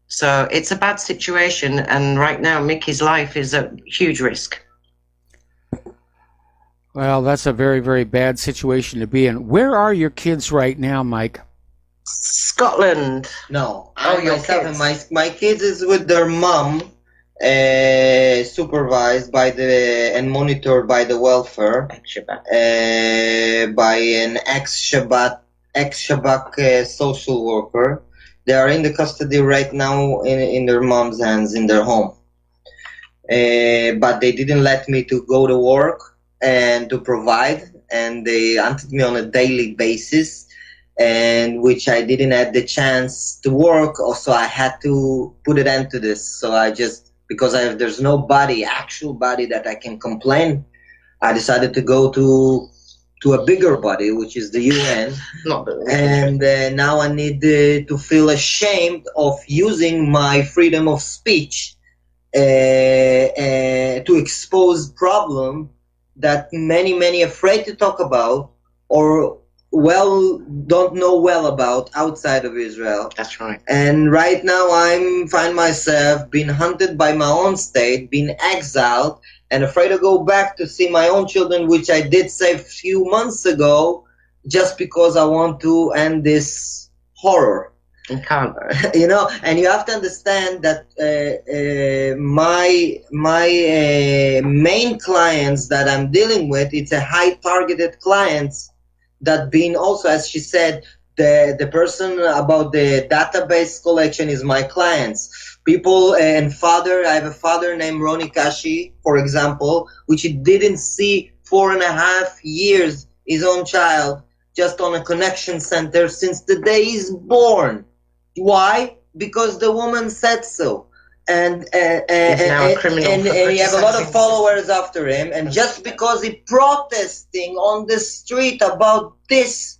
So it's a bad situation, and right now Mickey's life is at huge risk. Well, that's a very, very bad situation to be in. Where are your kids right now, Mike? Scotland. No. Your kids. My kids is with their mom, supervised by and monitored by the welfare, by an ex-Shabak social worker. They are in the custody right now in their mom's hands in their home. But they didn't let me to go to work and to provide, and they hunted me on a daily basis, and which I didn't have the chance to work, so I had to put an end to this. So I just, because there's no actual body that I can complain, I decided to go to a bigger body, which is the UN. And now I need to feel ashamed of using my freedom of speech to expose problem that many afraid to talk about or don't know well about outside of Israel. That's right. And right now I find myself being hunted by my own state, being exiled, and afraid to go back to see my own children, which I did say a few months ago, just because I want to end this horror. You can't. And you have to understand that my main clients that I'm dealing with, it's a high targeted clients that being also, as she said, the person about the database collection is my clients. People and father, I have a father named Ronnie Kashi, for example, which he didn't see 4.5 years, his own child, just on a connection center since the day he's born. Why? Because the woman said so. And he have a lot of followers after him, and just because he protesting on the street about this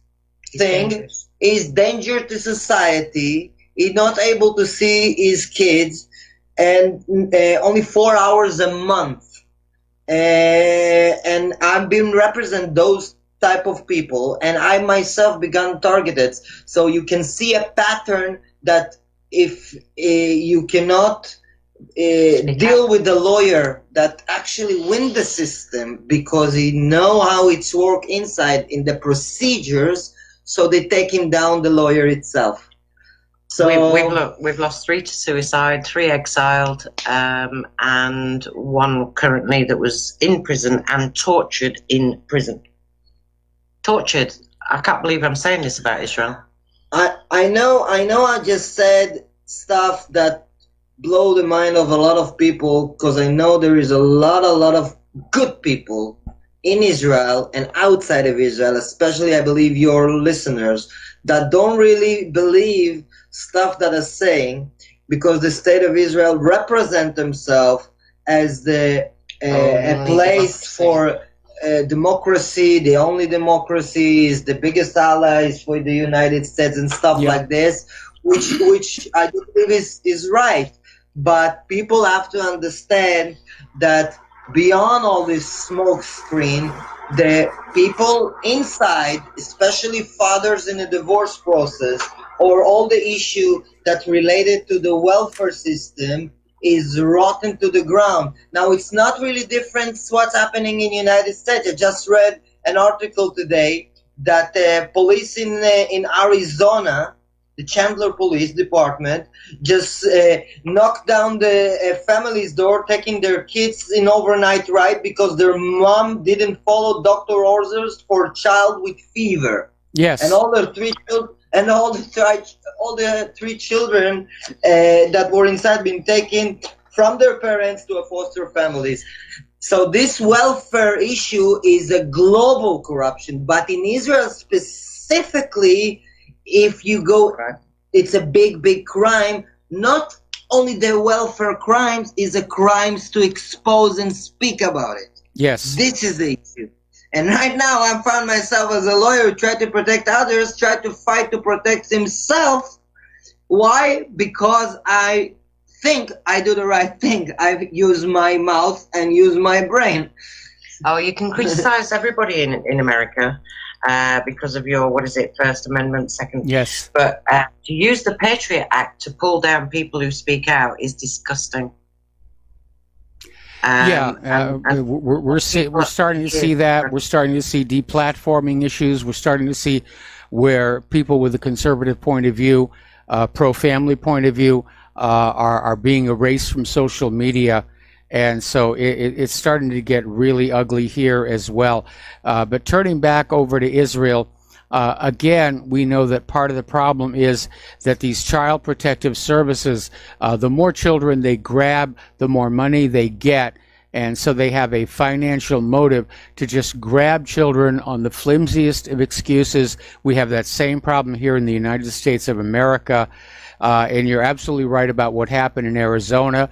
thing is danger to society. He's not able to see his kids, and only 4 hours a month. And I've been represent those type of people, and I myself began targeted. So you can see a pattern that if you cannot deal with the lawyer that actually win the system because he know how it's work inside in the procedures, so they take him down, the lawyer itself. So we've lost 3 to suicide, 3 exiled, and 1 currently that was in prison and tortured in prison. Tortured. I can't believe I'm saying this about Israel. I know I just said stuff that blow the mind of a lot of people, because I know there is a lot of good people in Israel and outside of Israel, especially I believe your listeners, that don't really believe stuff that are saying, because the state of Israel represent themselves as the a place for democracy. The only democracy is the biggest allies for the United States and stuff like this, which I do believe is right. But people have to understand that beyond all this smoke screen, the people inside, especially fathers in the divorce process, or all the issue that related to the welfare system, is rotten to the ground. Now, it's not really different what's happening in the United States. I just read an article today that police in Arizona, the Chandler Police Department, just knocked down the family's door, taking their kids in overnight ride because their mom didn't follow doctor orders for a child with fever. Yes. And all the 3 children. And all the 3 children that were inside been taken from their parents to a foster families. So this welfare issue is a global corruption, but in Israel specifically, if you go, it's a big crime. Not only the welfare crimes, is a crimes to expose and speak about it. Yes. This is the issue. And right now, I found myself as a lawyer, try to protect others, try to fight to protect himself. Why? Because I think I do the right thing. I use my mouth and use my brain. Oh, you can criticize everybody in America because of your, First Amendment, Second. Yes. But to use the Patriot Act to pull down people who speak out is disgusting. We're starting to see that. We're starting to see deplatforming issues. We're starting to see where people with a conservative point of view, pro-family point of view, are being erased from social media. And so it's starting to get really ugly here as well. But turning back over to Israel, again, we know that part of the problem is that these child protective services, the more children they grab, the more money they get. And so they have a financial motive to just grab children on the flimsiest of excuses. We have that same problem here in the United States of America. And you're absolutely right about what happened in Arizona.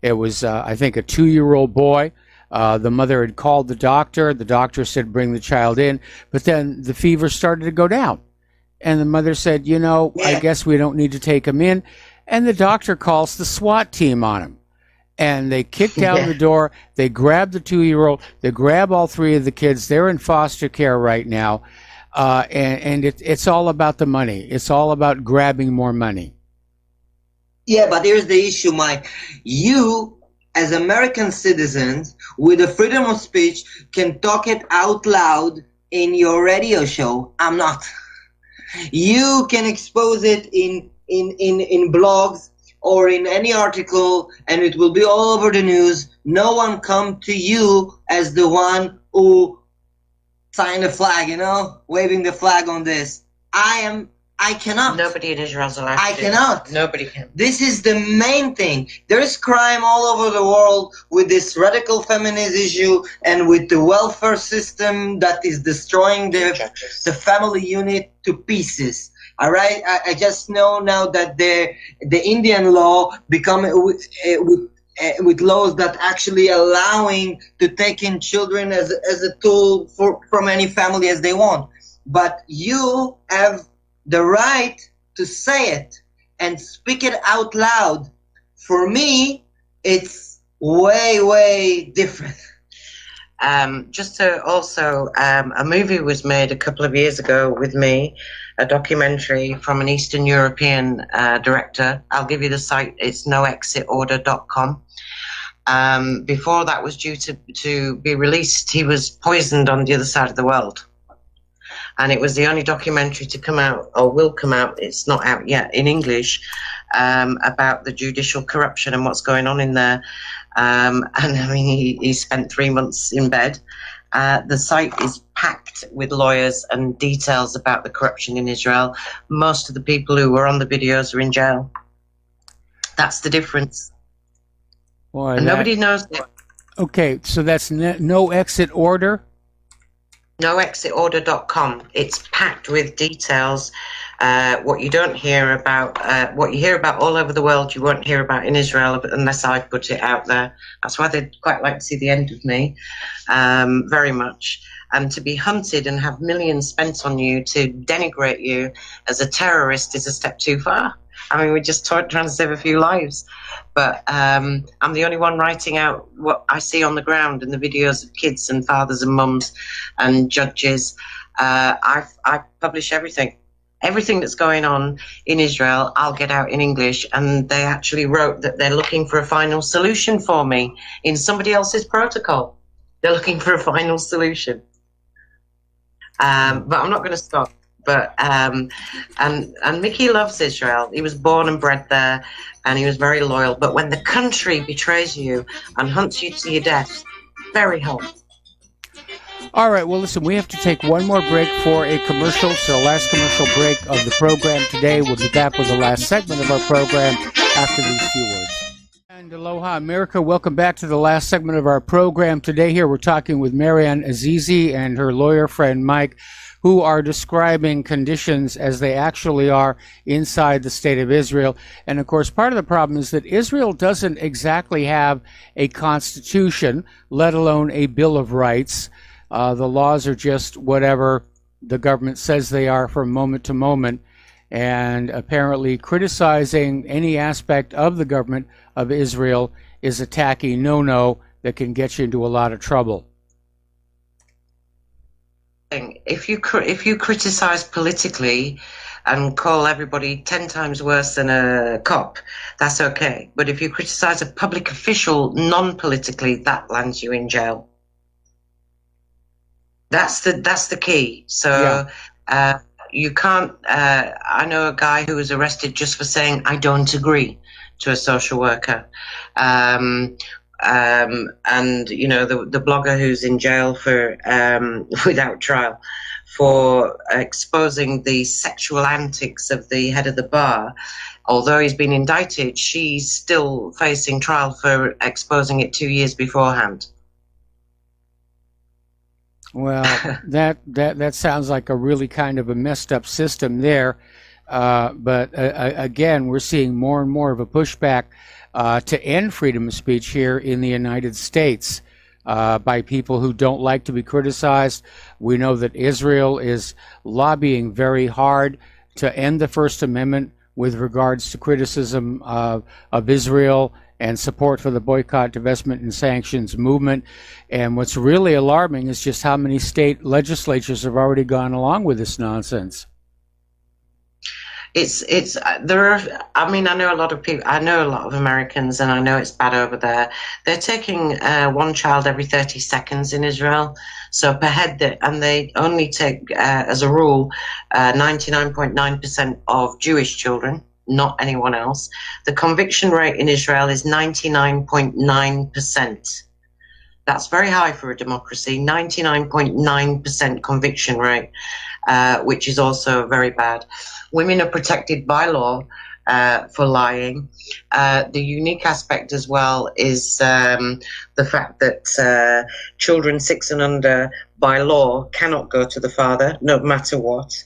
It was, I think, a 2-year-old boy. The mother had called the doctor. The doctor said, bring the child in. But then the fever started to go down. And the mother said, I guess we don't need to take him in. And the doctor calls the SWAT team on him. And they kick down the door. They grab the 2-year-old. They grab all 3 of the kids. They're in foster care right now. And it's all about the money. It's all about grabbing more money. Yeah, but here's the issue, Mike. You, as American citizens, with the freedom of speech, can talk it out loud in your radio show. I'm not. You can expose it in blogs or in any article, and it will be all over the news. No one come to you as the one who signed the flag, waving the flag on this. I cannot. Nobody in Israel's allowed I to do cannot. that. Nobody can. This is the main thing. There is crime all over the world with this radical feminist issue and with the welfare system that is destroying the family unit to pieces. All right, I just know now that the Indian law become with laws that actually allowing to take in children as a tool from any family as they want. But you have the right to say it and speak it out loud. For me, it's way different. just to also, a movie was made a couple of years ago with me, a documentary from an Eastern European director. I'll give you the site. It's noexitorder.com. Before that was due to be released, he was poisoned on the other side of the world. And it was the only documentary to come out, or will come out, it's not out yet, in English, about the judicial corruption and what's going on in there. And I mean, he spent 3 months in bed. The site is packed with lawyers and details about the corruption in Israel. Most of the people who were on the videos are in jail. That's the difference. Boy, and nobody knows it. Okay, so that's no exit order? noexitorder.com. It's packed with details. What you don't hear about, what you hear about all over the world, you won't hear about in Israel unless I put it out there. That's why they'd quite like to see the end of me, very much. And to be hunted and have millions spent on you to denigrate you as a terrorist is a step too far. I mean, we're just trying to save a few lives. But I'm the only one writing out what I see on the ground in the videos of kids and fathers and mums and judges. I publish everything. Everything that's going on in Israel, I'll get out in English. And they actually wrote that they're looking for a final solution for me in somebody else's protocol. They're looking for a final solution. But I'm not going to stop. But and Mickey loves Israel. He was born and bred there, and he was very loyal. But when the country betrays you and hunts you to your death, very hard. All right, well, listen, we have to take one more break for a commercial. So the last commercial break of the program today. We'll be back with the last segment of our program after these few words. And aloha, America. Welcome back to the last segment of our program. Today here we're talking with Marianne Azizi and her lawyer friend Mike, who are describing conditions as they actually are inside the state of Israel. And of course, part of the problem is that Israel doesn't exactly have a constitution, let alone a Bill of Rights. The laws are just whatever the government says they are from moment to moment. And apparently criticizing any aspect of the government of Israel is a tacky no-no that can get you into a lot of trouble. If you criticize politically and call everybody 10 times worse than a cop, that's okay. But if you criticize a public official non-politically, that lands you in jail. That's the key. So you can't. I know a guy who was arrested just for saying I don't agree to a social worker. And you know, the blogger who's in jail for without trial for exposing the sexual antics of the head of the bar, although he's been indicted, she's still facing trial for exposing it 2 years beforehand. Well, that sounds like a really kind of a messed up system there. But again, we're seeing more and more of a pushback to end freedom of speech here in the United States by people who don't like to be criticized. We know that Israel is lobbying very hard to end the First Amendment with regards to criticism of Israel and support for the boycott, divestment, and sanctions movement. And what's really alarming is just how many state legislatures have already gone along with this nonsense. There are, I mean, I know a lot of people, I know a lot of Americans, and I know it's bad over there. They're taking one child every 30 seconds in Israel. So per head, and they only take, as a rule, 99.9% of Jewish children, not anyone else. The conviction rate in Israel is 99.9%. That's very high for a democracy, 99.9% conviction rate, which is also very bad. Women are protected by law for lying. The unique aspect as well is the fact that children 6 and under by law cannot go to the father, no matter what.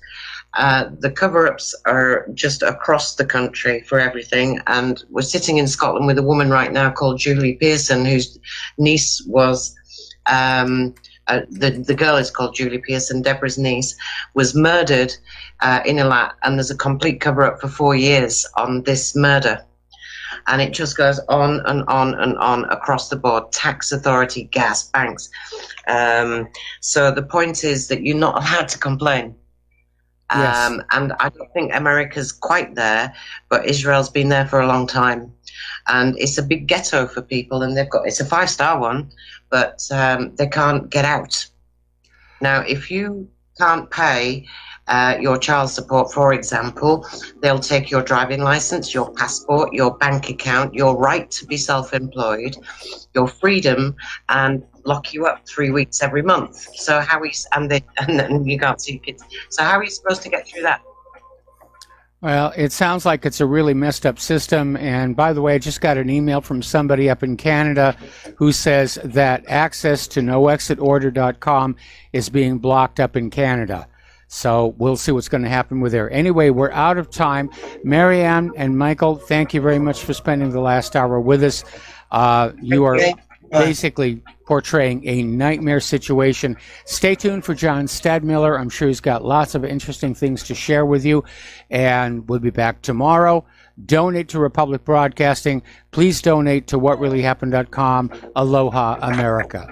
The cover-ups are just across the country for everything, and we're sitting in Scotland with a woman right now called Julie Pearson, whose niece was, the girl is called Julie Pearson, Deborah's niece, was murdered in Eilat, and there's a complete cover-up for 4 years on this murder. And it just goes on and on and on across the board. Tax authority, gas, banks. So the point is that you're not allowed to complain. Yes. And I don't think America's quite there, but Israel's been there for a long time. And it's a big ghetto for people, and it's a 5-star one, but they can't get out. Now, if you can't pay your child support, for example, they'll take your driving license, your passport, your bank account, your right to be self-employed, your freedom, and lock you up 3 weeks every month. So and you can't see your kids. So how are you supposed to get through that? Well, it sounds like it's a really messed up system. And by the way, I just got an email from somebody up in Canada who says that access to noexitorder.com is being blocked up in Canada. So we'll see what's going to happen with there. Anyway, we're out of time. Marianne and Michael, thank you very much for spending the last hour with us. You are basically portraying a nightmare situation. Stay tuned for John Stadmiller. I'm sure he's got lots of interesting things to share with you. And we'll be back tomorrow. Donate to Republic Broadcasting. Please donate to whatreallyhappened.com. Aloha, America.